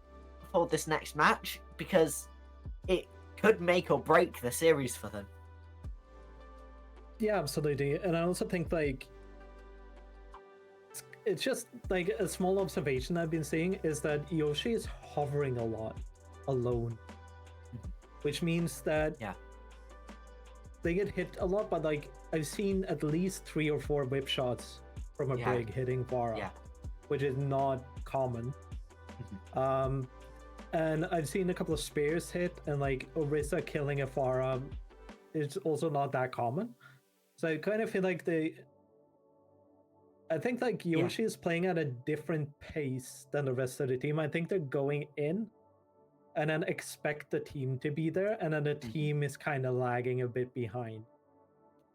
for this next match, because it could make or break the series for them. Yeah, absolutely. And I also think like it's just like a small observation I've been seeing is that Yoshi is hovering a lot alone, which means that they get hit a lot, but like I've seen at least 3 or 4 whip shots from a brig hitting Pharah, which is not common. And I've seen a couple of spears hit, and like Orisa killing a Pharah is also not that common. So I kind of feel like I think like Yoshi is playing at a different pace than the rest of the team. I think they're going in and then expect the team to be there, and then the team is kind of lagging a bit behind.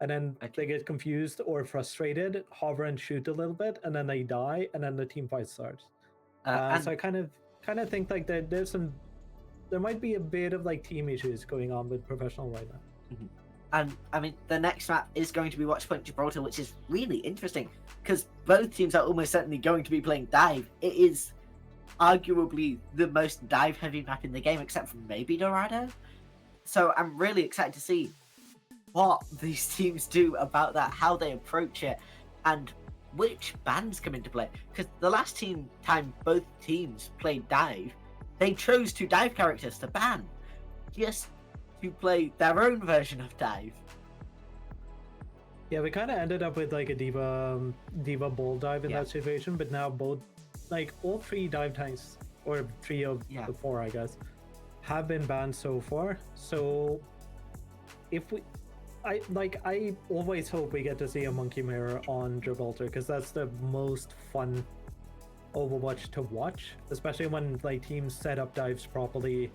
And then they get confused or frustrated, hover and shoot a little bit, and then they die, and then the team fight starts. So I kind of think like that there might be a bit of like team issues going on with Professional right now. And I mean, the next map is going to be Watchpoint Gibraltar, which is really interesting because both teams are almost certainly going to be playing dive. It is arguably the most dive heavy map in the game, except for maybe Dorado. So I'm really excited to see what these teams do about that, how they approach it, and which bans come into play. Because the last time both teams played dive, they chose 2 dive characters to ban, just to play their own version of dive. Yeah, we kind of ended up with like a diva ball dive in that situation, but now both, like all 3 dive tanks, or 3 of the 4, I guess, have been banned so far. So if I always hope we get to see a monkey mirror on Gibraltar, because that's the most fun Overwatch to watch, especially when like teams set up dives properly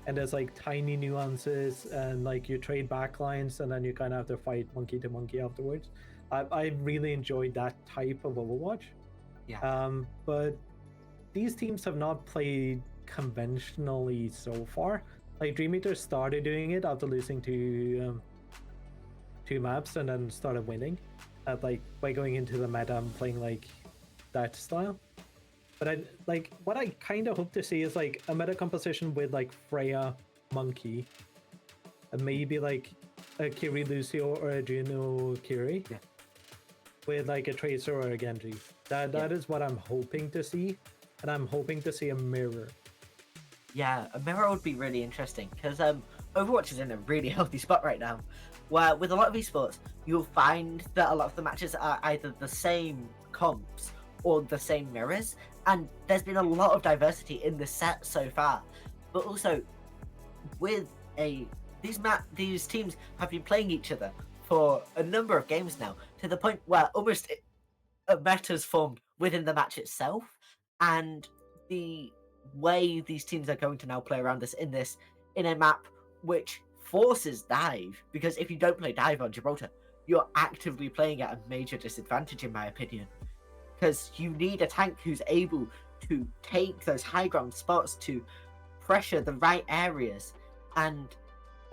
and there's like tiny nuances and like you trade backlines and then you kind of have to fight monkey to monkey afterwards. I really enjoyed that type of Overwatch. But these teams have not played conventionally so far. Like Dream Eater started doing it after losing to 2 maps and then started winning like by going into the meta and playing like that style. But what I kind of hope to see is like a meta composition with like Freya, Monkey, and maybe like a Kiri Lucio or a Juno Kiri, with like a Tracer or a Genji. That is what I'm hoping to see, and I'm hoping to see a mirror. Yeah, a mirror would be really interesting, because Overwatch is in a really healthy spot right now, where with a lot of esports, you'll find that a lot of the matches are either the same comps or the same mirrors, and there's been a lot of diversity in the set so far. But also, with these teams have been playing each other for a number of games now, to the point where almost a meta's formed within the match itself, and the way these teams are going to now play around this in a map which forces dive, because if you don't play dive on Gibraltar, you're actively playing at a major disadvantage, in my opinion, because you need a tank who's able to take those high ground spots to pressure the right areas. And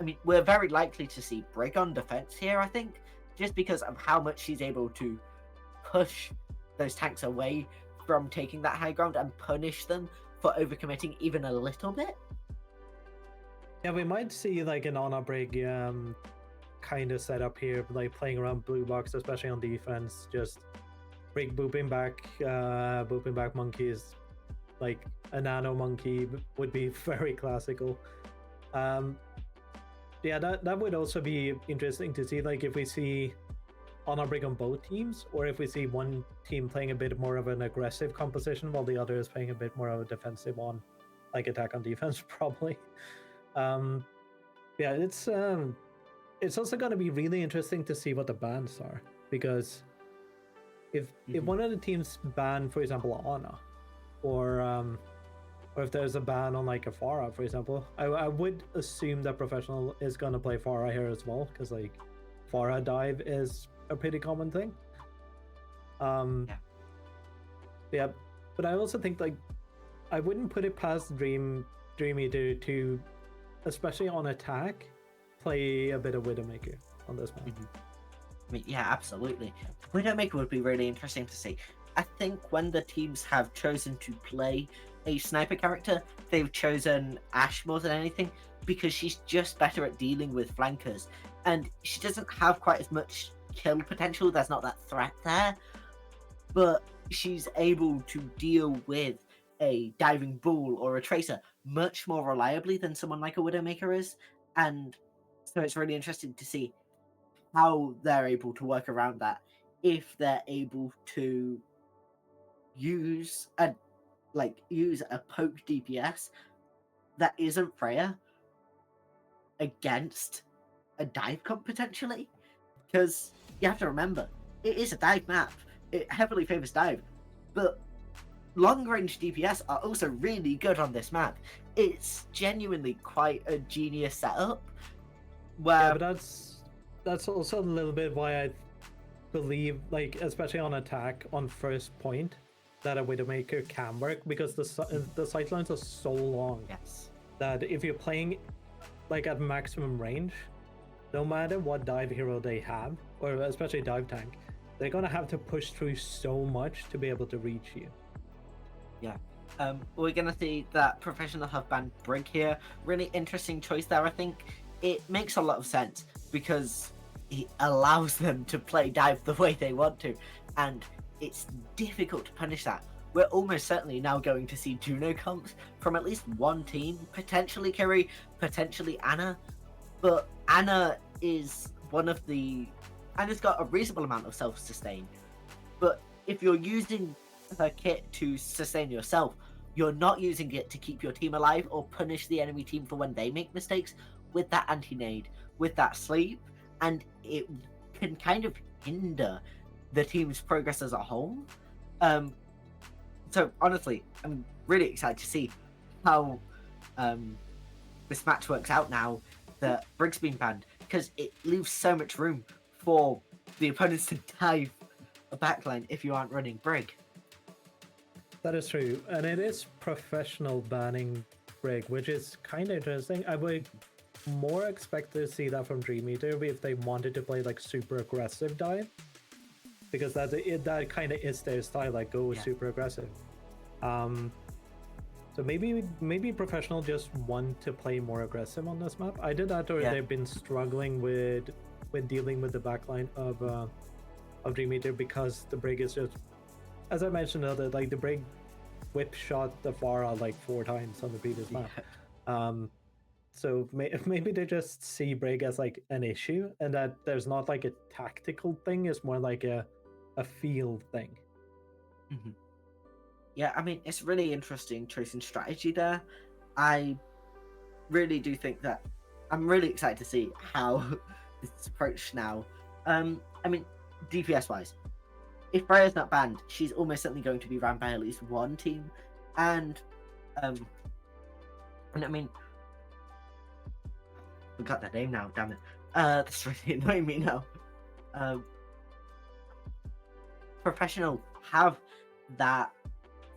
I mean, we're very likely to see Brig on defense here, I think, just because of how much she's able to push those tanks away from taking that high ground and punish them for overcommitting even a little bit. Yeah, we might see like an on a Brig kind of setup here, like playing around blue box, especially on defense. Just Brig booping back monkeys, like a nano monkey would be very classical. Yeah, that would also be interesting to see, like if we see on a Brig on both teams, or if we see one team playing a bit more of an aggressive composition while the other is playing a bit more of a defensive one, like attack on defense probably. Yeah, it's also going to be really interesting to see what the bans are, because if one of the teams ban, for example, Ana, or if there's a ban on like a Pharah, for example, I would assume that Professional is going to play Pharah here as well, because like Pharah dive is a pretty common thing. Yeah, but I also think like I wouldn't put it past Dream Eater to, especially on attack, play a bit of Widowmaker on this map. I mean, yeah, absolutely. Widowmaker would be really interesting to see. I think when the teams have chosen to play a sniper character, they've chosen Ashe more than anything, because she's just better at dealing with flankers, and she doesn't have quite as much kill potential. There's not that threat there, but she's able to deal with a diving bull or a tracer much more reliably than someone like a Widowmaker is, and so it's really interesting to see how they're able to work around that, if they're able to use a poke DPS that isn't Freya against a dive comp potentially, because you have to remember it is a dive map. It heavily favors dive, but long range DPS are also really good on this map. It's genuinely quite a genius setup. Where... Yeah, but that's also a little bit why I believe, like especially on attack on first point, that a Widowmaker can work, because the sight lines are so long. Yes. That if you're playing like at maximum range, no matter what dive hero they have, or especially dive tank, they're gonna have to push through so much to be able to reach you. Yeah. We're gonna see that Professional have banned Brig here. Really interesting choice there, I think. it makes a lot of sense because it allows them to play dive the way they want to, and it's difficult to punish that. We're almost certainly now going to see Juno comps from at least one team, potentially Kiri, potentially Anna, but Anna is Anna's got a reasonable amount of self-sustain, but if you're using her kit to sustain yourself, you're not using it to keep your team alive or punish the enemy team for when they make mistakes with that anti-nade, with that sleep, and it can kind of hinder the team's progress as a whole. So honestly, I'm really excited to see how this match works out now that Brig's been banned, because it leaves so much room for the opponents to dive a backline if you aren't running Brig. That is true, and it is professional banning Brig, which is kind of interesting. I would more expect to see that from Dream Eater if they wanted to play like super aggressive dive, because that kind of is their style, like go super aggressive. So maybe professional just want to play more aggressive on this map. I did that, or they've been struggling with dealing with the backline of Dream Eater because the Brig is just, as I mentioned earlier, like the Brig whip shot the Pharah like 4 times on the previous map. So maybe they just see Brig as like an issue, and that there's not like a tactical thing, it's more like a feel thing. Mm-hmm. Yeah, I mean, it's really interesting choice in strategy there. I really do think that I'm really excited to see how this is approached now. I mean, DPS wise, if Freya's not banned, she's almost certainly going to be ran by at least one team, and I mean, I forgot that name now. Damn it! That's really annoying me now. Professional have that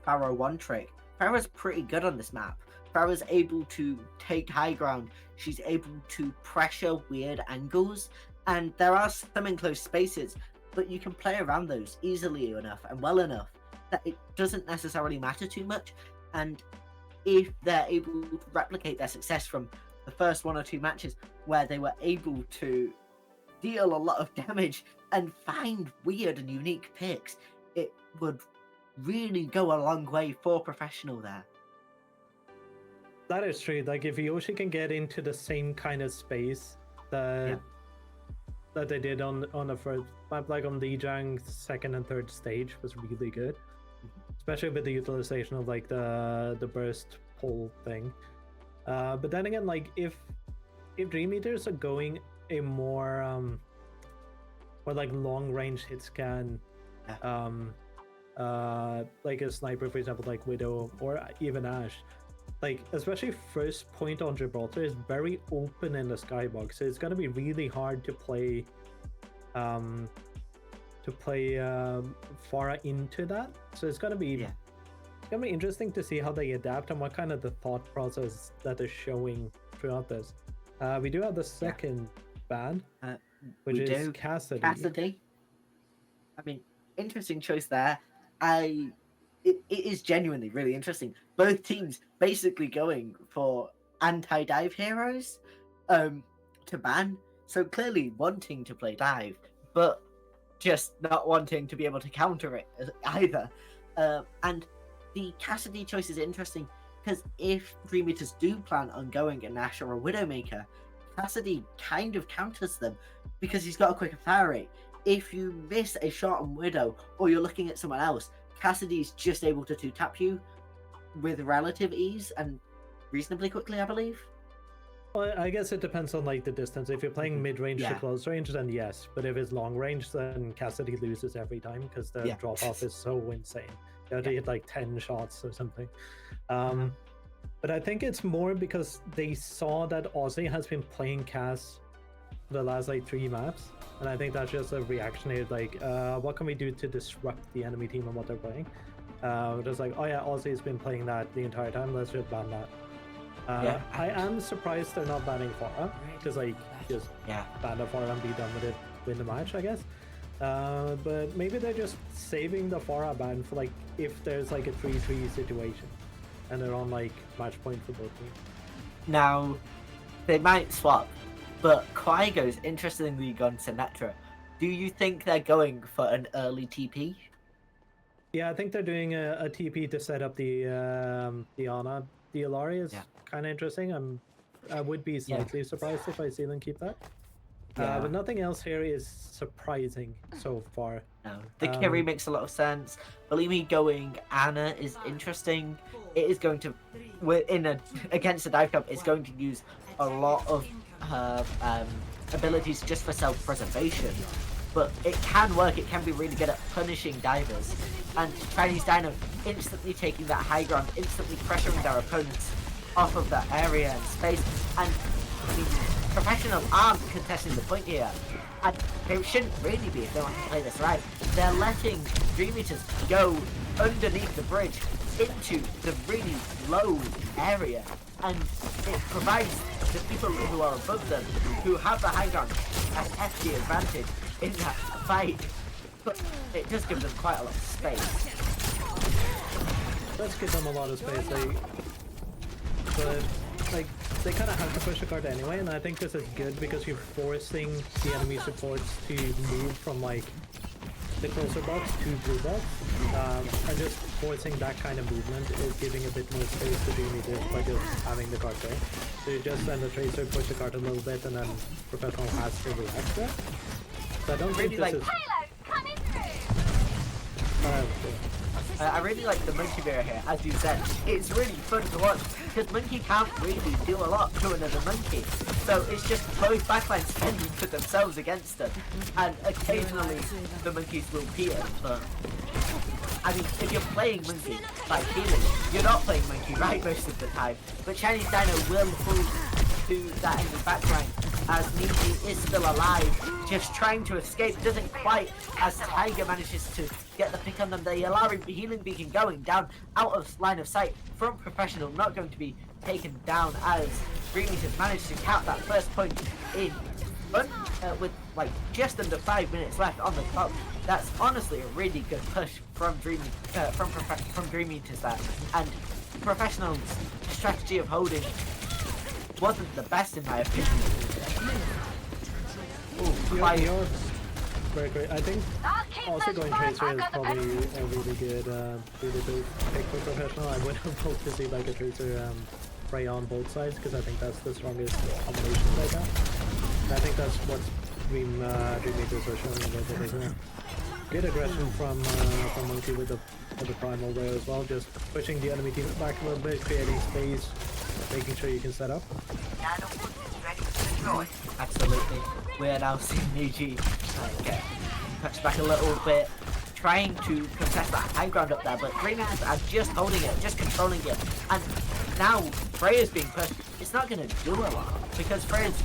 Pharaoh 1 trick. Pharaoh's pretty good on this map. Pharaoh's able to take high ground. She's able to pressure weird angles, and there are some enclosed spaces, but you can play around those easily enough and well enough that it doesn't necessarily matter too much. And if they're able to replicate their success from the first 1 or 2 matches where they were able to deal a lot of damage and find weird and unique picks, it would really go a long way for professional there. That is true. Like if Yoshi can get into the same kind of space that they did on the first map, like on Lijiang's 2nd and 3rd stage, was really good, especially with the utilization of like the burst pull thing. But then again, like if Dream Eaters are going a more like long range hit scan, like a sniper, for example, like Widow or even Ashe, like especially first point on Gibraltar is very open in the skybox, so it's going to be really hard to play Pharah into that. So it's going to be interesting to see how they adapt and what kind of the thought process that they're showing throughout this. We do have the second ban, which is Cassidy. I mean, interesting choice there. It is genuinely really interesting. Both teams basically going for anti-dive heroes to ban. So clearly wanting to play dive, but just not wanting to be able to counter it either. And the Cassidy choice is interesting because if Dream Eaters do plan on going an Ashe or a Widowmaker, Cassidy kind of counters them because he's got a quicker fire rate. If you miss a shot on Widow or you're looking at someone else, Cassidy's just able to 2-tap you with relative ease and reasonably quickly, I believe. Well, I guess it depends on like the distance. If you're playing mid-range to close range, then yes. But if it's long range, then Cassidy loses every time because the drop-off is so insane. You have to hit like 10 shots or something. But I think it's more because they saw that Aussie has been playing Cass for the last like 3 maps. And I think that's just a reactionary, like, what can we do to disrupt the enemy team and what they're playing? Just like, oh yeah, Aussie's been playing that the entire time, let's just ban that. I am surprised they're not banning Pharah, because like, just ban the Pharah and be done with it, win the match, I guess. But maybe they're just saving the Pharah ban for like, if there's like a 3-3 situation, and they're on like match point for both teams. Now, they might swap But Quaigo's interestingly gone Sinatra. Do you think they're going for an early TP? Yeah, I think they're doing a TP to set up the Ana DLR is kind of interesting. I would be slightly surprised if I see them keep that. But nothing else here is surprising so far. No, the Kiri makes a lot of sense. Believe me, going Ana is interesting. It is going to, against a dive cup, it's going to use a lot of her abilities just for self-preservation. But it can work. It can be really good at punishing divers. And Chinese Dino instantly taking that high ground, instantly pressuring their opponents off of that area and space. And Professional aren't contesting the point here. And they shouldn't really be if they want to play this right. They're letting Dream Eaters go underneath the bridge into the really low area. And it provides the people who are above them, who have the high ground, an hefty advantage in that fight. But it does give them quite a lot of space. Let's give them a lot of space, but they kind of have to push the card anyway, and I think this is good because you're forcing the enemy supports to move from the closer box to blue box, and just forcing that kind of movement is giving a bit more space to Dream Eaters by just having the card there. So you just send the Tracer, push the card a little bit, and then Professional has to react to it. So I don't think this is... I really like the Monkey Bear here, as you said. It's really fun to watch, because Monkey can't really do a lot to another Monkey. So it's just both backlines fending for themselves against them. And occasionally the Monkeys will peer, but... I mean, if you're playing Monkey by feeling, you're not playing Monkey right most of the time. But Chinese Dino will fall to that enemy backline as Niji is still alive, just trying to escape, doesn't quite, as Tiger manages to get the pick on them. The Yalari healing beacon going down out of line of sight from Professional, not going to be taken down as Dream Eaters managed to cap that first point in with just under 5 minutes left on the clock. That's honestly a really good push from Dream Eaters that, and Professional's strategy of holding wasn't the best in my opinion. You're very great. I think also going Tracer is probably a really good pick for Professional. I would have hoped to see a Tracer Frey on both sides, because I think that's the strongest combination right now. And I think that's what Dream Eaters are showing a little bit, isn't it? Good aggression from Monkey with the primal there as well, just pushing the enemy team back a little bit, creating space, making sure you can set up. Absolutely. We're now seeing Niji get touched back a little bit, trying to contest that high ground up there, but Dream Eaters are just holding it, just controlling it. And now Freya's being pushed. It's not going to do a lot, because Freya's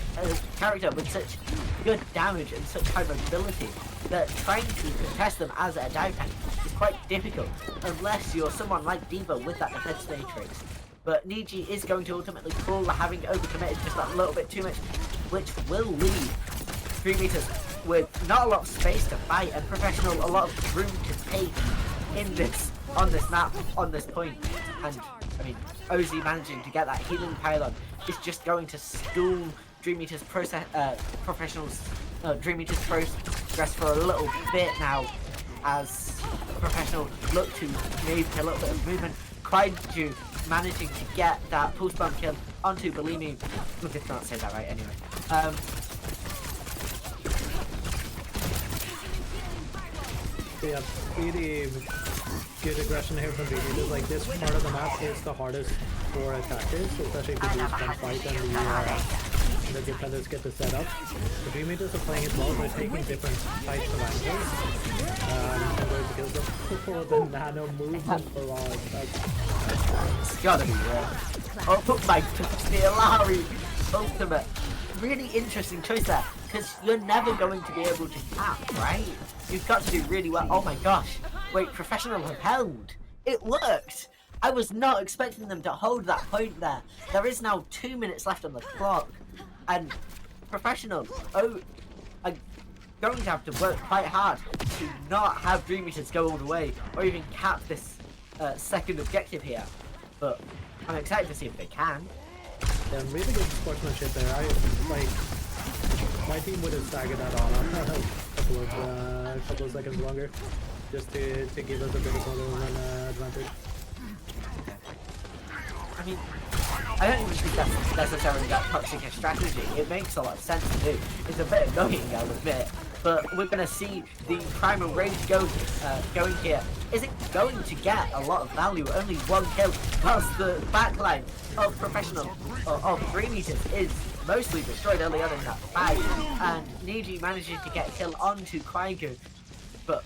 character with such good damage and such high mobility that trying to contest them as a dive tank is quite difficult, unless you're someone like Diva with that defense matrix. But Niji is going to ultimately call the having overcommitted just that little bit too much, which will leave Dream Eaters with not a lot of space to fight, and Professional a lot of room to take on this map, on this point. And I mean, Ozzy managing to get that healing pylon is just going to stall Dream Eaters Dream Eaters progress for a little bit now, as Professional look to make a little bit of movement. Kaiju managing to get that pulse bomb kill onto Bellini. I did not say that right anyway. Yeah, really good aggression here from Dream Eaters. This part of the map is the hardest for attackers, especially if you lose one fight and the defenders get to set up. The Dream Eaters are playing it well, they're taking different types of angles. And going to kill them for the nano movement barrage. It's gotta be real. Oh, put my Yalari ultimate. Really interesting choice there, because you're never going to be able to cap, right? You've got to do really well. Oh my gosh. Wait, Professional have held. It worked. I was not expecting them to hold that point there. There is now 2 minutes left on the clock. And Professional are going to have to work quite hard to not have Dream Eaters go all the way, or even cap this second objective here. But I'm excited to see if they can. Yeah, really good sportsmanship there. my team would have staggered that on a couple of seconds longer, just to give us a bit of an advantage. I mean, I don't even think that's necessarily that toxic a strategy. It makes a lot of sense to do. It's a bit annoying, I'll admit. But we're going to see the Primal Rage going here. Isn't going to get a lot of value. Only one kill. Plus the backline of Professional, of 3 meters, is mostly destroyed early on in that fight. And Niji manages to get a kill onto Kwaigu. But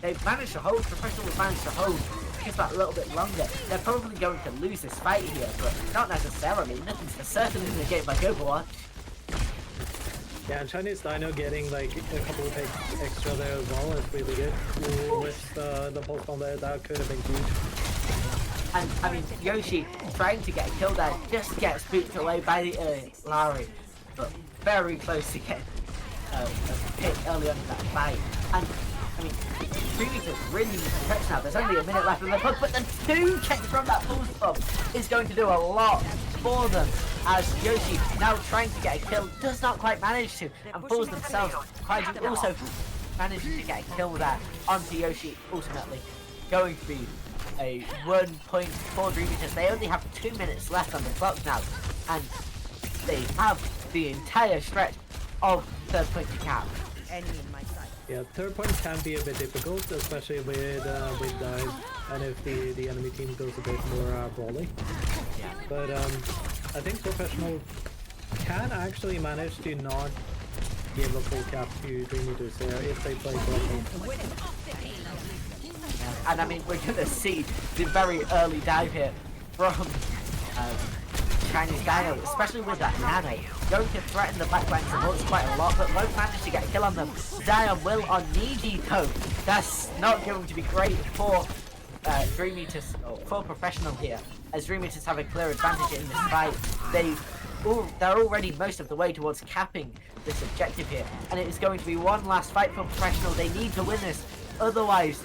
they've managed to hold. Professional have managed to hold just that little bit longer. They're probably going to lose this fight here, but not necessarily. Nothing's for certain in the game like Overwatch. Yeah, and Chinese Dino getting like a couple of hits extra there as well is really good. With the pulse on there, that could have been huge. And I mean, Yoshi trying to get a kill there just gets spooked away by Larry, but very close to getting a pick early on in that fight. And I mean, 3 meters really needs to touch now. There's only a minute left in the clock, but the 2 checks from that pulse bomb is going to do a lot for them. As Yoshi now trying to get a kill, does not quite manage to, and falls themselves. Kwaigu also managing to get a kill there onto Yoshi, ultimately going to be a 1 point for 3 meters. They only have 2 minutes left on the clock now, and they have the entire stretch of third point to cap. Enemy in my sight. Yeah, third point can be a bit difficult, especially with dive, and if the enemy team goes a bit more brawly. Yeah. But I think Professional can actually manage to not give a full cap to 3 meters there if they play correctly. And I mean, we're going to see the very early dive here from Chinese Dino, especially with that Nano. Going to threaten the backline supports quite a lot, but won't manage to get a kill on them. Zion will on Niji though. That's not going to be great for 3 meters, or for Professional here, as 3 meters have a clear advantage in this fight. They're already most of the way towards capping this objective here, and it is going to be one last fight for Professional. They need to win this, otherwise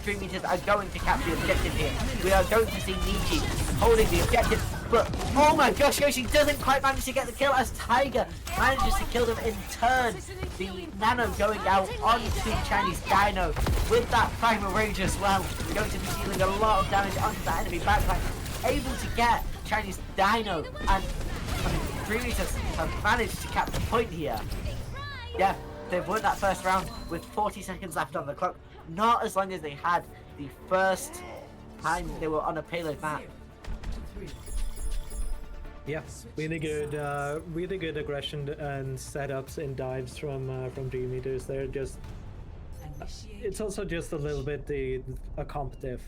3 meters are going to capture the objective here. We are going to see Niji holding the objective, but oh my gosh, Yoshi doesn't quite manage to get the kill as Tiger manages to kill them in turn. The Nano going out onto Chinese Dino with that Primal Rage as well. Going to be dealing a lot of damage onto that enemy backline. Able to get Chinese Dino, and 3 meters have managed to cap the point here. Yeah, they've won that first round with 40 seconds left on the clock. Not as long as they had the first time they were on a payload map. Yeah, really good aggression and setups and dives from 3 meters there. Just it's also just a little bit a competitive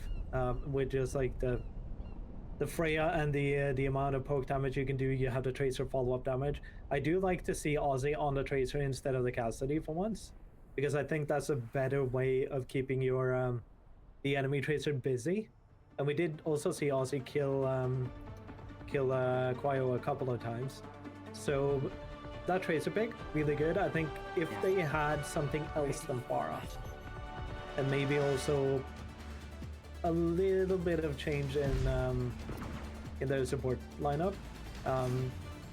with just like the Freya and the amount of poke damage you can do. You have the Tracer follow-up damage. I do like to see Aussie on the Tracer instead of the Cassidy for once, because I think that's a better way of keeping your the enemy Tracer busy. And we did also see Aussie kill Kwaigu a couple of times. So that Tracer pick, really good. I think if they had something else than Pharah, and maybe also a little bit of change in their support lineup,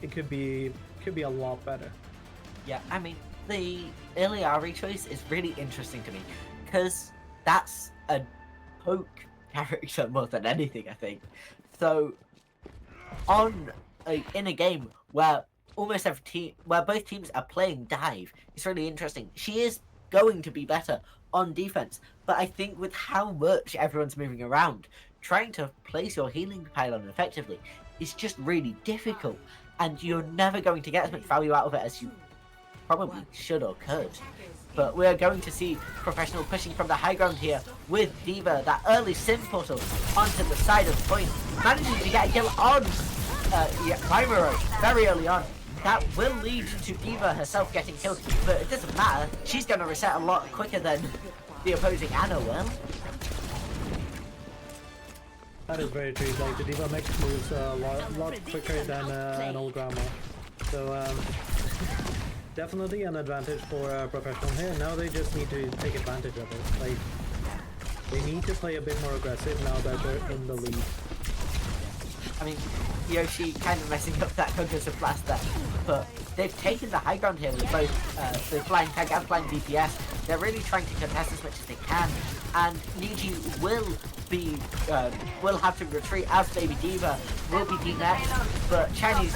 it could be a lot better. Yeah, I mean, the Iliari choice is really interesting to me, because that's a poke character more than anything, I think. So in a game where almost every team, where both teams are playing dive, it's really interesting. She is going to be better on defense, but I think with how much everyone's moving around, trying to place your healing pylon effectively is just really difficult, and you're never going to get as much value out of it as you probably should or could. But we're going to see Professional pushing from the high ground here with Diva, that early sim portal onto the side of the point, managing to get a kill on Primero very early on. That will lead to Diva herself getting killed, but it doesn't matter. She's going to reset a lot quicker than the opposing Anna will. That is very true. Like the Diva mech moves a lot quicker than an old grandma. So definitely an advantage for Professional here. Now they just need to take advantage of it. Like they need to play a bit more aggressive now that they're in the lead. I mean, Yoshi kind of messing up that Concussive Blast there, but they've taken the high ground here with both the flying tank and flying DPS. They're really trying to contest as much as they can, and Niji will have to retreat as Baby Diva will be next, but Chinese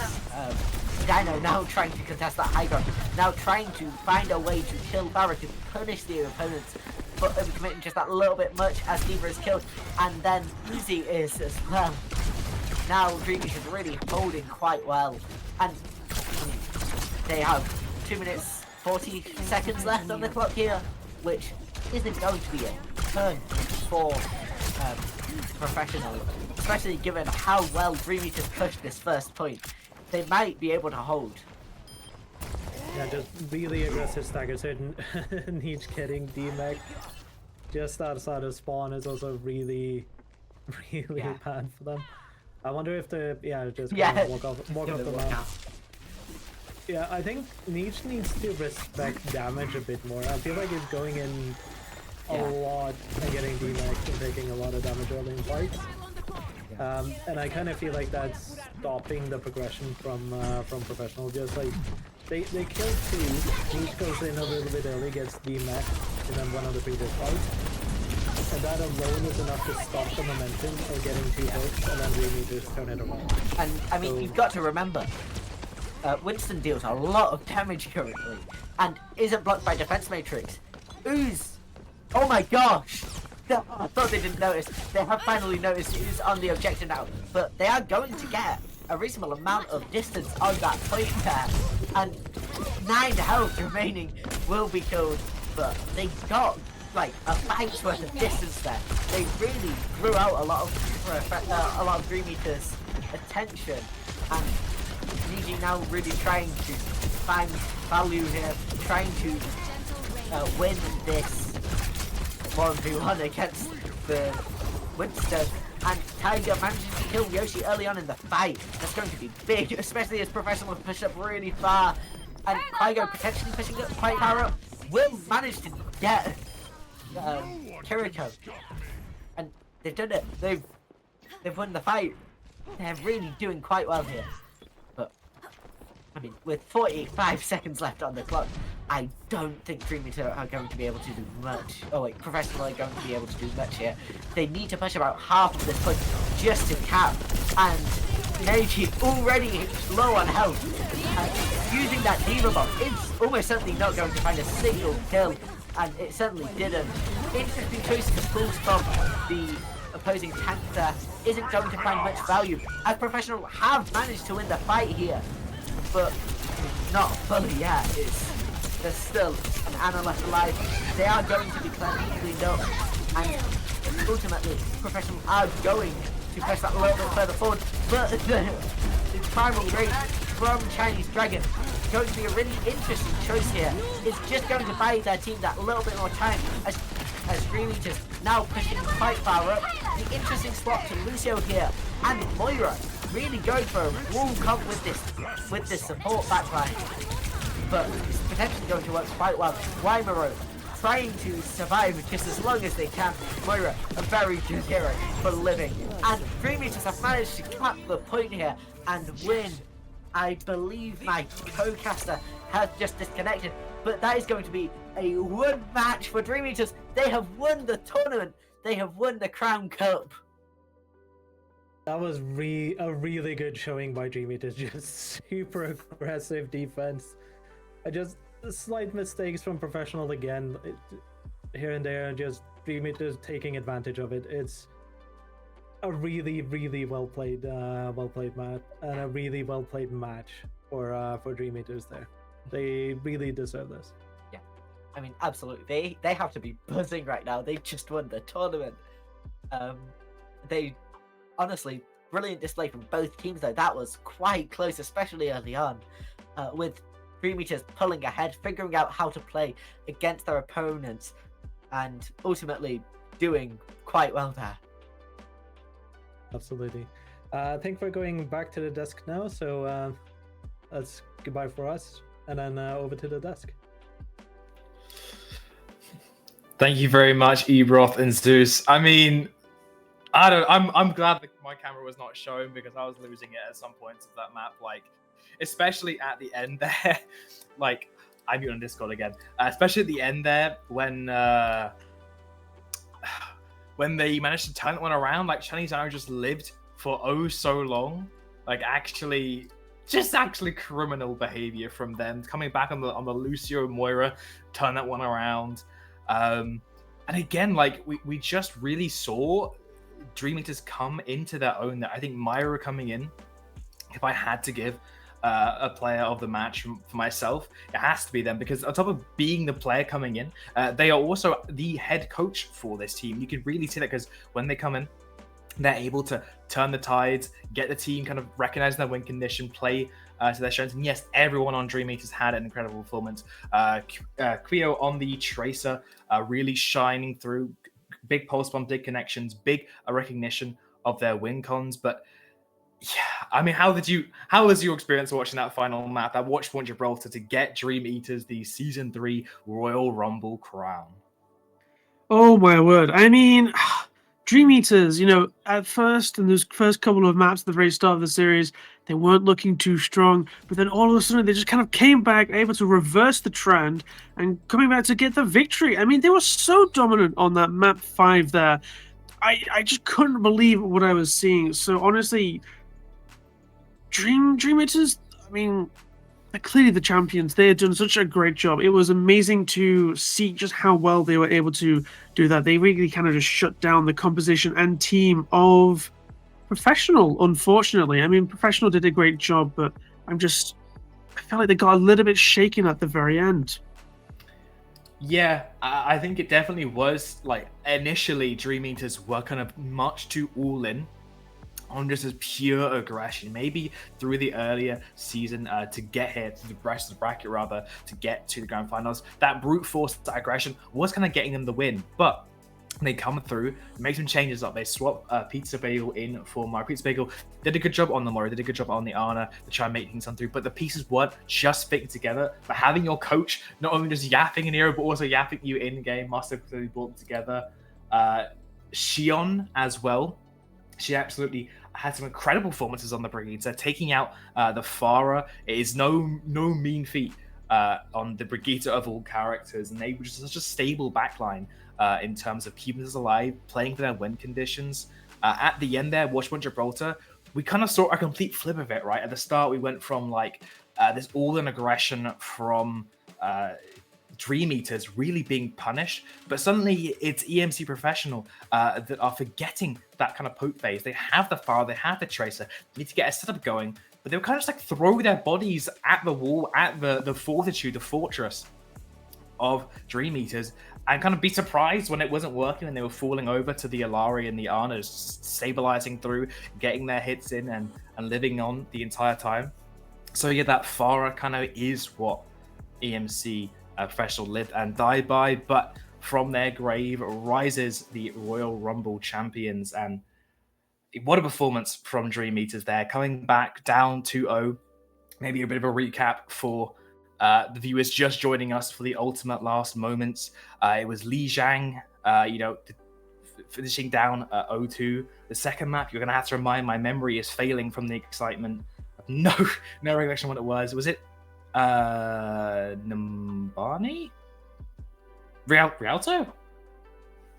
Dino now trying to contest that high ground, now trying to find a way to kill Farah, to punish the opponents for committing just that little bit much as Diva is killed, and then Uzi is as well. Now Dreamy is really holding quite well, and they have 2 minutes 40 seconds left on the clock here, which isn't going to be a turn for Professional, especially given how well Dreamy just pushed this first point. They might be able to hold. Yeah, just really aggressive staggers here. Niche getting D-Mech just outside of spawn is also really bad for them. I wonder if the just kind of walk off the map. Yeah, I think Niche needs to respect damage a bit more. I feel like he's going in a lot and getting D-Mech and taking a lot of damage early in fights. And I kind of feel like that's stopping the progression from Professional. Just like they kill 2, Niche goes in a little bit early, gets D-Mech in then one of the previous fights, and that alone is enough to stop the momentum of getting 2 hits, and then really just turn it around. And I mean, you've got to remember, Winston deals a lot of damage currently, and isn't blocked by defense matrix. Ooze! Oh my gosh! I thought they didn't notice. They have finally noticed who's on the objective now, but they are going to get a reasonable amount of distance on that point there, and 9 health remaining will be killed, but they got like a fight's worth of distance there. They really drew out a lot of Dream Eater's attention, and Niji now really trying to find value here, trying to win this 1v1 against the Winston, and Tiger manages to kill Yoshi early on in the fight. That's going to be big, especially as Professional push up really far, and Kygo potentially pushing up quite far up, will manage to get Kiriko, and they've done it. They've won the fight. They're really doing quite well here. But I mean, with 45 seconds left on the clock, I don't think Dream Eater are going to be able to do much. Oh wait, Professional are going to be able to do much here. They need to push about half of this point just to cap, and Neji already low on health. Using that Diva bomb, it's almost certainly not going to find a single kill, and it certainly didn't. Interesting choice to pull from the opposing tank there. Isn't going to find much value, as Professional have managed to win the fight here, but not fully yet. There's still an Ana left alive. They are going to be cleaned up, and ultimately Professional are going to press that a little bit further forward, but the primal rate from Chinese Dragon is going to be a really interesting choice here. It's just going to buy their team that little bit more time, as Dream Eaters now pushing quite far up. The interesting swap to Lucio here, and Moira really going for a wall comp with this support backline, but it's potentially going to work quite well. Wymaro trying to survive just as long as they can. Moira, a very good hero for living, and Dream Eaters have managed to cap the point here and win. I believe my co-caster has just disconnected, but that is going to be a one match for Dream Eaters. They have won the tournament. They have won the Crown Cup. That was a really good showing by Dream Eaters. Just super aggressive defense. Just slight mistakes from Professional again, here and there, and just Dream Eaters taking advantage of it. It's a really well played map, and a really well played match for Dream Eaters there. They really deserve this. Yeah, I mean, absolutely. They have to be buzzing right now. They just won the tournament. They honestly, brilliant display from both teams though. That was quite close, especially early on, with Dream Eaters pulling ahead, figuring out how to play against their opponents, and ultimately doing quite well there. Absolutely. I think we're going back to the desk now, so that's goodbye for us, and then over to the desk. Thank you very much, Ebroth and Zeus. I mean, I'm glad that my camera was not shown, because I was losing it at some points of that map. Like, especially at the end there. Like, I'm on Discord again. Especially at the end there when they managed to turn one around. Like, Chinese Dino just lived for oh so long. Like, actually criminal behavior from them, coming back on the Lucio Moira, turn that one around. And again, like, we just really saw Dream Eaters come into their own there. I think Moira coming in, if I had to give a player of the match for myself, it has to be them, because on top of being the player coming in, they are also the head coach for this team. You can really see that, because when they come in, they're able to turn the tides, get the team kind of recognizing their win condition, play to their strengths. And yes, everyone on Dream Eaters had an incredible performance. Quio on the Tracer, really shining through. Big pulse bomb, big connections, big recognition of their win cons. But yeah, I mean, how was your experience watching that final map, that Watch Point Gibraltar, to get Dream Eaters the Season 3 Royal Rumble crown? Oh my word. I mean, Dream Eaters, at first, in those first couple of maps at the very start of the series, they weren't looking too strong, but then all of a sudden they just kind of came back, able to reverse the trend and coming back to get the victory. I mean, they were so dominant on that map 5 there. I just couldn't believe what I was seeing. So honestly, Dream Eaters, I mean, they're clearly the champions. They had done such a great job. It was amazing to see just how well they were able to do that. They really kind of just shut down the composition and team of Professional, unfortunately. I mean, Professional did a great job, but I felt like they got a little bit shaken at the very end. Yeah, I think it definitely was. Like, initially, Dream Eaters were kind of much too all in on just as pure aggression, maybe through the earlier season to get here to the rest of the bracket, rather, to get to the grand finals. That brute force, that aggression was kind of getting them the win, but they come through, make some changes up. They swap Pizza Bagel in for Mario. Pizza Bagel did a good job on the Mario, did a good job on the Ana to try and make things come through, but the pieces weren't just fitting together. But having your coach not only just yapping in hero, but also yapping you in game, must have really brought them together. Shion as well. She absolutely had some incredible performances on the Brigade. So taking out the Farah is no mean feat on the Brigitte of all characters, and they were just such a stable backline in terms of keeping us alive, playing for their win conditions. At the end there, Watch Point Gibraltar, we kind of saw a complete flip of it, right? At the start, we went from like this all-in aggression from Dream Eaters really being punished, but suddenly it's EMC Professional that are forgetting that kind of poke phase. They have the Farah, they have the Tracer, they need to get a setup going, but they were kind of just like throw their bodies at the wall, at the fortitude, the fortress of Dream Eaters, and kind of be surprised when it wasn't working and they were falling over to the Alari and the Ana, stabilizing through, getting their hits in and living on the entire time. So yeah, that Farah kind of is what EMC Professional lived and died by, but from their grave rises the Royal Rumble champions. And what a performance from Dream Eaters there, coming back down 2-0. Maybe a bit of a recap for the viewers just joining us for the ultimate last moments. It was Li Zhang, finishing down 0-2. The second map, you're going to have to remind, my memory is failing from the excitement. No recollection what it was. Was it Nambani? Rialto?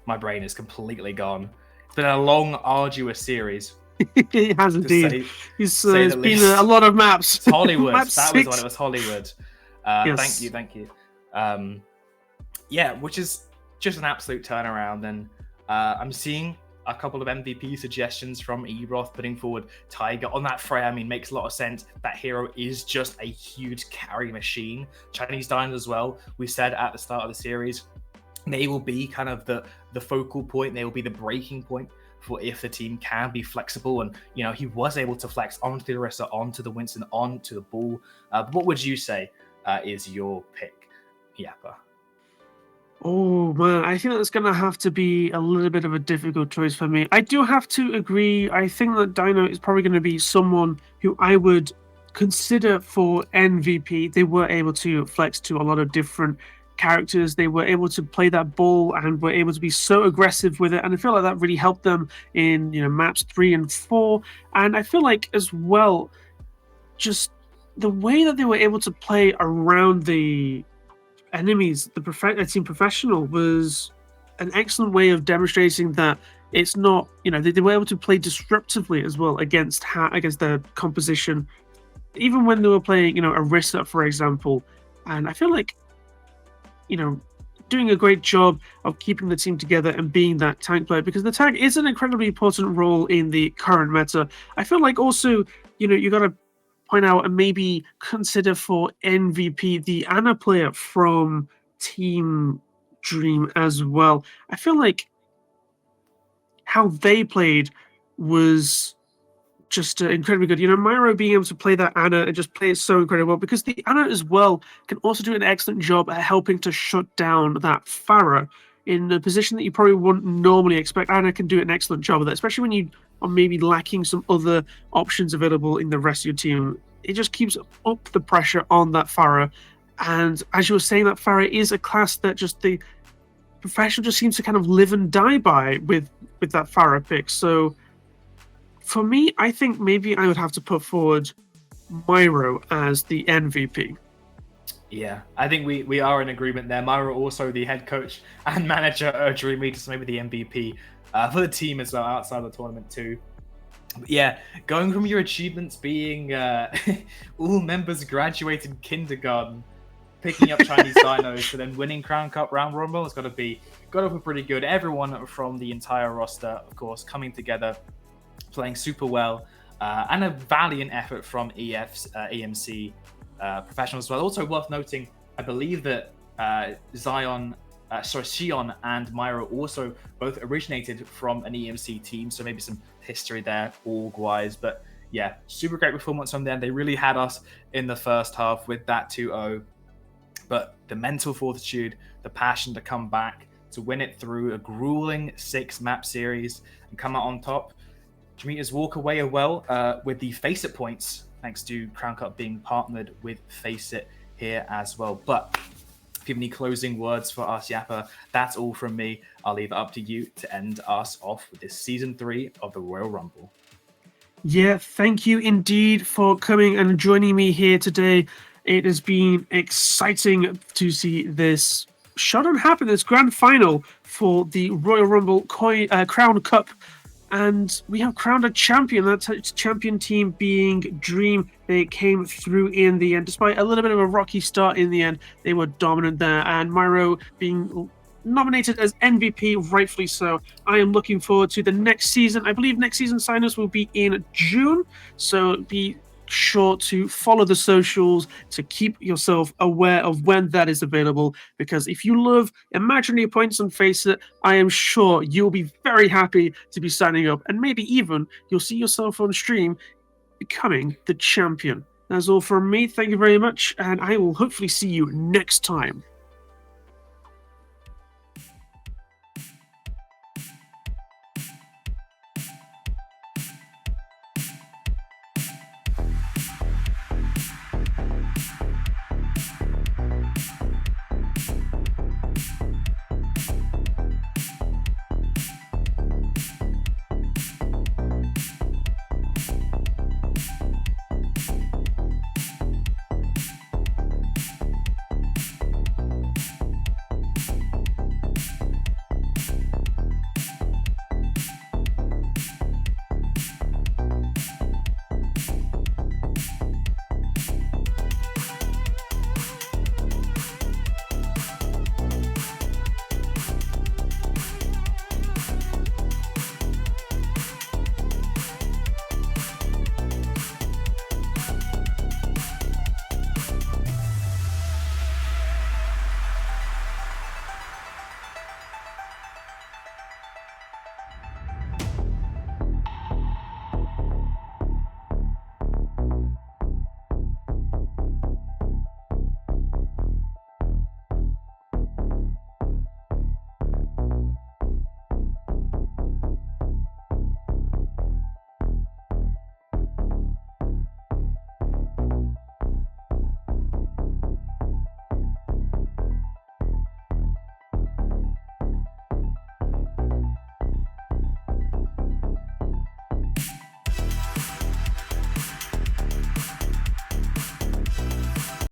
My brain is completely gone. It's been a long, arduous series. It has indeed. There's been a lot of maps. It's Hollywood. Map that 6. was what it was, Hollywood. Yes. Thank you. Yeah, which is just an absolute turnaround. And I'm seeing a couple of MVP suggestions from Eroth putting forward Tiger on that Freya. I mean, makes a lot of sense. That hero is just a huge carry machine. Chinese Dinos as well. We said at the start of the series, they will be kind of the focal point. They will be the breaking point for if the team can be flexible. And, he was able to flex onto the Orisa, onto the Winston, onto the Bull. But what would you say is your pick, Yappa? Oh man, I think that's going to have to be a little bit of a difficult choice for me. I do have to agree. I think that Dino is probably going to be someone who I would consider for MVP. They were able to flex to a lot of different characters. They were able to play that ball and were able to be so aggressive with it. And I feel like that really helped them in maps 3 and 4. And I feel like as well, just the way that they were able to play around the enemies, the team professional, was an excellent way of demonstrating that it's not, they were able to play disruptively as well against the composition, even when they were playing, Arista, for example. And I feel like, doing a great job of keeping the team together and being that tank player, because the tank is an incredibly important role in the current meta. I feel like also, you got to point out and maybe consider for MVP the Ana player from Team Dream as well. I feel like how they played was just incredibly good. Myro being able to play that Ana and just play it so incredibly well, because the Ana as well can also do an excellent job at helping to shut down that Pharah in a position that you probably wouldn't normally expect. Ana can do an excellent job of that, especially when you are maybe lacking some other options available in the rest of your team. It just keeps up the pressure on that Pharah. And as you were saying, that Pharah is a class that just the professional just seems to kind of live and die by with that Pharah pick. So for me, I think maybe I would have to put forward Myro as the MVP. Yeah, I think we are in agreement there. Myro also the head coach and manager of Dream League, so maybe the MVP for the team as well outside of the tournament too. But yeah, going from your achievements being all members graduated kindergarten, picking up Chinese dinos, to then winning Crown Cup round rumble, it's got to be pretty good. Everyone from the entire roster, of course, coming together, playing super well, and a valiant effort from EMC professionals as well. Also worth noting, I believe that Xion and Myro also both originated from an EMC team, so maybe some history there org-wise. But yeah, super great performance from them. They really had us in the first half with that 2-0. But the mental fortitude, the passion to come back, to win it through a grueling 6-map series and come out on top. Demetrius walk away well with the Faceit points, thanks to Crown Cup being partnered with Faceit here as well. But if you have any closing words for us, Yappa, that's all from me. I'll leave it up to you to end us off with this Season 3 of the Royal Rumble. Yeah, thank you indeed for coming and joining me here today. It has been exciting to see this showdown happen, this grand final for the Royal Rumble Crown Cup. And we have crowned a champion. That champion team being Dream. They came through in the end. Despite a little bit of a rocky start in the end, they were dominant there. And Myro being nominated as MVP, rightfully so. I am looking forward to the next season. I believe next season sign-ups will be in June. So be sure to follow the socials to keep yourself aware of when that is available, because if you love imaginary points on Faceit, I am sure you'll be very happy to be signing up, and maybe even you'll see yourself on stream becoming the champion. That's all from me. Thank you very much, and I will hopefully see you next time.